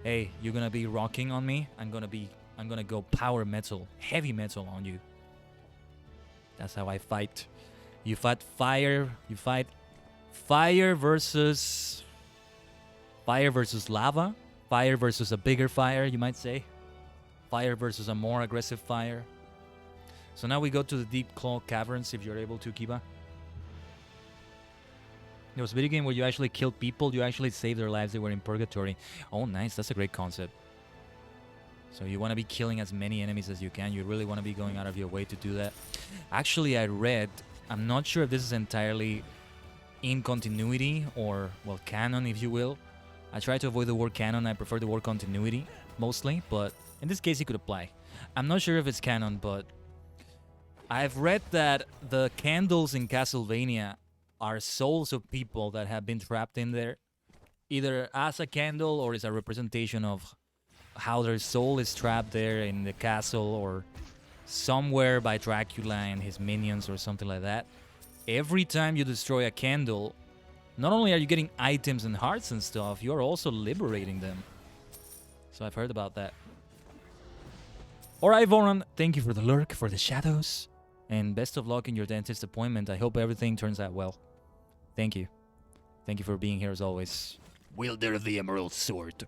Hey, you're gonna be rocking on me? I'm gonna go power metal, heavy metal on you. That's how I fight. You fight fire. You fight fire versus lava. Fire versus a bigger fire, you might say. Fire versus a more aggressive fire. So now we go to the Deep Claw Caverns, if you're able to, Kiba. There was a video game where you actually killed people, you actually saved their lives, they were in purgatory. Oh, nice, that's a great concept. So you want to be killing as many enemies as you can, you really want to be going out of your way to do that. Actually, I read, I'm not sure if this is entirely in continuity, or, well, canon, if you will. I try to avoid the word canon, I prefer the word continuity, mostly, but in this case it could apply. I'm not sure if it's canon, but I've read that the candles in Castlevania are souls of people that have been trapped in there, either as a candle or as a representation of how their soul is trapped there in the castle or somewhere by Dracula and his minions or something like that. Every time you destroy a candle, not only are you getting items and hearts and stuff, you're also liberating them. So I've heard about that. Alright, Voron, thank you for the lurk, for the shadows. And best of luck in your dentist appointment. I hope everything turns out well. Thank you. Thank you for being here as always. Wielder the Emerald Sword.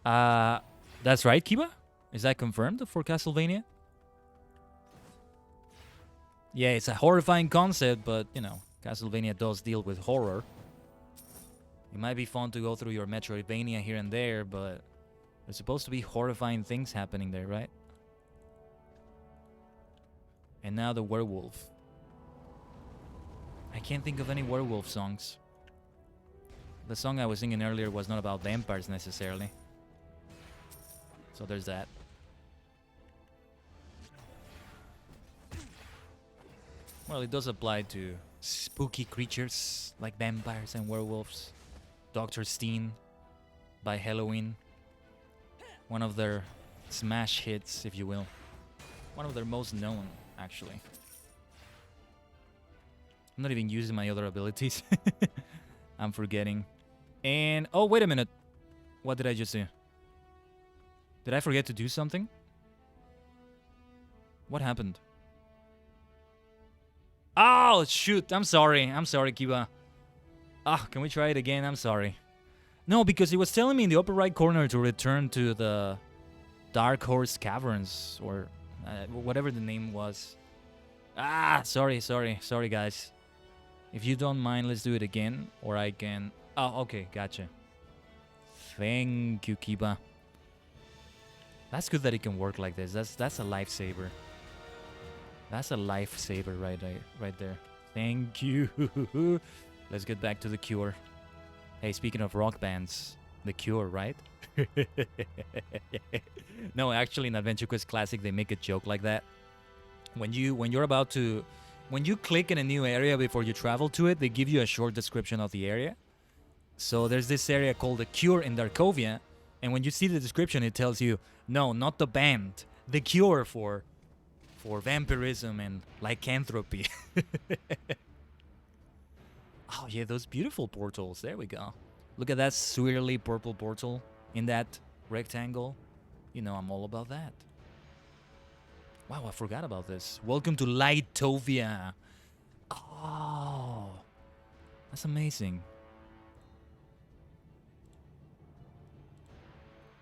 That's right, Kiba? Is that confirmed for Castlevania? Yeah, it's a horrifying concept, but, you know, Castlevania does deal with horror. It might be fun to go through your Metroidvania here and there, but there's supposed to be horrifying things happening there, right? And now the werewolf. I can't think of any werewolf songs. The song I was singing earlier was not about vampires necessarily. So there's that. Well, it does apply to spooky creatures like vampires and werewolves. Dr. Steen by Halloween. One of their smash hits, if you will. One of their most known, actually. I'm not even using my other abilities. I'm forgetting. And, oh, wait a minute. What did I just do? Did I forget to do something? What happened? Oh, shoot. I'm sorry. I'm sorry, Kiba. Ah, can we try it again? I'm sorry. No, because it was telling me in the upper right corner to return to the Dark Horse Caverns, or whatever the name was. Ah, sorry, guys. If you don't mind, let's do it again, or I can... Oh, okay, gotcha. Thank you, Kiba. That's good that it can work like this. That's a lifesaver. That's a lifesaver right there. Thank you. Let's get back to The Cure. Hey, speaking of rock bands, The Cure, right? No, actually, in Adventure Quest Classic, they make a joke like that. When you click in a new area before you travel to it, they give you a short description of the area. So there's this area called The Cure in Darkovia, and when you see the description, it tells you, no, not the band, The Cure for vampirism and lycanthropy. Oh, yeah, those beautiful portals. There we go. Look at that swirly purple portal in that rectangle. You know, I'm all about that. Wow, I forgot about this. Welcome to Lightovia. Oh, that's amazing.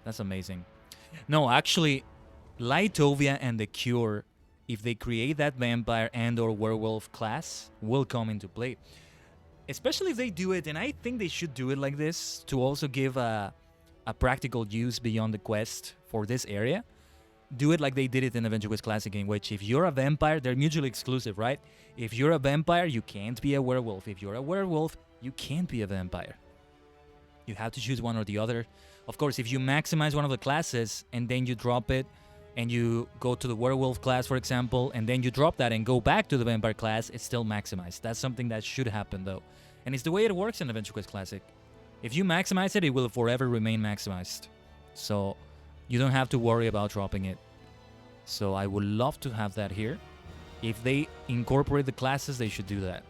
That's amazing. No, actually, Lightovia and The Cure, if they create that vampire and or werewolf class, will come into play. Especially if they do it, and I think they should do it like this, to also give a practical use beyond the quest for this area. Do it like they did it in Adventure Quest Classic, in which if you're a vampire, they're mutually exclusive, right? If you're a vampire, you can't be a werewolf. If you're a werewolf, you can't be a vampire. You have to choose one or the other. Of course, if you maximize one of the classes and then you drop it and you go to the werewolf class, for example, and then you drop that and go back to the vampire class, it's still maximized. That's something that should happen, though. And it's the way it works in Adventure Quest Classic. If you maximize it, it will forever remain maximized. So you don't have to worry about dropping it. So I would love to have that here. If they incorporate the classes, they should do that.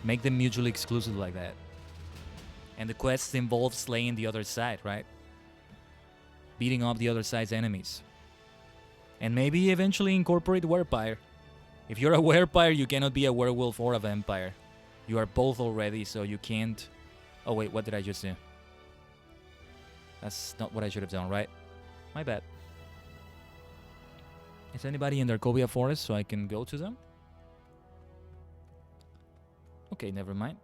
Make them mutually exclusive like that. And the quests involve slaying the other side, right? Beating up the other side's enemies. And maybe eventually incorporate werepire. If you're a werepire, you cannot be a werewolf or a vampire. You are both already, so you can't... Oh wait, what did I just do? That's not what I should have done, right? My bad. Is anybody in Darkovia Forest so I can go to them? Okay, never mind.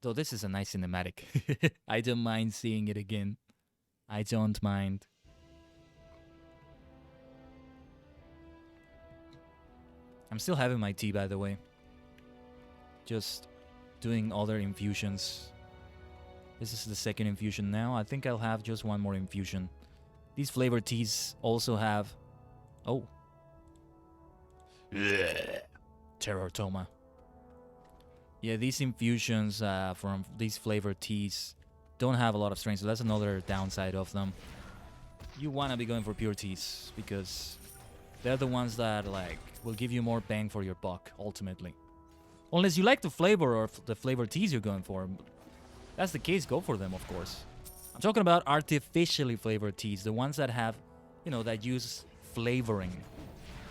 Though this is a nice cinematic. I don't mind seeing it again. I don't mind. I'm still having my tea, by the way. Just doing other infusions. This is the second infusion now. I think I'll have just one more infusion. These flavored teas also have... Oh. Terrortoma. Yeah, these infusions from these flavored teas don't have a lot of strength, so that's another downside of them. You want to be going for pure teas, because they're the ones that, like, will give you more bang for your buck, ultimately. Unless you like the flavor or the flavored teas you're going for. that's the case, go for them, of course. I'm talking about artificially flavored teas, the ones that have, that use flavoring.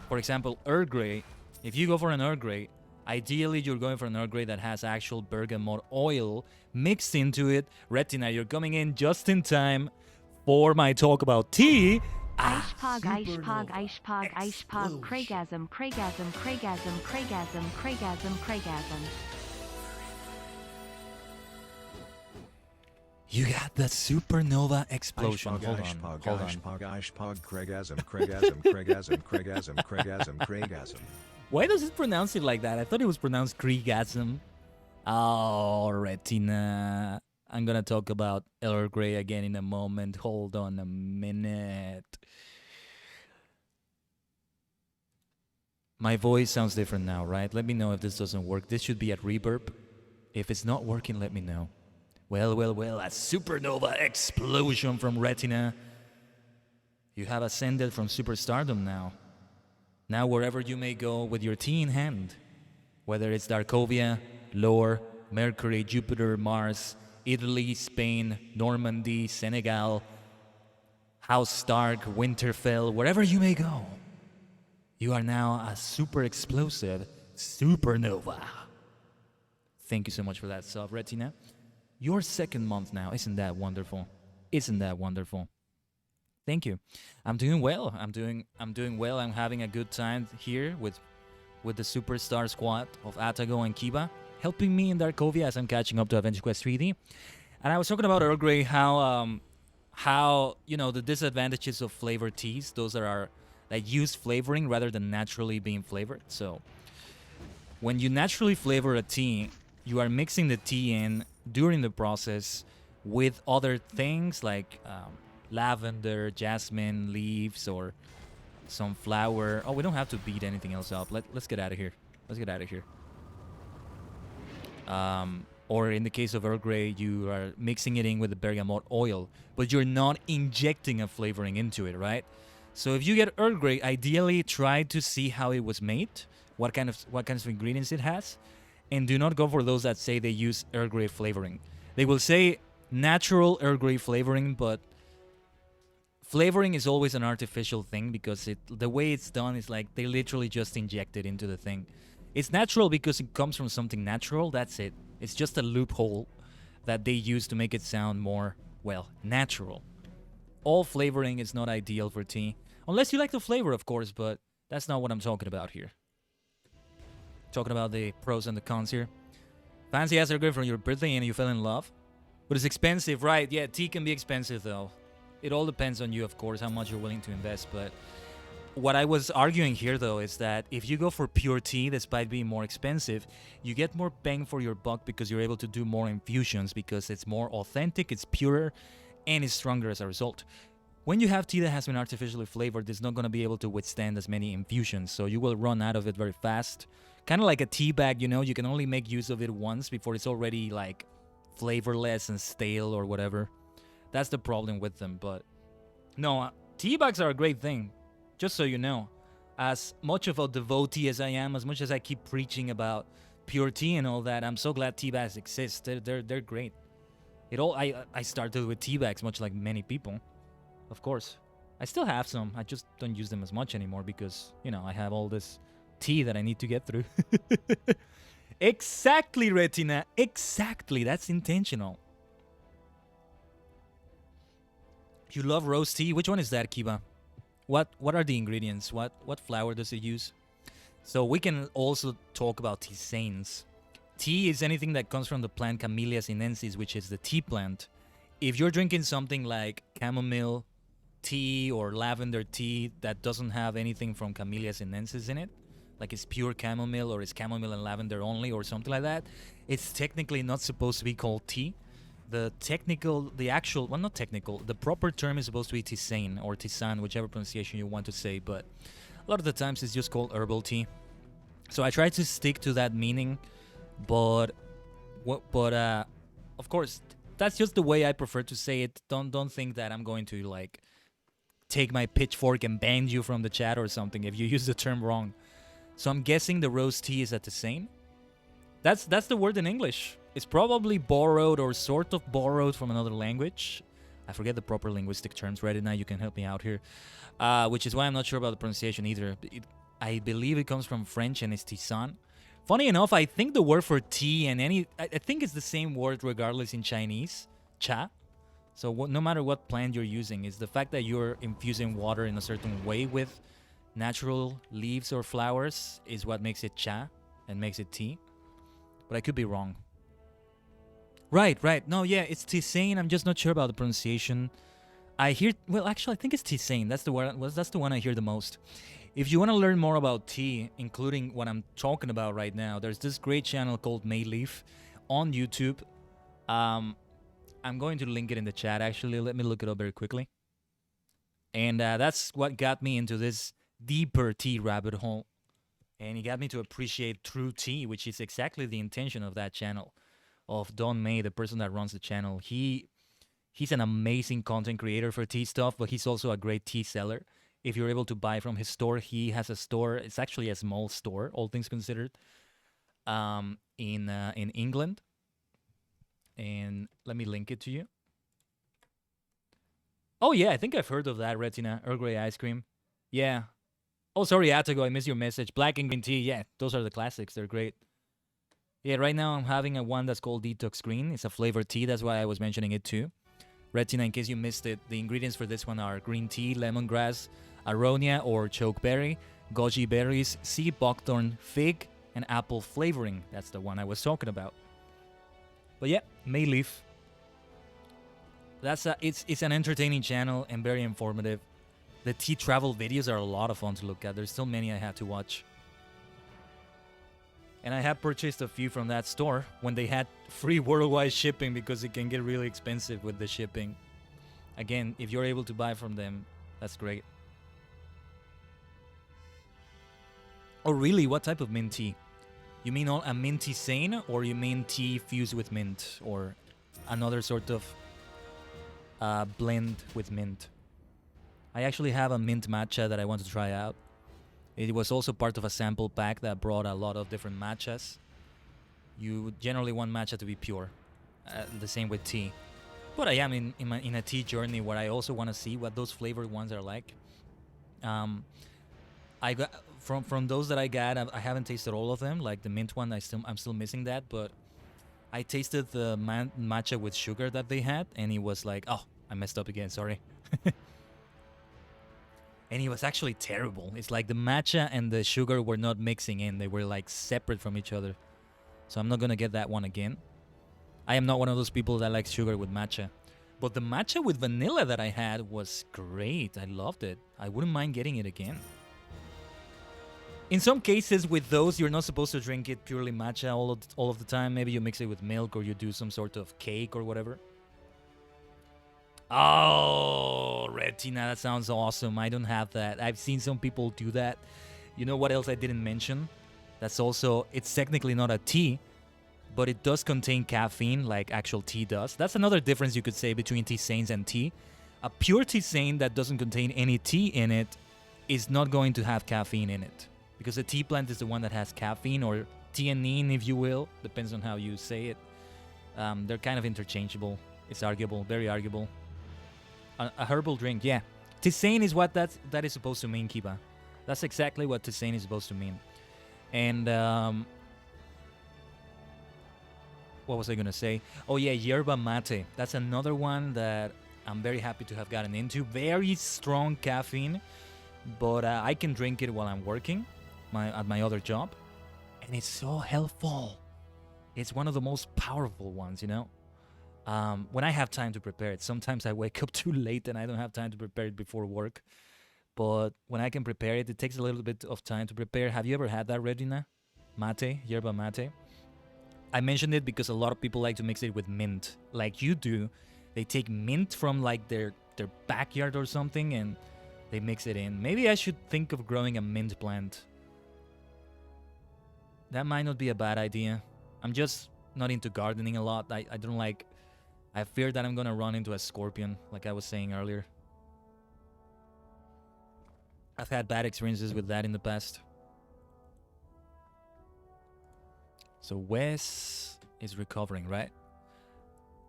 For example, Earl Grey. If you go for an Earl Grey, ideally you're going for an Earl Grey that has actual bergamot oil mixed into it. Retina, you're coming in just in time for my talk about tea. Icepog, Icepog, Icepog, Icepog, Craigasm, Craigasm, Craigasm, Craigasm, Craigasm, Craigasm. You got the supernova explosion. Hold on. Craigasm. Why does it pronounce it like that? I thought it was pronounced Craigasm. Oh, Retina. I'm gonna talk about Earl Grey again in a moment. Hold on a minute. My voice sounds different now, right? Let me know if this doesn't work. This should be at reverb. If it's not working, let me know. Well, a supernova explosion from Retina. You have ascended from superstardom now. Now wherever you may go with your tea in hand, whether it's Darkovia, Lore, Mercury, Jupiter, Mars, Italy, Spain, Normandy, Senegal, House Stark, Winterfell, wherever you may go, you are now a super explosive supernova. Thank you so much for that sub, Retina. Your second month now. Isn't that wonderful? Isn't that wonderful? Thank you. I'm doing well. I'm doing well. I'm having a good time here with the superstar squad of Atago and Kiba, helping me in Darkovia as I'm catching up to Adventure Quest 3D. And I was talking about Earl Grey, how the disadvantages of flavored teas, those that use flavoring rather than naturally being flavored. So when you naturally flavor a tea, you are mixing the tea in during the process with other things like lavender, jasmine leaves, or some flour. Oh, we don't have to beat anything else up. Let's get out of here. Or in the case of Earl Grey, you are mixing it in with the bergamot oil, but you're not injecting a flavoring into it, right? So if you get Earl Grey, ideally try to see how it was made, what kinds of ingredients it has, and do not go for those that say they use Earl Grey flavoring. They will say natural Earl Grey flavoring, but flavoring is always an artificial thing because the way it's done is like they literally just inject it into the thing. It's natural because it comes from something natural, that's it. It's just a loophole that they use to make it sound more, natural. All flavoring is not ideal for tea. Unless you like the flavor, of course, but that's not what I'm talking about here. Talking about the pros and the cons here. Fancy ass Earl Grey for your birthday and you fell in love? But it's expensive, right? Yeah, tea can be expensive though. It all depends on you, of course, how much you're willing to invest, but what I was arguing here, though, is that if you go for pure tea, despite being more expensive, you get more bang for your buck because you're able to do more infusions because it's more authentic, it's purer, and it's stronger as a result. When you have tea that has been artificially flavored, it's not going to be able to withstand as many infusions, so you will run out of it very fast. Kind of like a tea bag, you can only make use of it once before it's already, flavorless and stale or whatever. That's the problem with them, but no, tea bags are a great thing. Just so you know, as much of a devotee as I am, as much as I keep preaching about pure tea and all that, I'm so glad tea bags exist. They're great. I started with tea bags, much like many people, of course. I still have some. I just don't use them as much anymore because I have all this tea that I need to get through. Exactly, Retina. Exactly. That's intentional. You love rose tea? Which one is that, Kiba? What are the ingredients? What flower does it use? So we can also talk about tisanes. Tea is anything that comes from the plant Camellia sinensis, which is the tea plant. If you're drinking something like chamomile tea or lavender tea that doesn't have anything from Camellia sinensis in it, like it's pure chamomile or it's chamomile and lavender only or something like that, it's technically not supposed to be called tea. The proper term is supposed to be tisane or tisane, whichever pronunciation you want to say, but a lot of the times it's just called herbal tea. So I try to stick to that meaning, but of course, that's just the way I prefer to say it. Don't think that I'm going to take my pitchfork and ban you from the chat or something if you use the term wrong. So I'm guessing the rose tea is a tisane. That's the word in English. It's probably borrowed or sort of borrowed from another language. I forget the proper linguistic terms. Right now, you can help me out here. Which is why I'm not sure about the pronunciation either. I believe it comes from French and it's tisane. Funny enough, I think the word for tea and I think it's the same word regardless in Chinese, cha. So no matter what plant you're using, it's the fact that you're infusing water in a certain way with natural leaves or flowers is what makes it cha and makes it tea. But I could be wrong. Right. No, yeah, it's tisane. I'm just not sure about the pronunciation. I think it's tisane. That's the one I hear the most. If you want to learn more about tea, including what I'm talking about right now, there's this great channel called Mayleaf on YouTube. I'm going to link it in the chat, actually. Let me look it up very quickly. And that's what got me into this deeper tea rabbit hole. And he got me to appreciate true tea, which is exactly the intention of that channel, of Don May, the person that runs the channel. He's an amazing content creator for tea stuff, but he's also a great tea seller. If you're able to buy from his store, he has a store. It's actually a small store, all things considered, in England. And let me link it to you. Oh, yeah, I think I've heard of that, Retina. Earl Grey ice cream. Yeah. Oh, sorry, Atago, I missed your message. Black and green tea, yeah, those are the classics. They're great. Yeah, right now I'm having a one that's called Detox Green. It's a flavored tea. That's why I was mentioning it too. Retina, in case you missed it, the ingredients for this one are green tea, lemongrass, aronia or chokeberry, goji berries, sea buckthorn, fig, and apple flavoring. That's the one I was talking about. But yeah, Mayleaf. It's an entertaining channel and very informative. The tea travel videos are a lot of fun to look at. There's still many I have to watch. And I have purchased a few from that store when they had free worldwide shipping, because it can get really expensive with the shipping. Again, if you're able to buy from them, that's great. Oh, really? What type of mint tea? You mean a mint tisane, or you mean tea fused with mint, or another sort of blend with mint? I actually have a mint matcha that I want to try out. It was also part of a sample pack that brought a lot of different matchas. You generally want matcha to be pure. The same with tea. But I am in a tea journey where I also want to see what those flavored ones are like. I got from those that I got, I haven't tasted all of them. Like the mint one, I'm still missing that. But I tasted the matcha with sugar that they had, and it was like, oh, I messed up again. Sorry. And it was actually terrible. It's like the matcha and the sugar were not mixing in. They were like separate from each other. So I'm not going to get that one again. I am not one of those people that likes sugar with matcha. But the matcha with vanilla that I had was great. I loved it. I wouldn't mind getting it again. In some cases with those, you're not supposed to drink it purely matcha all of the time. Maybe you mix it with milk, or you do some sort of cake or whatever. Oh, Retina, that sounds awesome. I don't have that. I've seen some people do that. You know what else I didn't mention? It's technically not a tea, but it does contain caffeine like actual tea does. That's another difference you could say between tisanes and tea. A pure tisane that doesn't contain any tea in it is not going to have caffeine in it, because the tea plant is the one that has caffeine, or theanine, if you will. Depends on how you say it. They're kind of interchangeable. It's arguable, very arguable. A herbal drink, yeah. Tisane is what that is supposed to mean, Kiba. That's exactly what tisane is supposed to mean. And what was I gonna say? Oh yeah, yerba mate. That's another one that I'm very happy to have gotten into. Very strong caffeine, but I can drink it while I'm working at my other job, and it's so helpful. It's one of the most powerful ones, you know. When I have time to prepare it. Sometimes I wake up too late and I don't have time to prepare it before work. But when I can prepare it, it takes a little bit of time to prepare. Have you ever had that, Regina? Mate, yerba mate? I mentioned it because a lot of people like to mix it with mint, like you do. They take mint from like their backyard or something and they mix it in. Maybe I should think of growing a mint plant. That might not be a bad idea. I'm just not into gardening a lot. I don't like... I fear that I'm gonna run into a scorpion, like I was saying earlier. I've had bad experiences with that in the past. So Wes is recovering, right?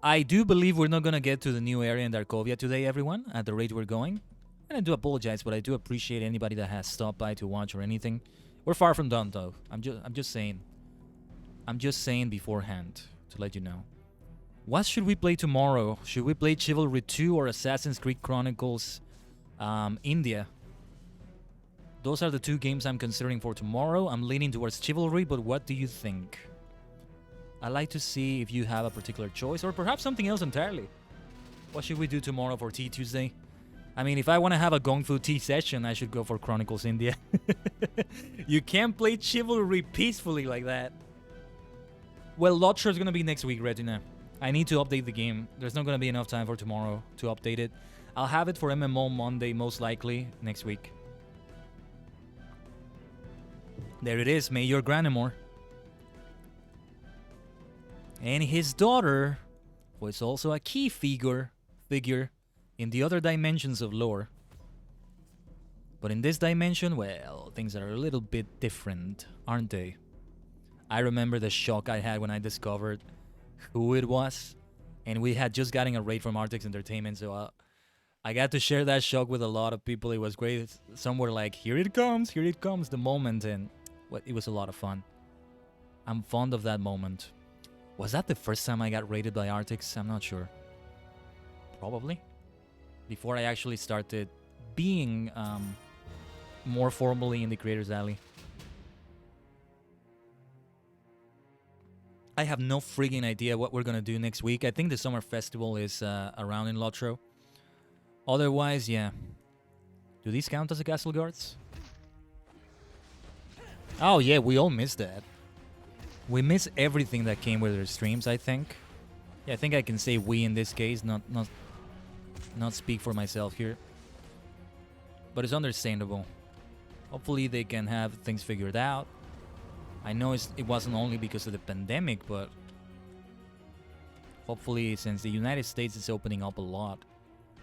I do believe we're not going to get to the new area in Darkovia today, everyone, at the rate we're going. And I do apologize, but I do appreciate anybody that has stopped by to watch or anything. We're far from done, though. I'm just saying. I'm just saying beforehand to let you know. What should we play tomorrow? Should we play Chivalry 2 or Assassin's Creed Chronicles India? Those are the two games I'm considering for tomorrow. I'm leaning towards Chivalry, but what do you think? I'd like to see if you have a particular choice or perhaps something else entirely. What should we do tomorrow for Tea Tuesday? I mean, if I want to have a Gong Fu tea session, I should go for Chronicles India. You can't play Chivalry peacefully like that. Well, Lotro is going to be next week, Retina. I need to update the game. There's not going to be enough time for tomorrow to update it. I'll have it for MMO Monday, most likely, next week. There it is, Mayor Granamore. And his daughter was also a key figure in the other dimensions of lore. But in this dimension, well, things are a little bit different, aren't they? I remember the shock I had when I discovered who it was. And we had just gotten a raid from Artex Entertainment, so I got to share that shock with a lot of people. It was great. Some were like, here it comes, the moment. And it was a lot of fun. I'm fond of that moment. Was that the first time I got raided by Artex? I'm not sure. Probably. Before I actually started being more formally in the Creators Alley. I have no frigging idea what we're gonna do next week. I think the summer festival is around in Lotro. Otherwise, yeah. Do these count as the castle guards? Oh yeah, we all missed that. We miss everything that came with their streams, I think. Yeah, I think I can say we in this case, not speak for myself here. But it's understandable. Hopefully they can have things figured out. I know it wasn't only because of the pandemic, but hopefully since the United States is opening up a lot,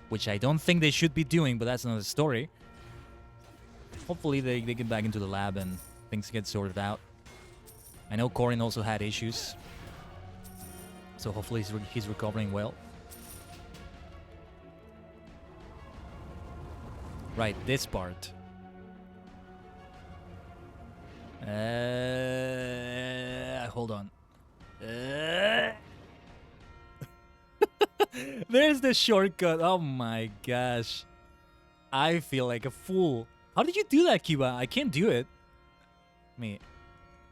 which I don't think they should be doing, but that's another story. Hopefully they get back into the lab and things get sorted out. I know Corin also had issues, so hopefully he's recovering well. Right, this part. Hold on. There's the shortcut. Oh my gosh. I feel like a fool. How did you do that, Kiba? I can't do it. You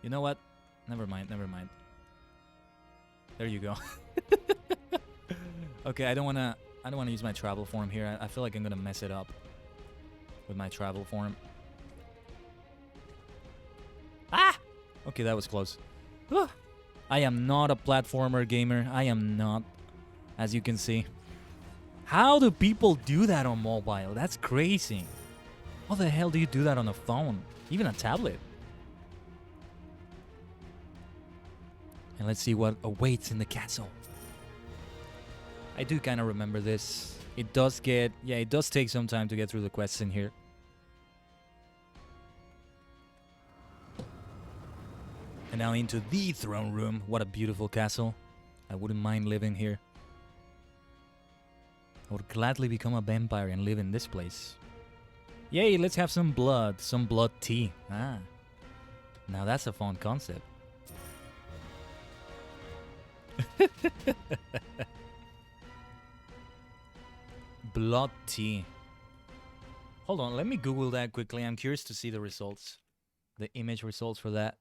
know what? Never mind. There you go. Okay, I don't wanna use my travel form here. I feel like I'm gonna mess it up with my travel form. Ah! Okay, that was close. I am not a platformer gamer. I am not, as you can see. How do people do that on mobile? That's crazy. How the hell do you do that on a phone? Even a tablet? And let's see what awaits in the castle. I do kind of remember this. It does take some time to get through the quests in here. And now into the throne room. What a beautiful castle. I wouldn't mind living here. I would gladly become a vampire and live in this place. Yay, let's have some blood tea. Ah, now that's a fun concept. Blood tea. Hold on, let me Google that quickly. I'm curious to see the results. The image results for that.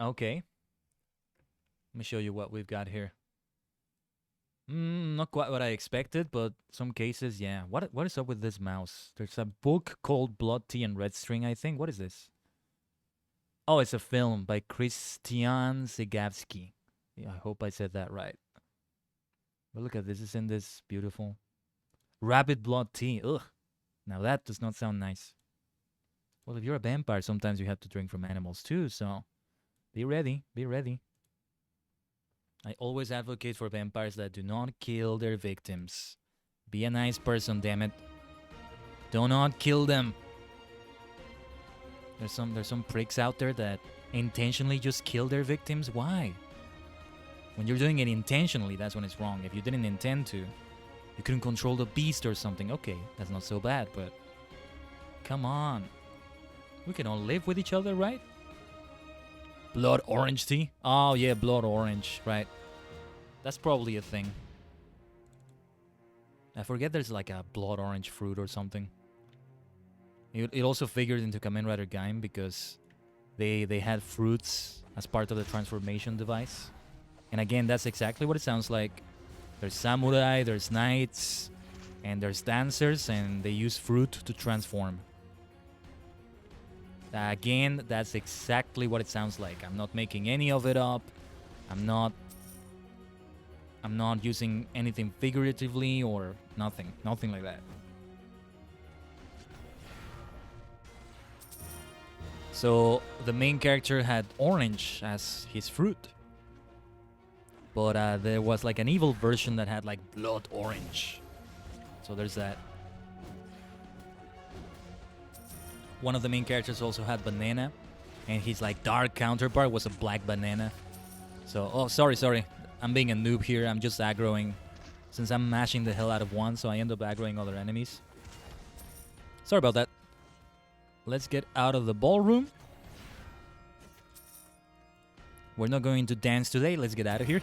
Okay. Let me show you what we've got here. Not quite what I expected, but some cases, yeah. What is up with this mouse? There's a book called Blood Tea and Red String, I think. What is this? Oh, it's a film by Christian Zegavsky. Yeah, I hope I said that right. But look at this. Isn't this beautiful? Rabbit blood tea. Ugh. Now that does not sound nice. Well, if you're a vampire, sometimes you have to drink from animals too, so be ready. Be ready. I always advocate for vampires that do not kill their victims. Be a nice person, damn it. Do not kill them. There's some pricks out there that intentionally just kill their victims. Why? When you're doing it intentionally, that's when it's wrong. If you didn't intend to, you couldn't control the beast or something. Okay, that's not so bad, but come on. We can all live with each other, right? Blood orange tea? Oh, yeah, blood orange, right. That's probably a thing. I forget there's like a blood orange fruit or something. It also figured into Kamen Rider Gaim because they had fruits as part of the transformation device. And again, that's exactly what it sounds like. There's samurai, there's knights, and there's dancers, and they use fruit to transform. Again, that's exactly what it sounds like. I'm not making any of it up. I'm not using anything figuratively or nothing like that. So the main character had orange as his fruit. But there was like an evil version that had like blood orange. So there's that. One of the main characters also had banana, and his like dark counterpart was a black banana. So, oh, sorry. I'm being a noob here. I'm just aggroing. Since I'm mashing the hell out of one, so I end up aggroing other enemies. Sorry about that. Let's get out of the ballroom. We're not going to dance today. Let's get out of here.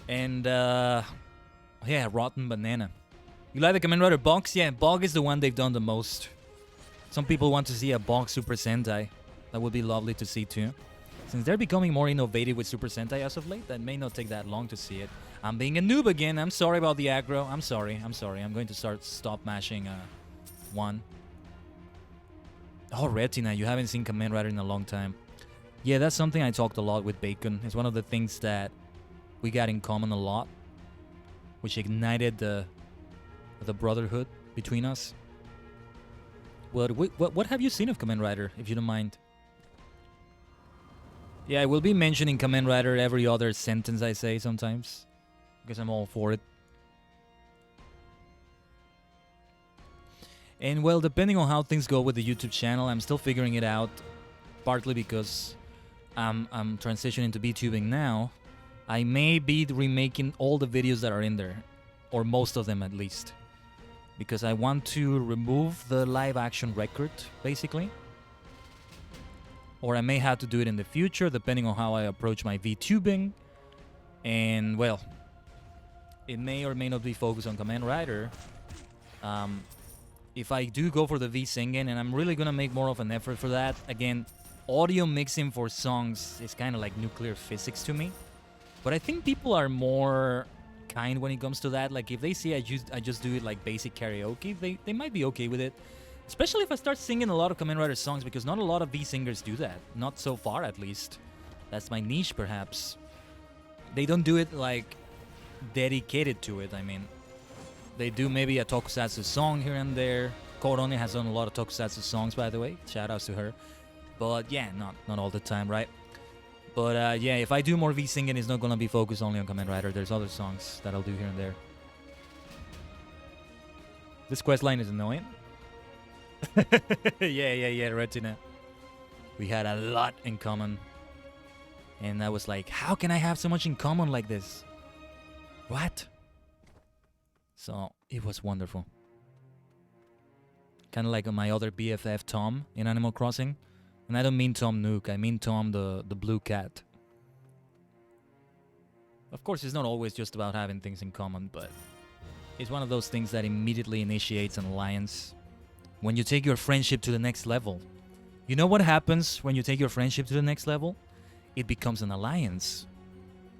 And, yeah, rotten banana. You like the Kamen Rider box? Yeah, Bog is the one they've done the most. Some people want to see a Bog Super Sentai. That would be lovely to see too. Since they're becoming more innovative with Super Sentai as of late, that may not take that long to see it. I'm being a noob again. I'm sorry about the aggro. I'm sorry. I'm going to stop mashing one. Oh, Retina. You haven't seen Kamen Rider in a long time. Yeah, that's something I talked a lot with Bacon. It's one of the things that we got in common a lot, which ignited the brotherhood between us. What have you seen of Kamen Rider, if you don't mind? Yeah, I will be mentioning Kamen Rider every other sentence I say sometimes, because I'm all for it. And well, depending on how things go with the YouTube channel, I'm still figuring it out, partly because I'm transitioning to VTubing now. I may be remaking all the videos that are in there, or most of them at least, because I want to remove the live action record, basically. Or I may have to do it in the future, depending on how I approach my VTubing. And, well, it may or may not be focused on Kamen Rider. If I do go for the V-singing, and I'm really going to make more of an effort for that, again, audio mixing for songs is kind of like nuclear physics to me. But I think people are more kind when it comes to that. Like, if they see I just do it like basic karaoke, they might be okay with it. Especially if I start singing a lot of Kamen Rider songs, because not a lot of V-singers do that. Not so far, at least. That's my niche, perhaps. They don't do it, like, dedicated to it, I mean. They do maybe a tokusatsu song here and there. Korone has done a lot of tokusatsu songs, by the way. Shoutouts to her. But, yeah, not all the time, right? But, yeah, if I do more V-singing, it's not gonna be focused only on Kamen Rider. There's other songs that I'll do here and there. This questline is annoying. yeah, Retina. We had a lot in common. And I was like, how can I have so much in common like this? What? So, it was wonderful. Kind of like my other BFF, Tom, in Animal Crossing. And I don't mean Tom Nook, I mean Tom the blue cat. Of course, it's not always just about having things in common, but it's one of those things that immediately initiates an alliance. When you take your friendship to the next level. You know what happens when you take your friendship to the next level? It becomes an alliance.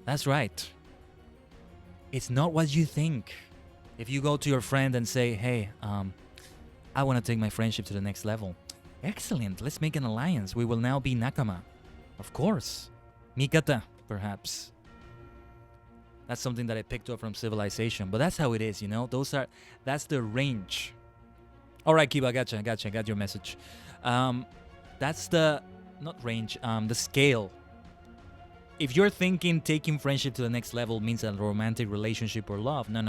That's right. It's not what you think. If you go to your friend and say, hey, I want to take my friendship to the next level. Excellent, let's make an alliance. We will now be nakama. Of course. Mikata, perhaps. That's something that I picked up from Civilization. But that's how it is, you know? That's the range. Alright, Kiba, gotcha, got your message. That's the, not range, the scale. If you're thinking taking friendship to the next level means a romantic relationship or love, no.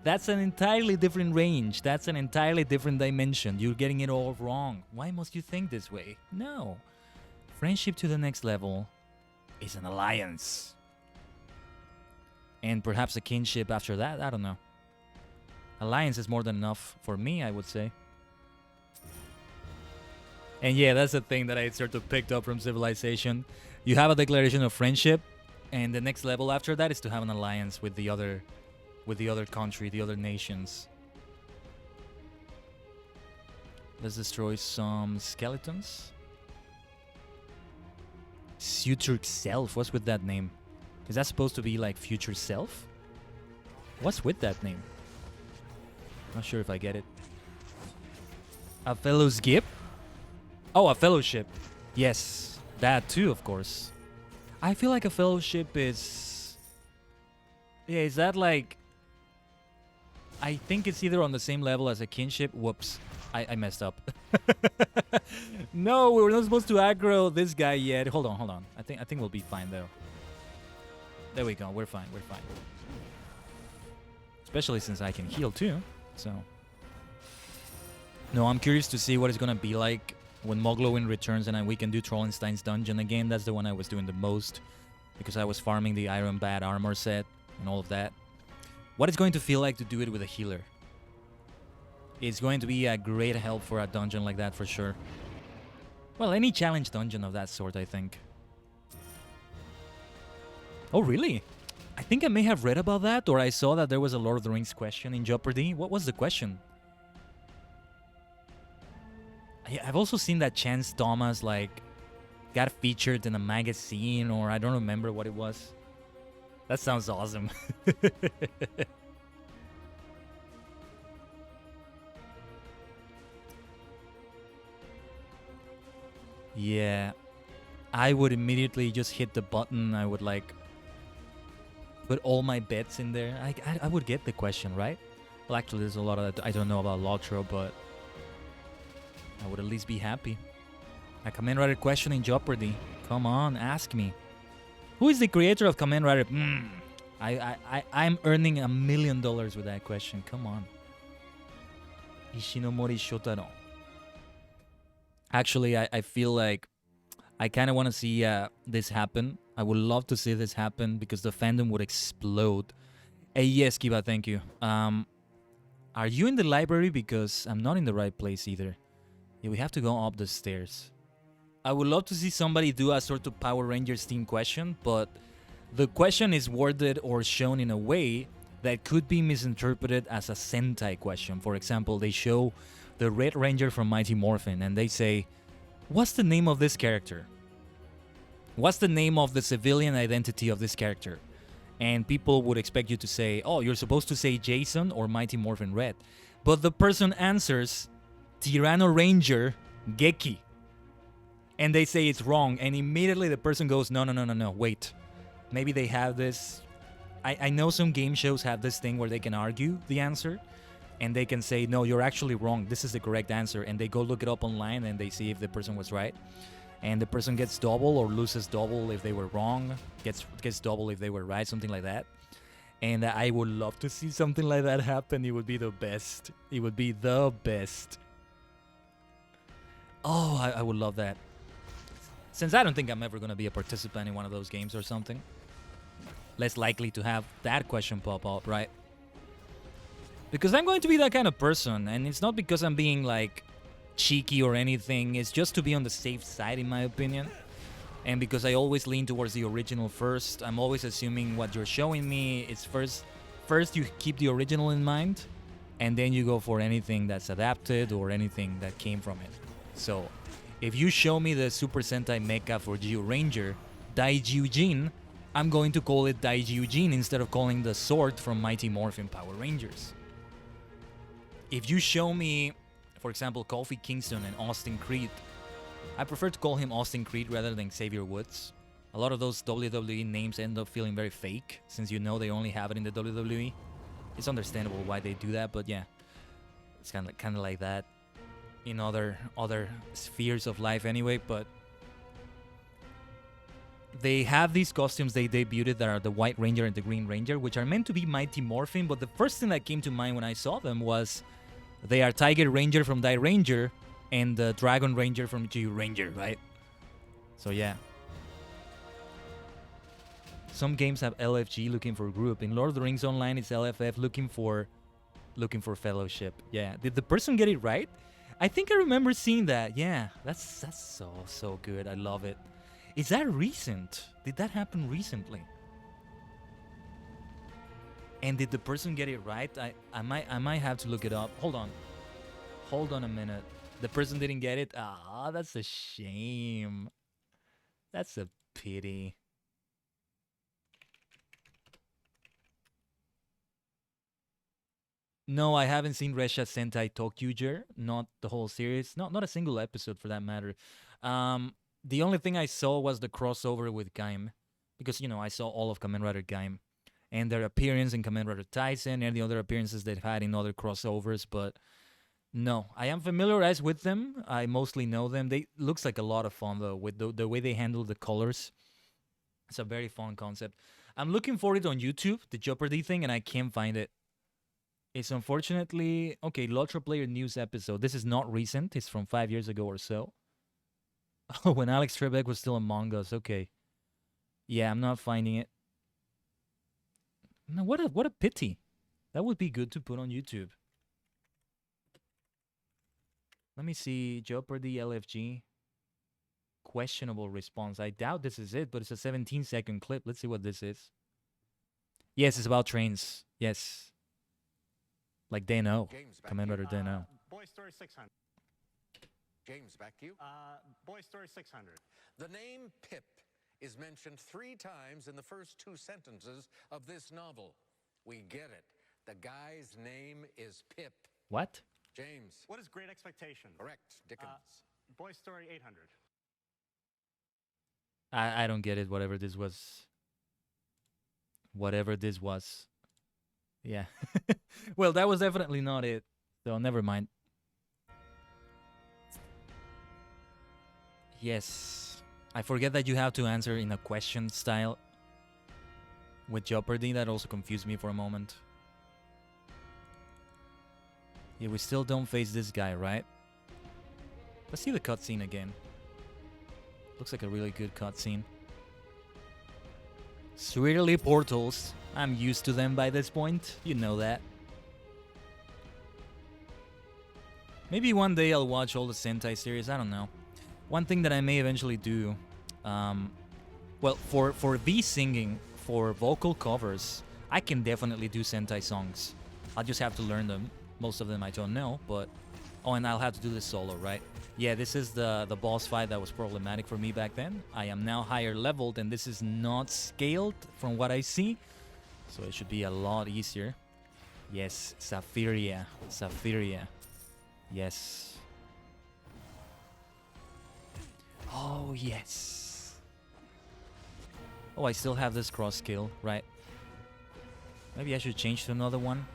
That's an entirely different range. That's an entirely different dimension. You're getting it all wrong. Why must you think this way? No. Friendship to the next level is an alliance. And perhaps a kinship after that, I don't know. Alliance is more than enough for me, I would say. And yeah, that's the thing that I sort of picked up from Civilization. You have a declaration of friendship, and the next level after that is to have an alliance with the other country, the other nations. Let's destroy some skeletons. Future Self, what's with that name? Is that supposed to be like Future Self? What's with that name? Not sure if I get it. A fellow's gift? Oh, a fellowship. Yes, that too, of course. I feel like a fellowship is... Yeah, is that like... I think it's either on the same level as a kinship. Whoops. I messed up. No, we were not supposed to aggro this guy yet. Hold on. I think we'll be fine, though. There we go. We're fine. Especially since I can heal, too. So... No, I'm curious to see what it's gonna be like when Moglowin returns and we can do Trollenstein's Dungeon again. That's the one I was doing the most because I was farming the Iron Bat armor set and all of that. What it's going to feel like to do it with a healer. It's going to be a great help for a dungeon like that for sure. Well, any challenge dungeon of that sort, I think. Oh, really? I think I may have read about that, or I saw that there was a Lord of the Rings question in Jeopardy. What was the question? I've also seen that Chance Thomas, like, got featured in a magazine, or I don't remember what it was. That sounds awesome. Yeah. I would immediately just hit the button. I would, like, put all my bets in there. I would get the question, right? Well, actually, there's a lot of that I don't know about Lotro, but... I would at least be happy. A Kamen Rider question in Jeopardy. Come on, ask me. Who is the creator of Kamen Rider? I'm earning $1 million with that question. Come on. Ishinomori Shotaro. Actually, I feel like I kind of want to see this happen. I would love to see this happen because the fandom would explode. Hey, yes, Kiba, thank you. Are you in the library? Because I'm not in the right place either. Yeah, we have to go up the stairs. I would love to see somebody do a sort of Power Rangers team question, but the question is worded or shown in a way that could be misinterpreted as a Sentai question. For example, they show the Red Ranger from Mighty Morphin and they say, what's the name of this character? What's the name of the civilian identity of this character? And people would expect you to say, oh, you're supposed to say Jason or Mighty Morphin Red. But the person answers... Tyranno Ranger Geki. And they say it's wrong. And immediately the person goes, no, wait. Maybe they have this... I know some game shows have this thing where they can argue the answer. And they can say, no, you're actually wrong. This is the correct answer. And they go look it up online and they see if the person was right. And the person gets double or loses double if they were wrong. Gets double if they were right, something like that. And I would love to see something like that happen. It would be the best. It would be the best. Oh, I would love that. Since I don't think I'm ever going to be a participant in one of those games or something. Less likely to have that question pop up, right? Because I'm going to be that kind of person. And it's not because I'm being, like, cheeky or anything. It's just to be on the safe side, in my opinion. And because I always lean towards the original first. I'm always assuming what you're showing me is first you keep the original in mind. And then you go for anything that's adapted or anything that came from it. So, if you show me the Super Sentai mecha for Geo Ranger, Daijujin, I'm going to call it Daijujin instead of calling the sword from Mighty Morphin Power Rangers. If you show me, for example, Kofi Kingston and Austin Creed, I prefer to call him Austin Creed rather than Xavier Woods. A lot of those WWE names end up feeling very fake, since you know they only have it in the WWE. It's understandable why they do that, but yeah, it's kind of like that. In other spheres of life anyway, but they have these costumes they debuted that are the White Ranger and the Green Ranger, which are meant to be Mighty Morphin, but the first thing that came to mind when I saw them was they are Tiger Ranger from Die Ranger and the Dragon Ranger from Geo Ranger, right? So yeah. Some games have LFG looking for group. In Lord of the Rings Online, it's LFF looking for fellowship. Yeah. Did the person get it right? I think I remember seeing that. Yeah. That's so good. I love it. Is that recent? Did that happen recently? And did the person get it right? I might have to look it up. Hold on. Hold on a minute. The person didn't get it? Ah, that's a shame. That's a pity. No, I haven't seen Resha Sentai Tokyuger, not the whole series, not a single episode for that matter. The only thing I saw was the crossover with Gaim, because I saw all of Kamen Rider Gaim, and their appearance in Kamen Rider Tyson and the other appearances they've had in other crossovers. But no, I am familiarized with them. I mostly know them. They looks like a lot of fun though, with the way they handle the colors. It's a very fun concept. I'm looking for it on YouTube, the Jeopardy thing, and I can't find it. It's unfortunately... Okay, Lotro Player News episode. This is not recent. It's from 5 years ago or so. Oh, when Alex Trebek was still Among Us. Okay. Yeah, I'm not finding it. No, what a pity. That would be good to put on YouTube. Let me see. Jeopardy LFG. Questionable response. I doubt this is it, but it's a 17-second clip. Let's see what this is. Yes, it's about trains. Yes. Like they know. Kamen Rider they know. Boy Story 600. James, back to you. Boy Story 600. The name Pip is mentioned 3 times in the first 2 sentences of this novel. We get it. The guy's name is Pip. What? James. What is Great Expectations? Correct. Dickens. Boy Story 800. I don't get it, whatever this was. Whatever this was. Yeah. Well, that was definitely not it. So never mind. Yes. I forget that you have to answer in a question style. With Jeopardy, that also confused me for a moment. Yeah, we still don't face this guy, right? Let's see the cutscene again. Looks like a really good cutscene. Swirly portals. I'm used to them by this point. You know that. Maybe one day I'll watch all the Sentai series. I don't know. One thing that I may eventually do... well, for V-singing, for vocal covers, I can definitely do Sentai songs. I'll just have to learn them. Most of them I don't know, but... Oh, and I'll have to do this solo, right? Yeah, this is the boss fight that was problematic for me back then. I am now higher leveled, and this is not scaled from what I see. So it should be a lot easier. Yes, Saphiria. Saphiria. Yes. Oh, yes. Oh, I still have this cross skill, right? Maybe I should change to another one.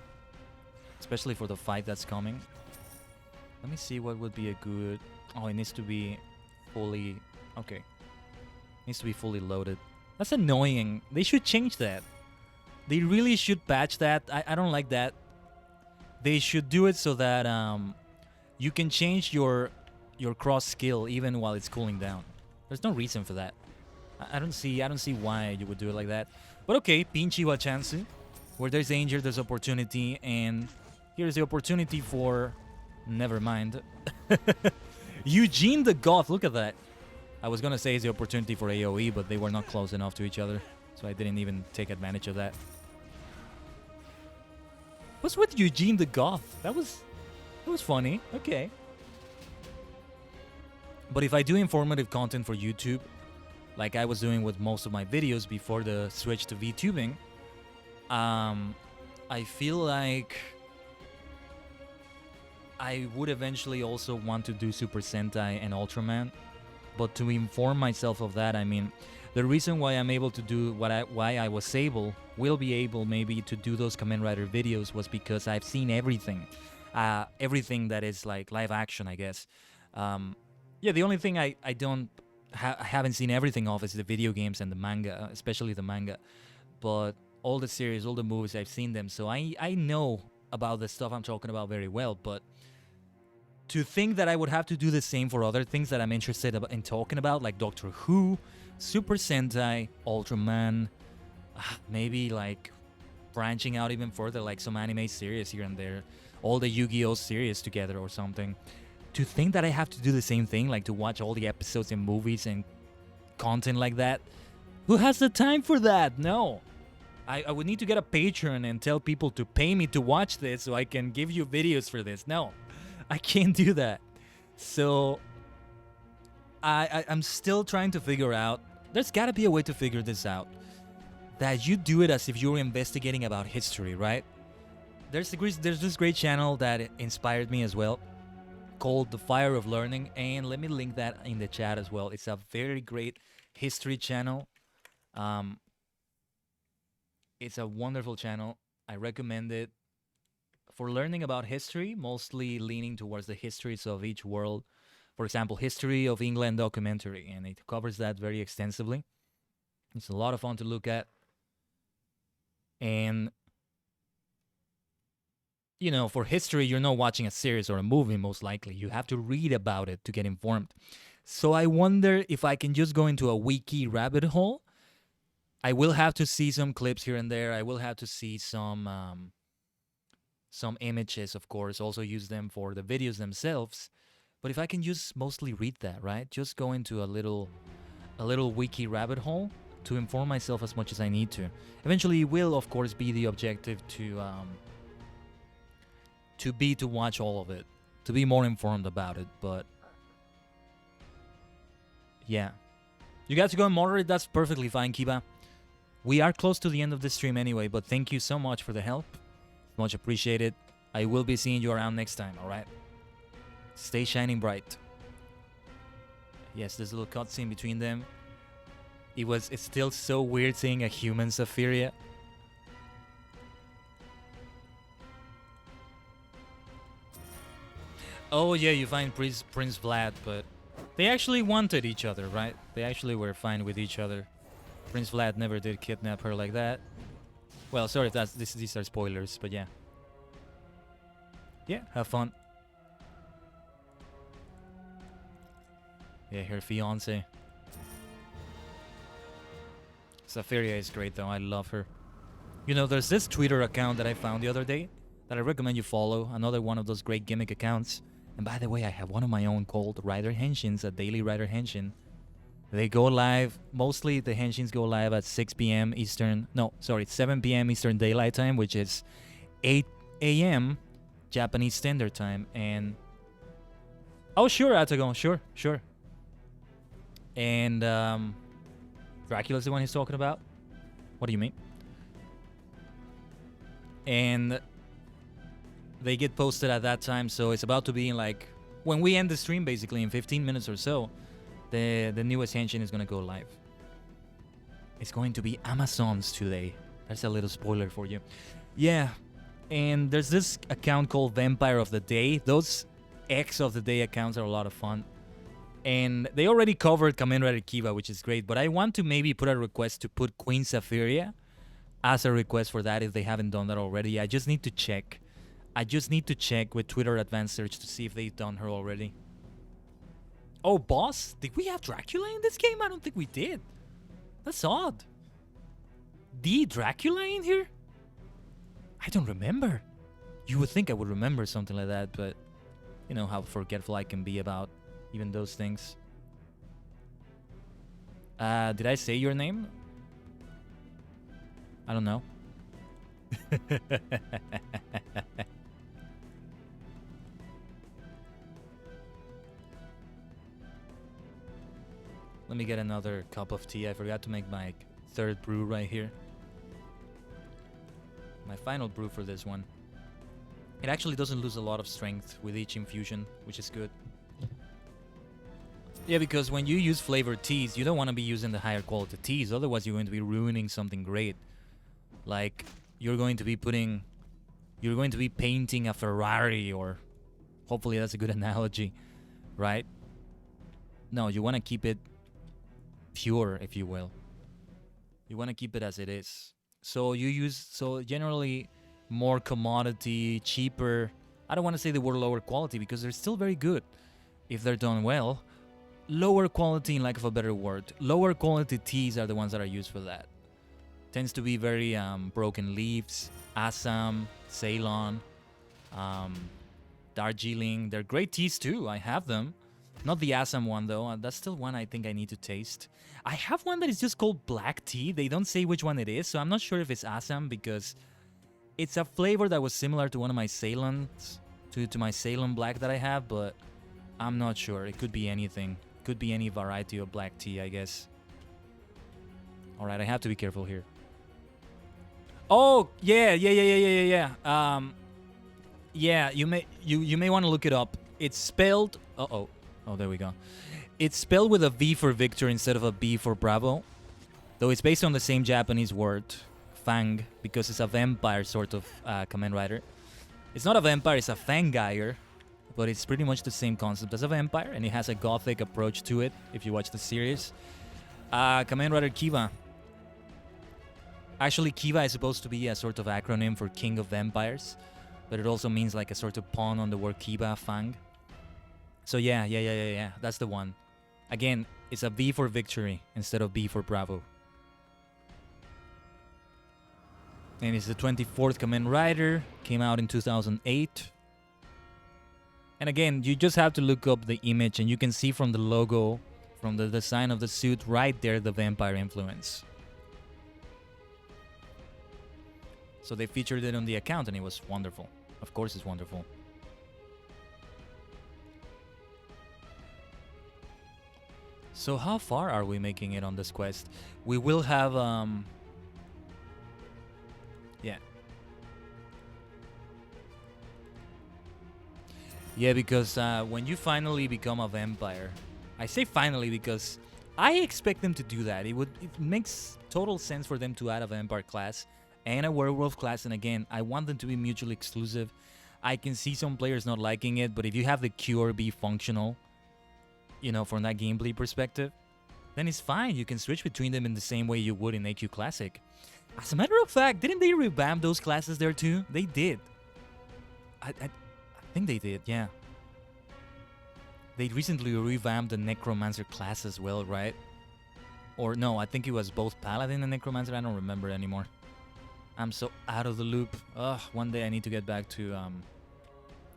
Especially for the fight that's coming. Let me see what would be a good... Oh, it needs to be fully... Okay. Needs to be fully loaded. That's annoying. They should change that. They really should patch that. I don't like that. They should do it so that you can change your cross skill even while it's cooling down. There's no reason for that. I don't see why you would do it like that. But okay, pinchi wa chance. Where there's danger, there's opportunity, and here's the opportunity for... Never mind. Eugene the Goth, look at that. I was gonna say it's the opportunity for AoE, but they were not close enough to each other. So I didn't even take advantage of that. What's with Eugene the Goth? That was funny. Okay. But if I do informative content for YouTube, like I was doing with most of my videos before the switch to VTubing, I feel like I would eventually also want to do Super Sentai and Ultraman. But to inform myself of that, I mean, the reason why I'm able to do why I will be able maybe to do those Kamen Rider videos was because I've seen everything. Everything that is like live action, I guess. Yeah, the only thing I haven't seen everything of is the video games and the manga, especially the manga. But all the series, all the movies, I've seen them. So I know about the stuff I'm talking about very well, but to think that I would have to do the same for other things that I'm interested in talking about, like Doctor Who, Super Sentai, Ultraman, maybe like branching out even further, like some anime series here and there, all the Yu-Gi-Oh series together or something. To think that I have to do the same thing, like to watch all the episodes and movies and content like that, who has the time for that? No. I would need to get a Patreon and tell people to pay me to watch this so I can give you videos for this. No, I can't do that. So I'm still trying to figure out. There's got to be a way to figure this out. That you do it as if you were investigating about history, right? There's this great channel that inspired me as well, called The Fire of Learning, and let me link that in the chat as well. It's a very great history channel. It's a wonderful channel. I recommend it for learning about history, mostly leaning towards the histories of each world. For example, History of England documentary, and it covers that very extensively. It's a lot of fun to look at. And, you know, for history, you're not watching a series or a movie, most likely. You have to read about it to get informed. So I wonder if I can just go into a wiki rabbit hole. I will have to see some clips here and there. I will have to see some images, of course. Also use them for the videos themselves. But if I can just mostly read that, right? Just go into a little wiki rabbit hole to inform myself as much as I need to. Eventually, it will, of course, be the objective to watch all of it, to be more informed about it. But yeah, you got to go and moderate. That's perfectly fine, Kiba. We are close to the end of the stream anyway, but thank you so much for the help. Much appreciated. I will be seeing you around next time, alright? Stay shining bright. Yes, there's a little cutscene between them. It's still so weird seeing a human Safiria. Oh yeah, you find Prince Vlad, but they actually wanted each other, right? They actually were fine with each other. Prince Vlad never did kidnap her like that. Well, sorry if these are spoilers, but yeah. Yeah, have fun. Yeah, her fiance. Safiria is great though, I love her. You know, there's this Twitter account that I found the other day that I recommend you follow. Another one of those great gimmick accounts. And by the way, I have one of my own called Rider Henshin's, a daily Rider Henshin. They go live, mostly the Henshins go live at 6 p.m. Eastern, 7 p.m. Eastern Daylight Time, which is 8 a.m. Japanese Standard Time. And, oh sure, Atagon, sure. And, Dracula's the one he's talking about? What do you mean? And they get posted at that time, so it's about to be in like, when we end the stream basically in 15 minutes or so, the newest Henshin is gonna go live. It's going to be Amazon's today. That's a little spoiler for you. Yeah, and there's this account called Vampire of the Day. Those X of the Day accounts are a lot of fun. And they already covered Kamen Rider Kiba, which is great, but I want to maybe put a request to put Queen Safiria as a request for that if they haven't done that already. I just need to check. With Twitter Advanced Search to see if they've done her already. Oh, boss? Did we have Dracula in this game? I don't think we did. That's odd. The Dracula in here? I don't remember. You would think I would remember something like that, but you know how forgetful I can be about even those things. Did I say your name? I don't know. Let me get another cup of tea. I forgot to make my third brew right here. My final brew for this one. It actually doesn't lose a lot of strength with each infusion, which is good. Yeah, because when you use flavored teas, you don't want to be using the higher quality teas. Otherwise, you're going to be ruining something great. Like, you're going to be painting a Ferrari, or hopefully that's a good analogy, right? No, you want to keep it pure, if you will. You want to keep it as it is. So generally more commodity, cheaper. I don't want to say the word lower quality because they're still very good if they're done well. Lower quality, in lack of a better word. Lower quality teas are the ones that are used for that. Tends to be very Broken Leaves, Assam, Ceylon, Darjeeling. They're great teas too. I have them. Not the Assam one though. That's still one I think I need to taste. I have one that is just called black tea. They don't say which one it is, so I'm not sure if it's Assam because it's a flavor that was similar to one of my Ceylons, to my Ceylon black that I have, but I'm not sure. It could be anything. Could be any variety of black tea, I guess. All right, I have to be careful here. Oh, yeah. Yeah, you may want to look it up. It's spelled... Oh, there we go. It's spelled with a V for Victor instead of a B for Bravo. Though it's based on the same Japanese word, Fang, because it's a vampire sort of Kamen Rider. It's not a vampire, it's a Fangire, but it's pretty much the same concept as a vampire, and it has a gothic approach to it, if you watch the series. Kamen Rider Kiva. Actually, Kiva is supposed to be a sort of acronym for King of Vampires, but it also means like a sort of pun on the word Kiba, Fang. So yeah, that's the one. Again, it's a V for Victory instead of B for Bravo. And it's the 24th Kamen Rider, came out in 2008. And again, you just have to look up the image and you can see from the logo, from the design of the suit, right there the vampire influence. So they featured it on the account and it was wonderful. Of course it's wonderful. So how far are we making it on this quest? We will have Yeah, because when you finally become a vampire, I say finally because I expect them to do that. It makes total sense for them to add a vampire class and a werewolf class, and again, I want them to be mutually exclusive. I can see some players not liking it, but if you have the Q or be functional, you know, from that gameplay perspective, then it's fine. You can switch between them in the same way you would in AQ Classic. As a matter of fact, didn't they revamp those classes there too? They did. I think they did, yeah. They recently revamped the Necromancer class as well, right? Or no, I think it was both Paladin and Necromancer. I don't remember anymore. I'm so out of the loop. Ugh, one day I need to get back to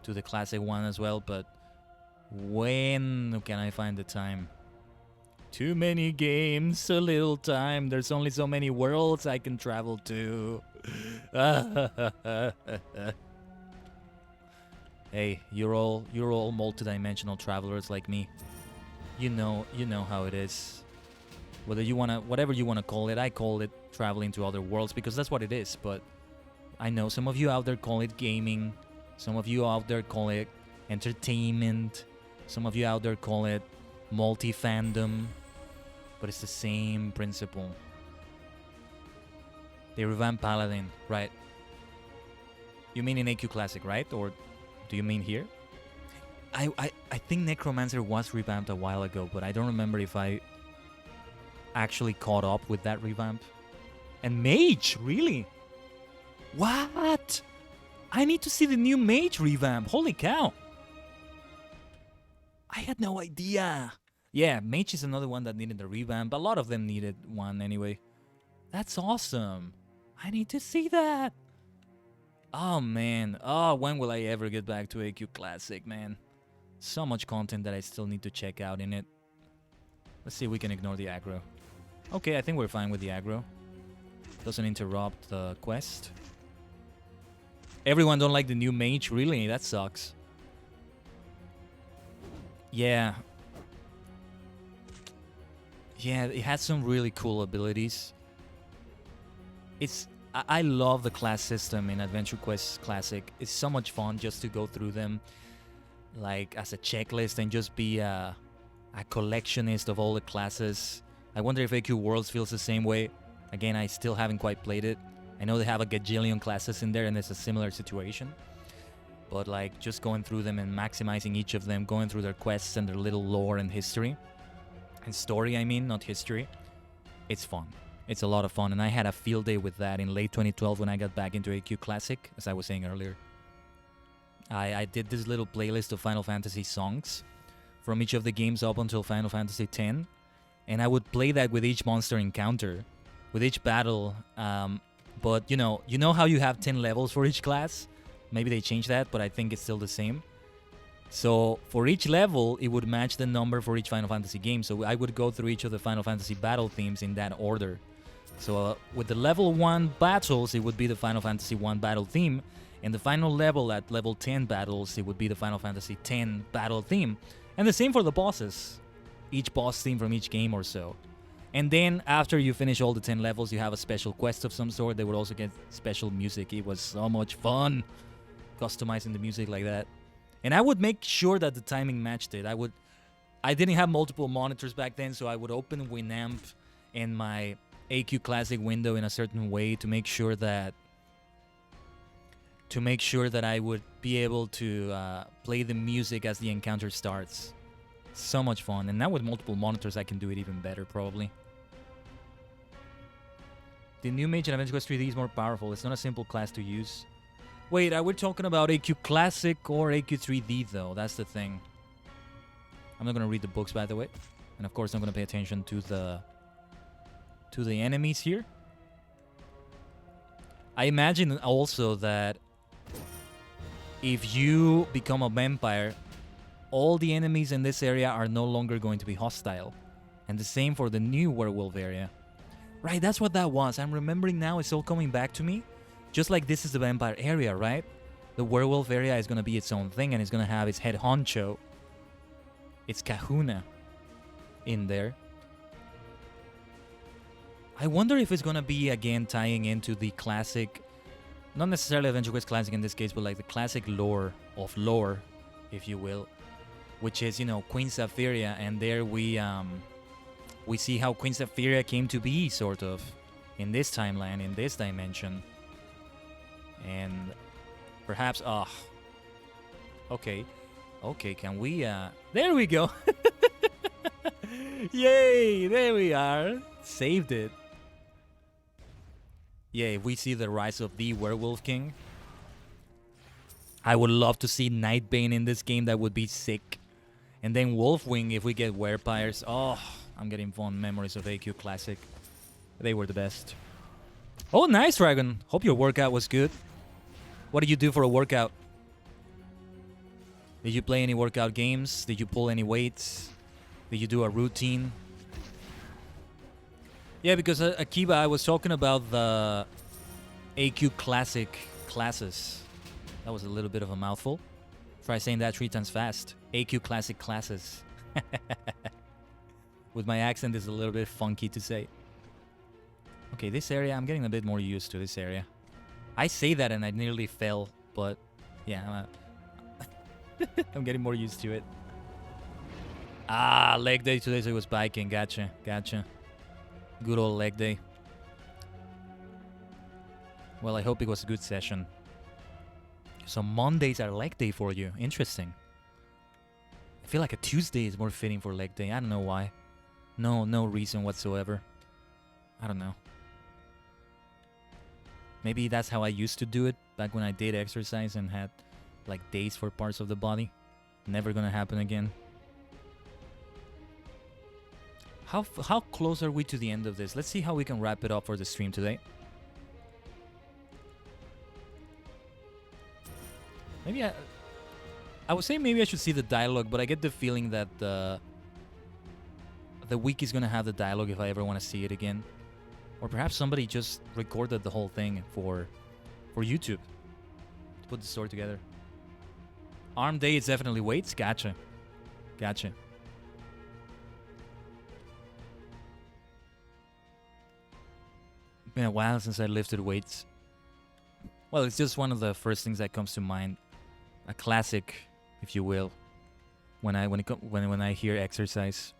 the classic one as well, but when can I find the time? Too many games, so little time. There's only so many worlds I can travel to. Hey, you're all multidimensional travelers like me. You know how it is. Whatever you wanna call it, I call it traveling to other worlds because that's what it is. But I know some of you out there call it gaming. Some of you out there call it entertainment. Some of you out there call it multi-fandom. But it's the same principle. They revamped Paladin, right? You mean in AQ Classic, right? Or do you mean here? I think Necromancer was revamped a while ago, but I don't remember if I actually caught up with that revamp. And Mage, really? What? I need to see the new Mage revamp. Holy cow. I had no idea. Yeah, Mage is another one that needed a revamp. A lot of them needed one anyway. That's awesome. I need to see that. Oh, man. Oh, when will I ever get back to AQ Classic, man? So much content that I still need to check out in it. Let's see if we can ignore the aggro. Okay, I think we're fine with the aggro. Doesn't interrupt the quest. Everyone don't like the new Mage? Really? That sucks. Yeah. Yeah, it has some really cool abilities. I love the class system in Adventure Quest Classic. It's so much fun just to go through them like as a checklist and just be a collectionist of all the classes. I wonder if AQ Worlds feels the same way. Again, I still haven't quite played it. I know they have a gajillion classes in there and it's a similar situation. But like just going through them and maximizing each of them, going through their quests and their little lore and history. And story, I mean, not history. It's fun. It's a lot of fun, and I had a field day with that in late 2012 when I got back into AQ Classic, as I was saying earlier. I did this little playlist of Final Fantasy songs from each of the games up until Final Fantasy X, and I would play that with each monster encounter, with each battle. But you know how you have 10 levels for each class? Maybe they changed that, but I think it's still the same. So for each level, it would match the number for each Final Fantasy game. So I would go through each of the Final Fantasy battle themes in that order. So with the level 1 battles, it would be the Final Fantasy 1 battle theme. And the final level at level 10 battles, it would be the Final Fantasy 10 battle theme. And the same for the bosses. Each boss theme from each game or so. And then after you finish all the 10 levels, you have a special quest of some sort. They would also get special music. It was so much fun customizing the music like that. And I would make sure that the timing matched it. I didn't have multiple monitors back then, so I would open Winamp and my AQ Classic window in a certain way to make sure that I would be able to play the music as the encounter starts. So much fun. And now with multiple monitors, I can do it even better, probably. The new mage in Adventure Quest 3D is more powerful. It's not a simple class to use. Wait, are we talking about AQ Classic or AQ3D, though? That's the thing. I'm not going to read the books, by the way. And of course, I'm going to pay attention to the enemies here. I imagine also that if you become a vampire, all the enemies in this area are no longer going to be hostile. And the same for the new werewolf area. Right, that's what that was. I'm remembering now, it's all coming back to me. Just like this is the vampire area, right? The werewolf area is going to be its own thing, and it's going to have its head honcho. It's Kahuna in there. I wonder if it's going to be, again, tying into the classic, not necessarily Adventure Quest Classic in this case, but like the classic lore of lore, if you will, which is, Queen Saphiria, and there we see how Queen Saphiria came to be, sort of, in this timeline, in this dimension. And perhaps, okay, can we, there we go. Yay, there we are. Saved it. Yeah, we see the rise of the Werewolf King. I would love to see Nightbane in this game. That would be sick. And then Wolfwing if we get Werepires. Oh, I'm getting fond memories of AQ Classic. They were the best. Oh, nice, Dragon. Hope your workout was good. What did you do for a workout? Did you play any workout games? Did you pull any weights? Did you do a routine? Yeah, because Akiba, I was talking about the AQ Classic classes. That was a little bit of a mouthful. Try saying that 3 times fast. AQ Classic classes. With my accent, it's a little bit funky to say. Okay, this area, I'm getting a bit more used to this area. I say that and I nearly fell, but yeah, I'm getting more used to it. Ah, leg day today, so it was biking. Gotcha. Good old leg day. Well, I hope it was a good session. So Mondays are leg day for you. Interesting. I feel like a Tuesday is more fitting for leg day. I don't know why. No reason whatsoever. I don't know. Maybe that's how I used to do it back when I did exercise and had like days for parts of the body. Never gonna happen again. How close are we to the end of this? Let's see how we can wrap it up for the stream today. Maybe I would say maybe I should see the dialogue, but I get the feeling that the wiki is gonna have the dialogue if I ever want to see it again. Or perhaps somebody just recorded the whole thing for YouTube to put the story together. Arm day is definitely weights. Gotcha. Been a while since I lifted weights. Well, it's just one of the first things that comes to mind. A classic, if you will, when I hear exercise.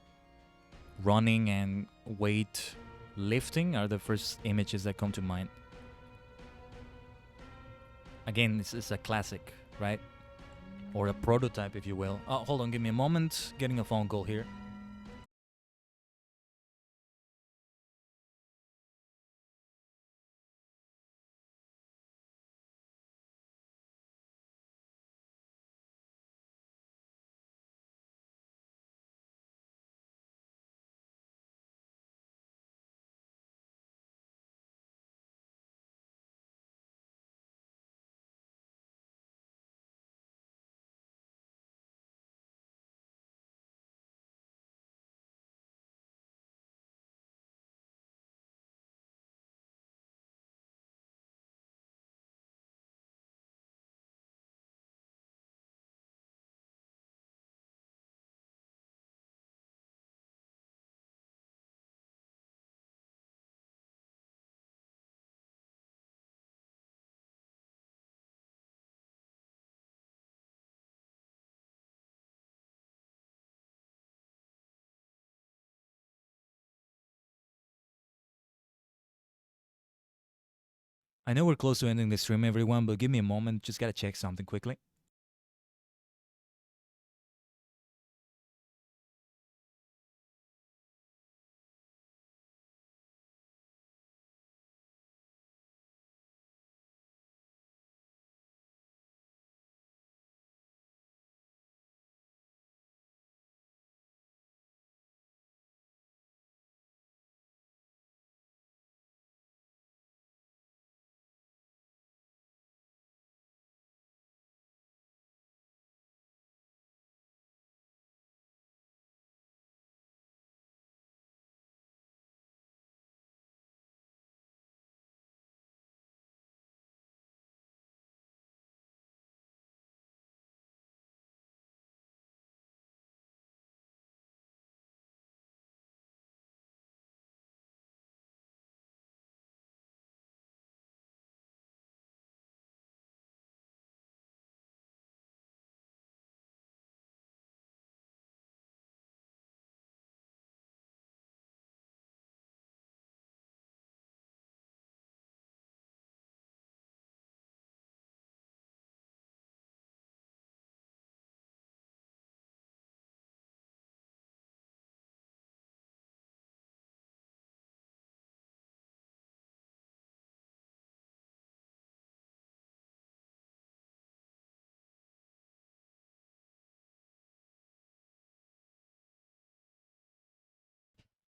Running and weight lifting are the first images that come to mind. Again, this is a classic, right? Or a prototype, if you will. Oh, hold on, give me a moment. Getting a phone call here. I know we're close to ending the stream, everyone, but give me a moment. Just gotta check something quickly.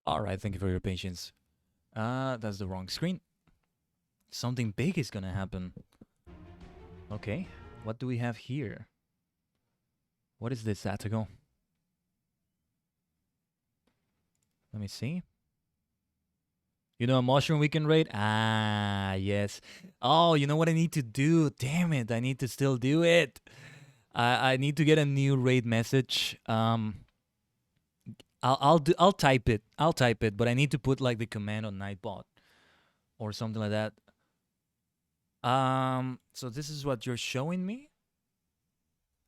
All right, thank you for your patience. That's the wrong screen. Something big is gonna happen. Okay, what do we have here? What is this, Atago? Let me see. You know a mushroom we can raid? Ah, yes. Oh, you know what I need to do? Damn it, I need to still do it. I need to get a new raid message. I'll type it. I'll type it, but I need to put like the command on Nightbot or something like that. So this is what you're showing me.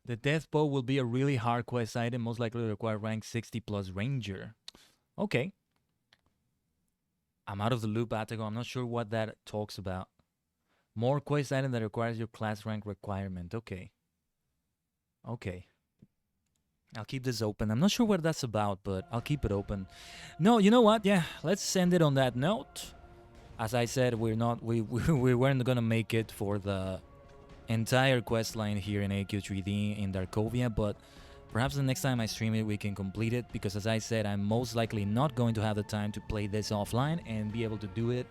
The death bow will be a really hard quest item, most likely require rank 60 plus ranger. Okay. I'm out of the loop, Atago. I'm not sure what that talks about. More quest item that requires your class rank requirement. Okay. Okay. I'll keep this open. I'm not sure what that's about, but I'll keep it open. No, you know what? Yeah, let's end it on that note. As I said, we weren't gonna make it for the entire quest line here in AQ3D in Darkovia, but perhaps the next time I stream it, we can complete it, because as I said, I'm most likely not going to have the time to play this offline and be able to do it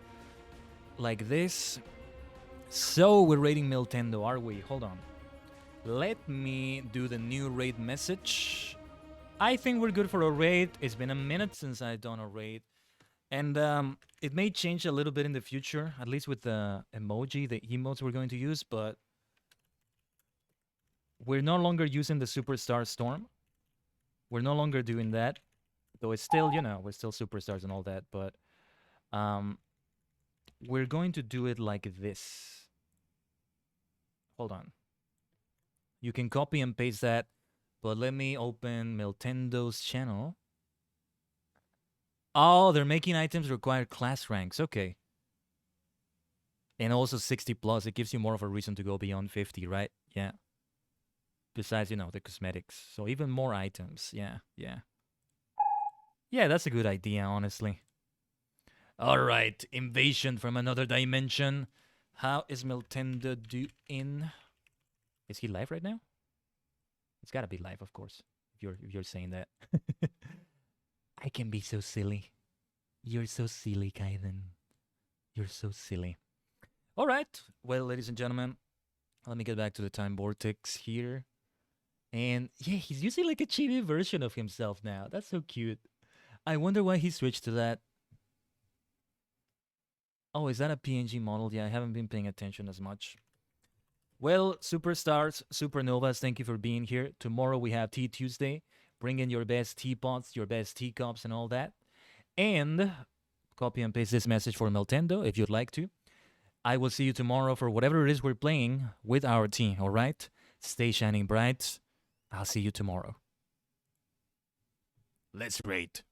like this. So we're raiding Miltendo, are we? Hold on. Let me do the new raid message. I think we're good for a raid. It's been a minute since I've done a raid. And it may change a little bit in the future, at least with the emoji, the emotes we're going to use, but we're no longer using the Superstar Storm. We're no longer doing that. Though it's still, you know, we're still superstars and all that, but we're going to do it like this. Hold on. You can copy and paste that, but let me open Miltendo's channel. Oh, they're making items require class ranks. Okay. And also 60 plus. It gives you more of a reason to go beyond 50, right? Yeah. Besides, you know, the cosmetics. So even more items. Yeah, yeah. Yeah, that's a good idea, honestly. All right. Invasion from another dimension. How is Miltendo doing? Is he live right now? It's gotta be live, of course. If you're saying that. I can be so silly. You're so silly, Kaiden. You're so silly. All right. Well, ladies and gentlemen, let me get back to the time vortex here. And yeah, he's using like a chibi version of himself now. That's so cute. I wonder why he switched to that. Oh, is that a PNG model? Yeah, I haven't been paying attention as much. Well, superstars, supernovas, thank you for being here. Tomorrow we have Tea Tuesday. Bring in your best teapots, your best teacups, and all that. And copy and paste this message for Miltendo if you'd like to. I will see you tomorrow for whatever it is we're playing with our team, all right? Stay shining bright. I'll see you tomorrow. Let's raid.